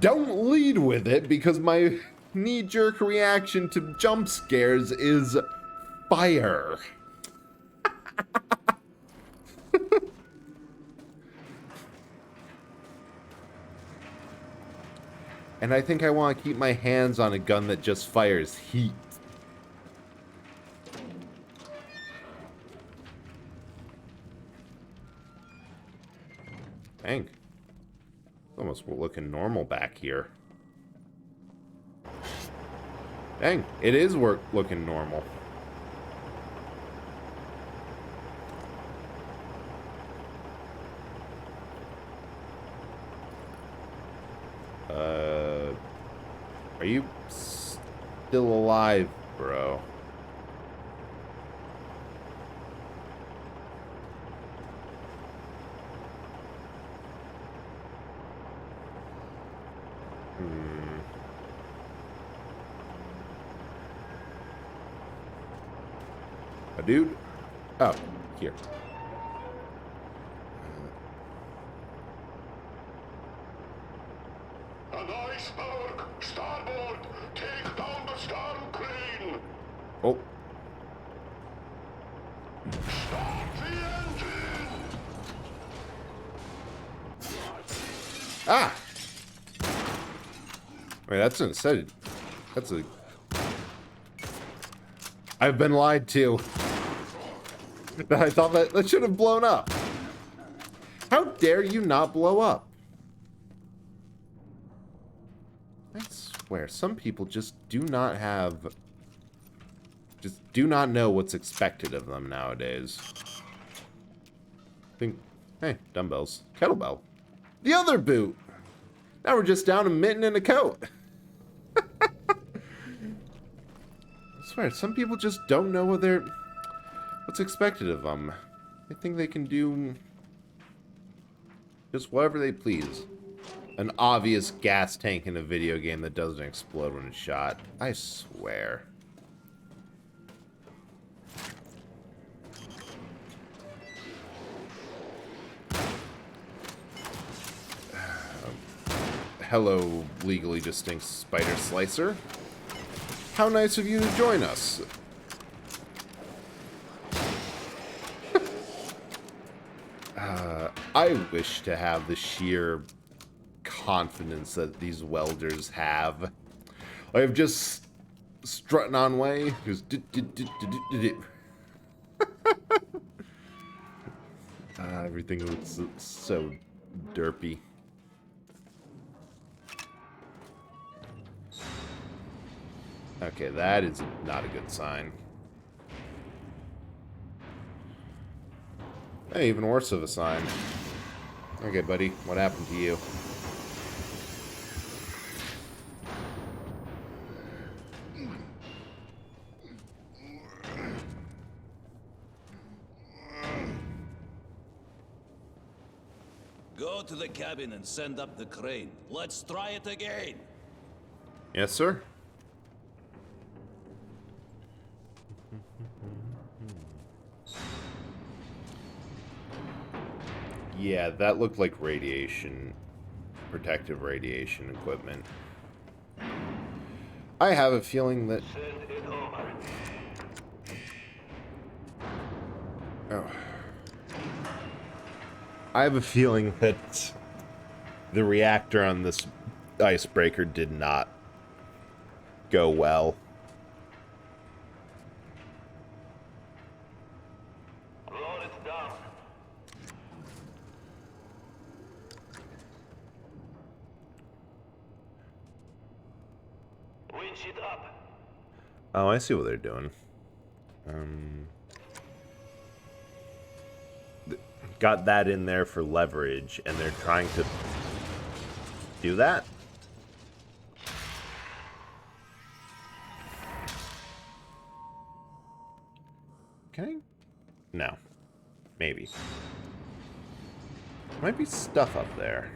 Don't lead with it, because my knee-jerk reaction to jump scares is fire. And I think I want to keep my hands on a gun that just fires heat. Dang. Almost looking normal back here. Dang, it is looking normal. Are you still alive, bro? Dude, Oh, here. An iceberg! Starboard! Take down the storm crane! Oh. Stop the engine! Ah! Wait, that's instead. That's a. I've been lied to. I thought that should have blown up. How dare you not blow up? I swear, some people just do not have. Just do not know what's expected of them nowadays. Think, hey, dumbbells, kettlebell, the other boot. Now we're just down a mitten and a coat. I swear, some people just don't know what's expected of them. They think they can do just whatever they please. An obvious gas tank in a video game that doesn't explode when it's shot. I swear. Hello, legally distinct spider slicer. How nice of you to join us. I wish to have the sheer confidence that these welders have. I have just strutting on way. Just everything looks so derpy. Okay, that is not a good sign. Hey, even worse of a sign. Okay, buddy, what happened to you? Go to the cabin and send up the crane. Let's try it again. Yes, sir. Yeah, that looked like radiation, protective radiation equipment. I have a feeling that... Send it over. Oh. I have a feeling that the reactor on this icebreaker did not go well. Load it down. Winch it up. Oh, I see what they're doing. Got that in there for leverage, and they're trying to do that? Can I? No. Maybe. Might be stuff up there.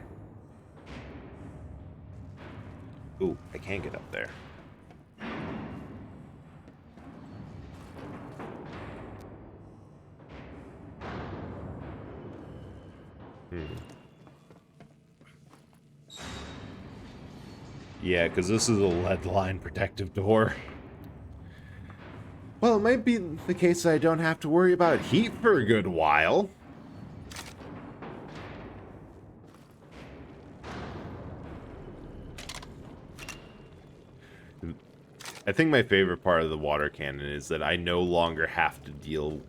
Ooh, I can't get up there. Yeah, because this is a lead line protective door. Well, it might be the case that I don't have to worry about heat for a good while. I think my favorite part of the water cannon is that I no longer have to deal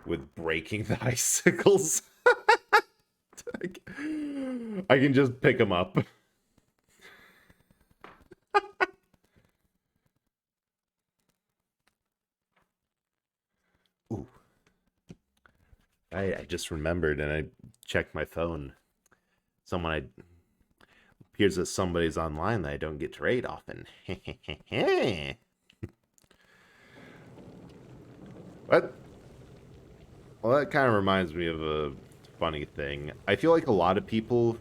with breaking the icicles. I can just pick them up. Ooh. I just remembered, and I checked my phone. Appears that somebody's online that I don't get to raid often. What? Well, that kind of reminds me of a funny thing. I feel like a lot of people,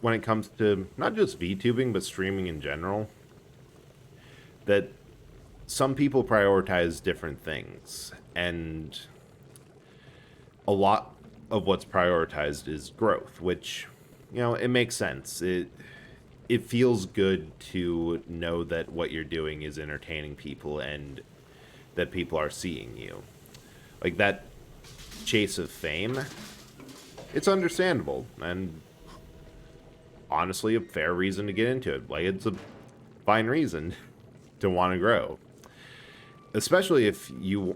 when it comes to not just VTubing but streaming in general, that some people prioritize different things, and a lot of what's prioritized is growth, which, you know, it makes sense. It feels good to know that what you're doing is entertaining people and that people are seeing you. Like, that chase of fame, it's understandable, and honestly a fair reason to get into it. Like, it's a fine reason to want to grow. Especially if you...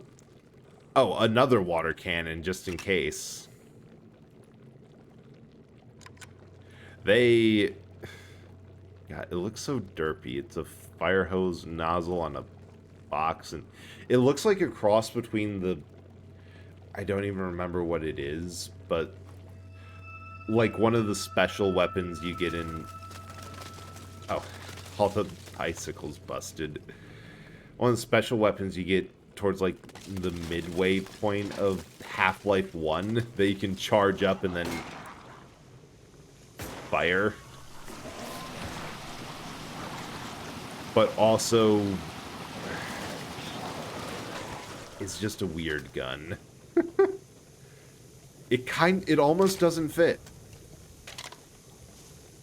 Oh, another water cannon, just in case. They... God, it looks so derpy. It's a fire hose nozzle on a box, and it looks like a cross between the... I don't even remember what it is, but like one of the special weapons you get in... Oh, all the bicycles busted. One of the special weapons you get towards like the midway point of Half-Life 1 that you can charge up and then fire. But also, it's just a weird gun. It almost doesn't fit.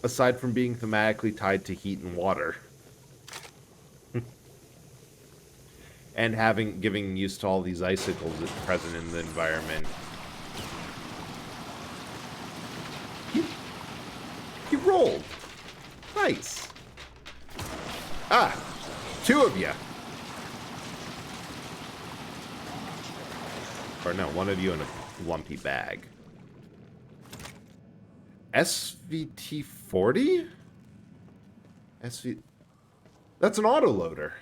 Aside from being thematically tied to heat and water. And giving use to all these icicles that's present in the environment. He rolled. Nice. Ah, 2 of you. Or no, 1 of you in a lumpy bag. SVT-40? That's an autoloader.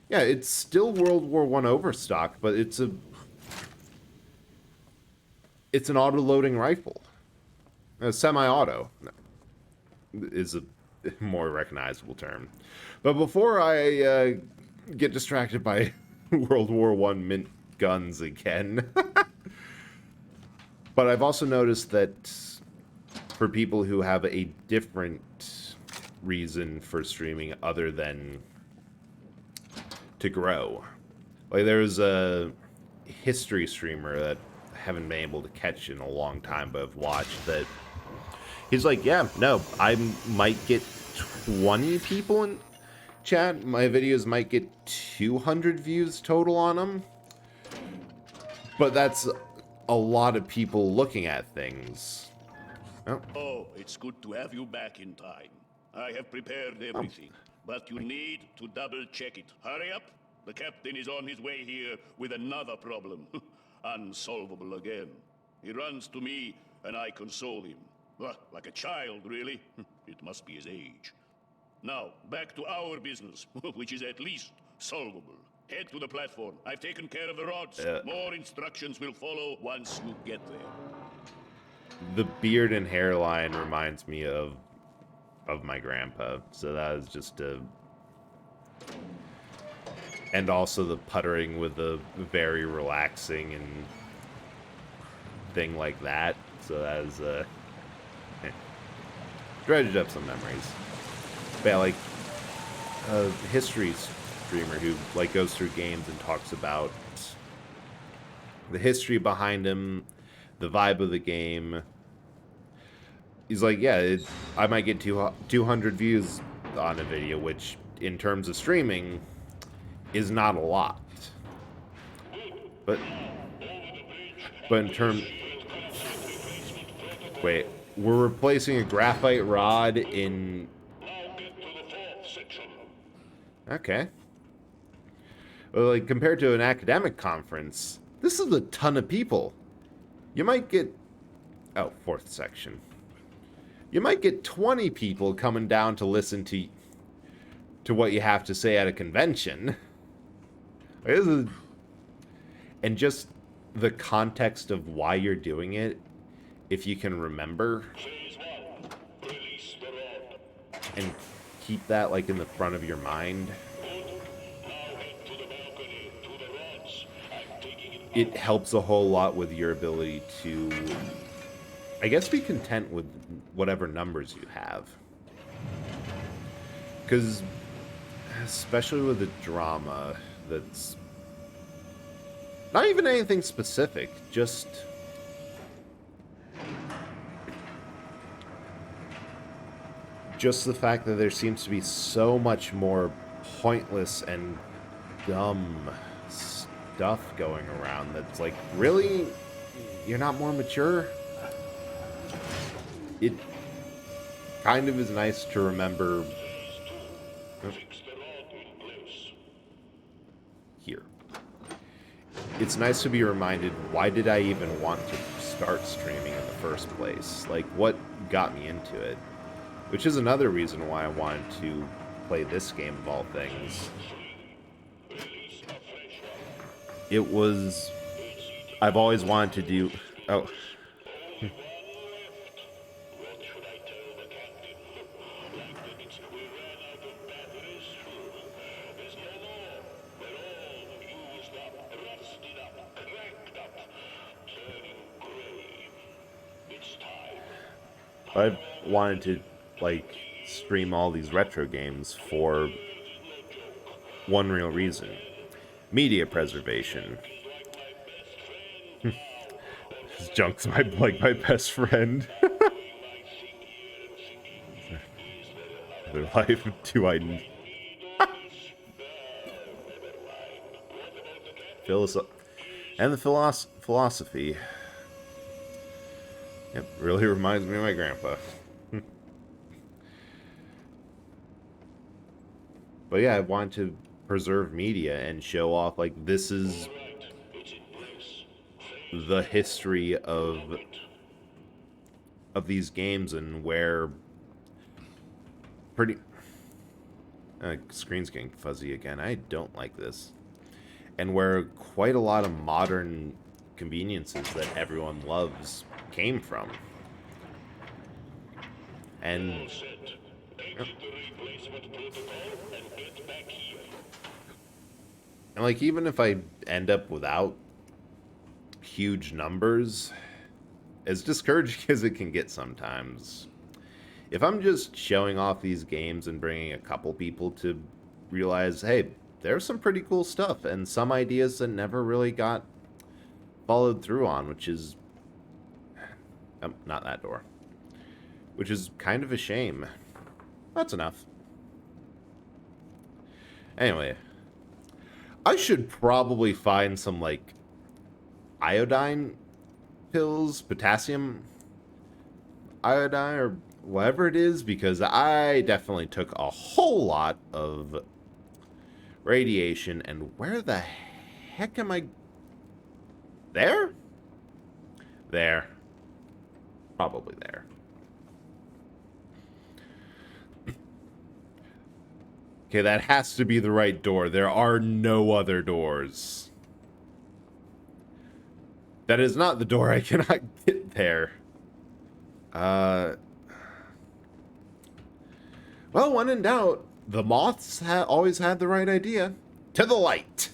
Yeah, it's still World War I overstock, but it's an auto-loading rifle. A semi-auto is a more recognizable term. But before I get distracted by World War I mint guns again, but I've also noticed that for people who have a different reason for streaming other than to grow, like there's a history streamer that I haven't been able to catch in a long time, but I've watched that. He's like, yeah, no, I might get 20 people in chat. My videos might get 200 views total on them. But that's a lot of people looking at things. Oh, it's good to have you back in time. I have prepared everything, but you need to double-check it. Hurry up. The captain is on his way here with another problem. Unsolvable again. He runs to me, and I console him. Like a child, really. It must be his age. Now, back to our business, which is at least solvable. Head to the platform. I've taken care of the rods. More instructions will follow once you get there. The beard and hairline reminds me of my grandpa, so that is just a... And also the puttering with a very relaxing and thing like that, so that is dredged up some memories. But yeah, like a history streamer who like goes through games and talks about the history behind them, the vibe of the game. He's like, yeah, I might get 200 views on a video, which in terms of streaming is not a lot. But in terms... Wait, we're replacing a graphite rod in... Okay. Well, like, compared to an academic conference, this is a ton of people. You might get... Oh, 4th section. You might get 20 people coming down to listen to what you have to say at a convention. And just the context of why you're doing it, if you can remember, and keep that like in the front of your mind, it helps a whole lot with your ability to, I guess, be content with whatever numbers you have. Because especially with the drama that's not even anything specific, just the fact that there seems to be so much more pointless and dumb stuff going around that's like, really? You're not more mature? It kind of is nice to remember here. It's nice to be reminded, why did I even want to start streaming in the first place? Like, what got me into it? Which is another reason why I wanted to play this game of all things. It was... I've always wanted to do... Oh. I've wanted to, like, stream all these retro games for one real reason. Media preservation. This junk's like my best friend. Other life do I need? And the philosophy. It really reminds me of my grandpa. But yeah, I want to preserve media and show off, like, this is the history of these games and where pretty... screen's getting fuzzy again. I don't like this. And where quite a lot of modern conveniences that everyone loves came from. And like, even if I end up without huge numbers, as discouraging as it can get sometimes, if I'm just showing off these games and bringing a couple people to realize, hey, there's some pretty cool stuff and some ideas that never really got followed through on, which is not that door, which is kind of a shame. That's enough. Anyway, I should probably find some, like, iodine pills, potassium iodine, or whatever it is, because I definitely took a whole lot of radiation. And where the heck am I? There? There. Probably there. Okay, that has to be the right door. There are no other doors. That is not the door. I cannot get there. Well, when in doubt, the moths always had the right idea. To the light!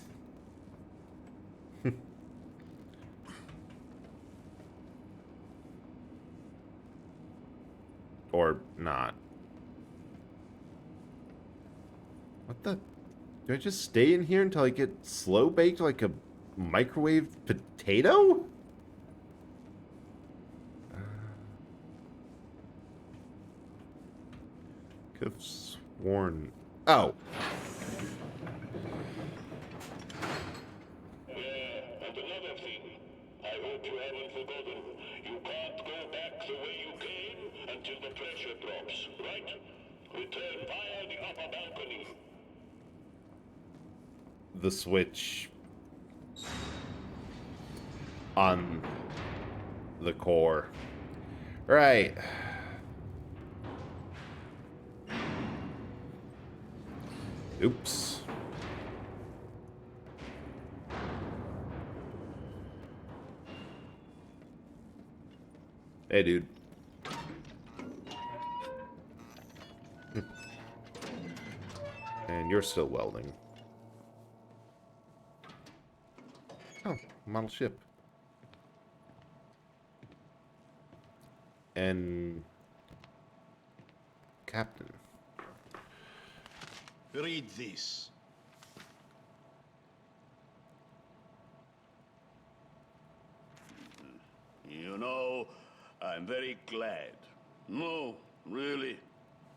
Or not. What the? Do I just stay in here until I get slow baked like a microwaved potato? Could have sworn. Oh. And another thing, I hope you haven't forgotten. You can't go back the way you came until the pressure drops, right? Return via the upper balcony. The switch on the core. Right. Oops. Hey, dude. And you're still welding. Oh, model ship. And captain. Read this. You know, I'm very glad. No, really?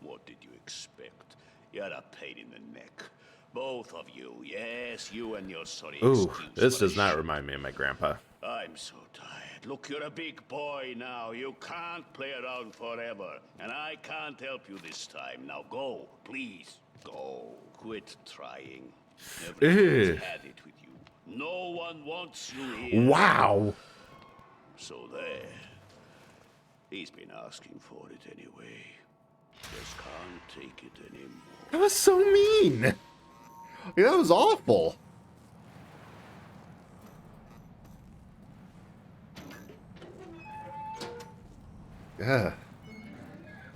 What did you expect? You're a pain in the neck. Both of you. Yes, you and your sorry Ooh, excuse this for does not shit. remind me of my grandpa. I'm so tired. Look, you're a big boy now. You can't play around forever. And I can't help you this time. Now go, please. Go. Quit trying. Everyone's Ugh. had it with you. No one wants you here. Wow. So there. He's been asking for it anyway. Just can't take it anymore. That was so mean. That was awful. Yeah.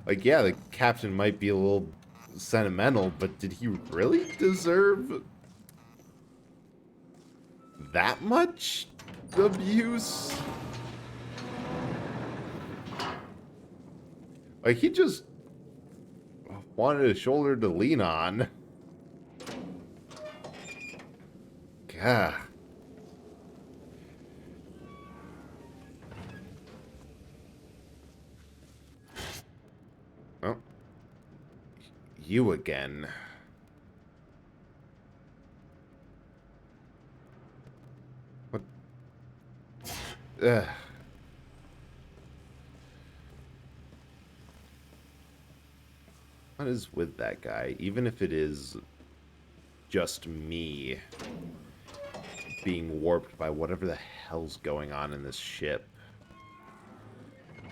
Like, yeah, the captain might be a little sentimental, but did he really deserve that much abuse? Like, he just wanted a shoulder to lean on. God. Oh. You again. What? Ugh. What is with that guy? Even if it is just me being warped by whatever the hell's going on in this ship.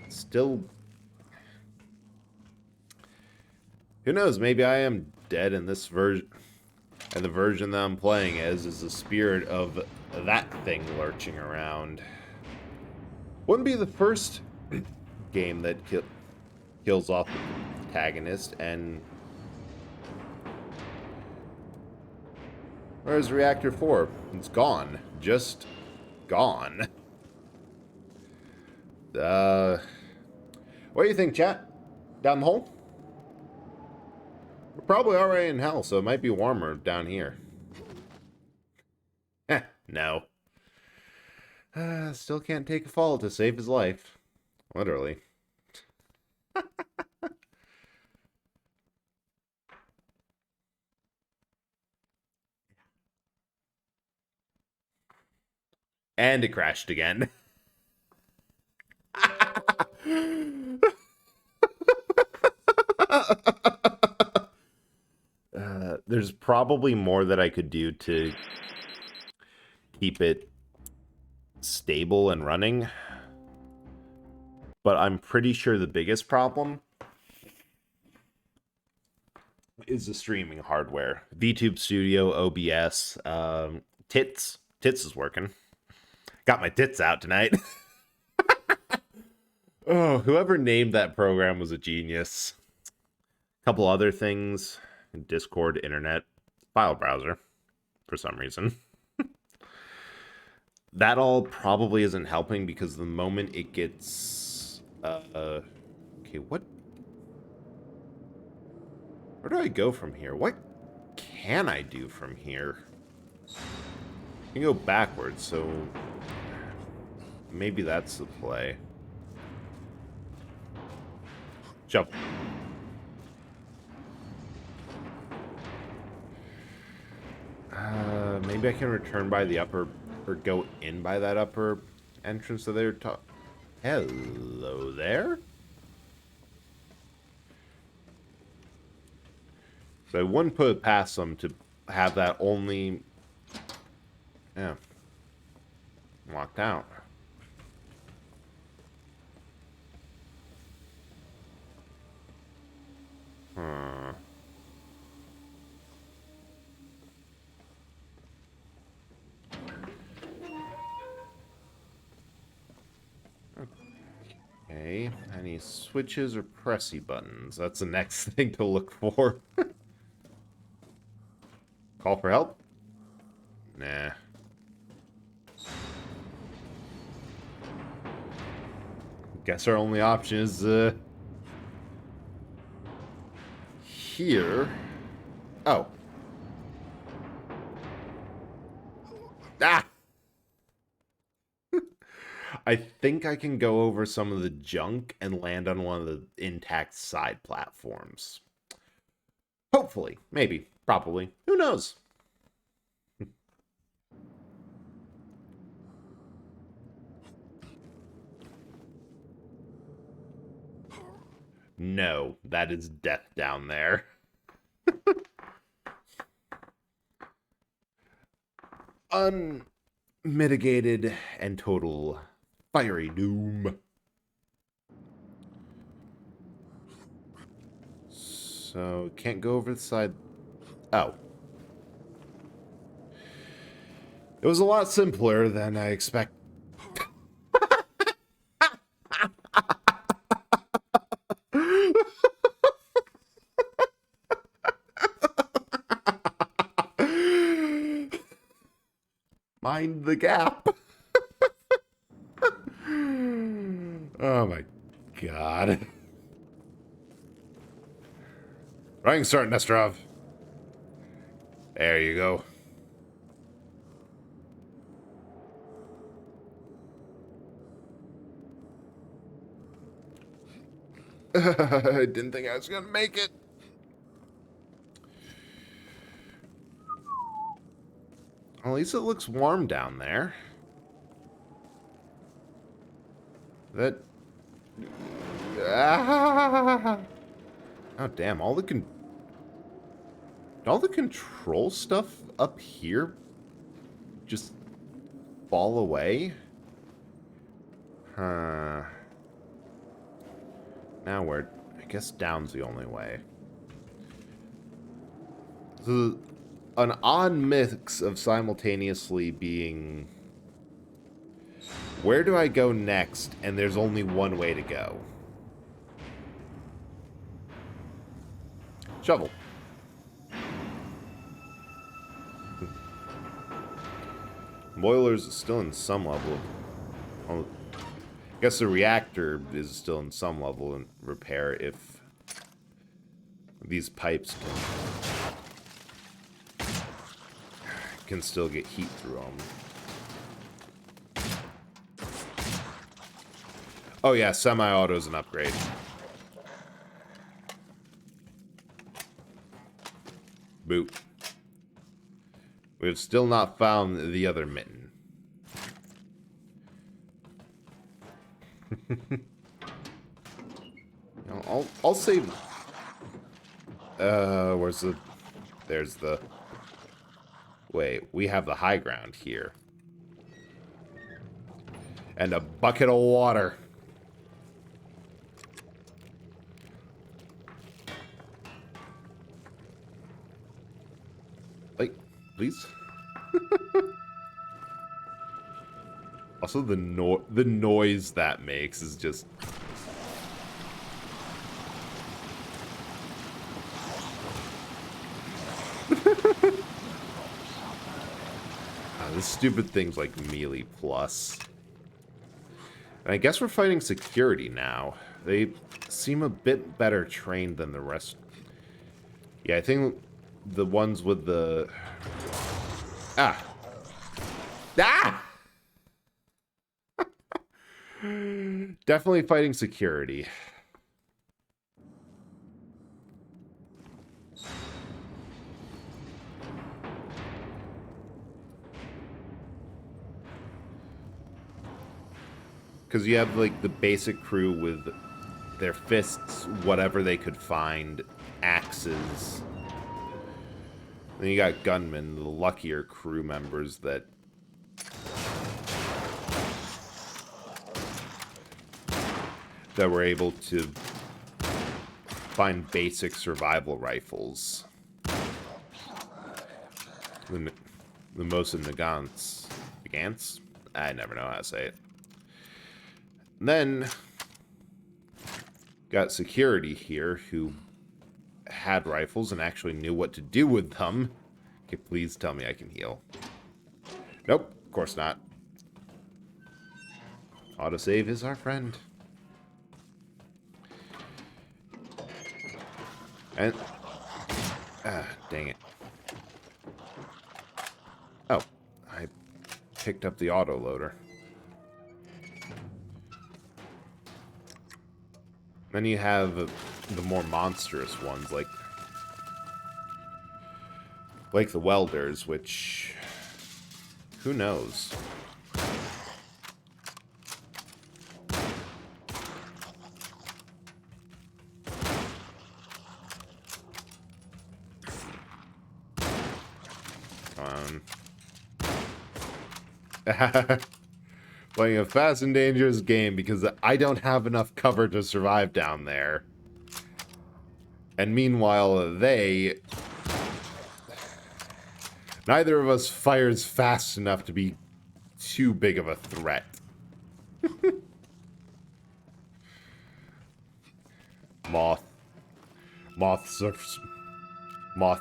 Still... Who knows? Maybe I am dead in this version. And the version that I'm playing as is the spirit of that thing lurching around. Wouldn't be the first game that kills off the protagonist, and where's Reactor 4? It's gone. Just gone. What do you think, chat? Down the hole? We're probably already in hell, so it might be warmer down here. Heh, no. Still can't take a fall to save his life. Literally. And it crashed again. There's probably more that I could do to keep it stable and running. But I'm pretty sure the biggest problem is the streaming hardware. VTube Studio, OBS, Tits. Tits is working. Got my tits out tonight. Oh, whoever named that program was a genius. A couple other things. Discord, internet, file browser, for some reason. That all probably isn't helping because the moment it gets... okay, what... Where do I go from here? What can I do from here? I can go backwards, so... Maybe that's the play. Jump. Maybe I can return by the upper, or go in by that upper entrance that they were talking. Hello there. So I wouldn't put it past them to have that only. Yeah. Locked out. Huh. Okay, any switches or pressy buttons? That's the next thing to look for. Call for help? Nah. Guess our only option is, here. Oh, Ah! I think I can go over some of the junk and land on one of the intact side platforms. Hopefully. Maybe. Probably. Who knows? No, that is death down there. Unmitigated and total fiery doom. So, can't go over the side. Oh. It was a lot simpler than I expected. Mind the gap. Oh my god. Running start, Nesterov. There you go. I didn't think I was gonna make it. Well, at least it looks warm down there. That... Ah! Oh, damn. All the control stuff up here just fall away? Huh. Now where? I guess down's the only way. So, an odd mix of simultaneously being... Where do I go next? And there's only one way to go. Shovel. Boiler's still in some level of... Well, I guess the reactor is still in some level of repair if these pipes can still get heat through them. Oh yeah, semi-auto is an upgrade. Boot. We've still not found the other mitten. I'll save. Where's the? There's the. Wait, we have the high ground here. And a bucket of water. Wait, please. Also, the noise that makes is just... this stupid thing's like melee plus. And I guess we're fighting security now. They seem a bit better trained than the rest. Yeah, I think the ones with the... Ah! Ah! Definitely fighting security. Because you have, like, the basic crew with their fists, whatever they could find, axes. Then you got gunmen, the luckier crew members that... that were able to find basic survival rifles. The Mosin Nagants. Nagants? I never know how to say it. And then, got security here who had rifles and actually knew what to do with them. Okay, please tell me I can heal. Nope, of course not. Autosave is our friend. And... dang it. Oh, I picked up the autoloader. Then you have the more monstrous ones, like the welders, which, who knows? Playing a fast and dangerous game because I don't have enough cover to survive down there. And meanwhile, neither of us fires fast enough to be too big of a threat. Moth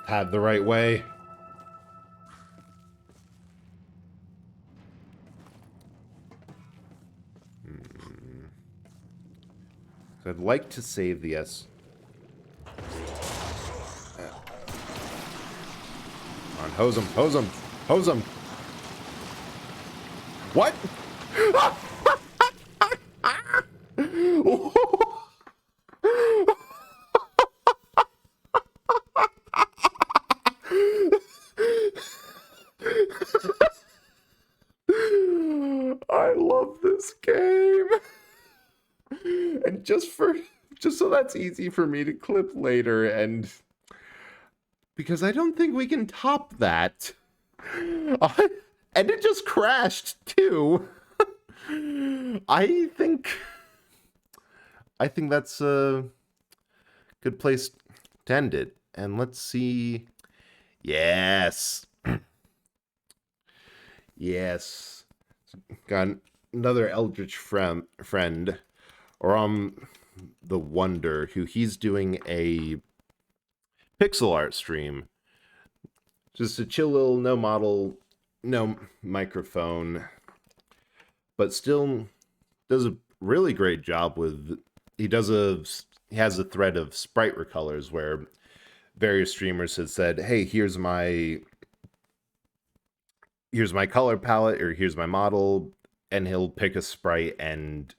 had the right way. I'd like to save the S. Come on, hose him, hose him, hose him. What? I love this game. And just so that's easy for me to clip later, and because I don't think we can top that. And it just crashed too. I think that's a good place to end it. And let's see. Yes. Yes. Got another Eldritch friend. Or the Wonder, who he's doing a pixel art stream. Just a chill little, no model, no microphone, but still does a really great job with. He has a thread of sprite recolors where various streamers have said, "Hey, here's my color palette, or here's my model," and he'll pick a sprite and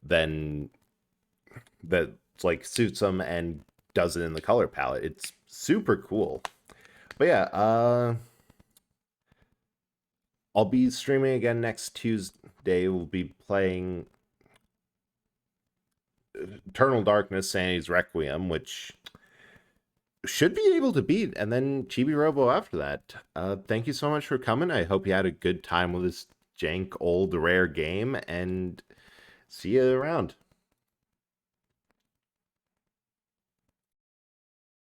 then that like suits them and does it in the color palette. It's super cool. But yeah, I'll be streaming again next Tuesday. We'll be playing Eternal Darkness, Sanity's Requiem, which should be able to beat, and then Chibi Robo after that. Thank you so much for coming. I hope you had a good time with this jank, old, rare game, and see you around.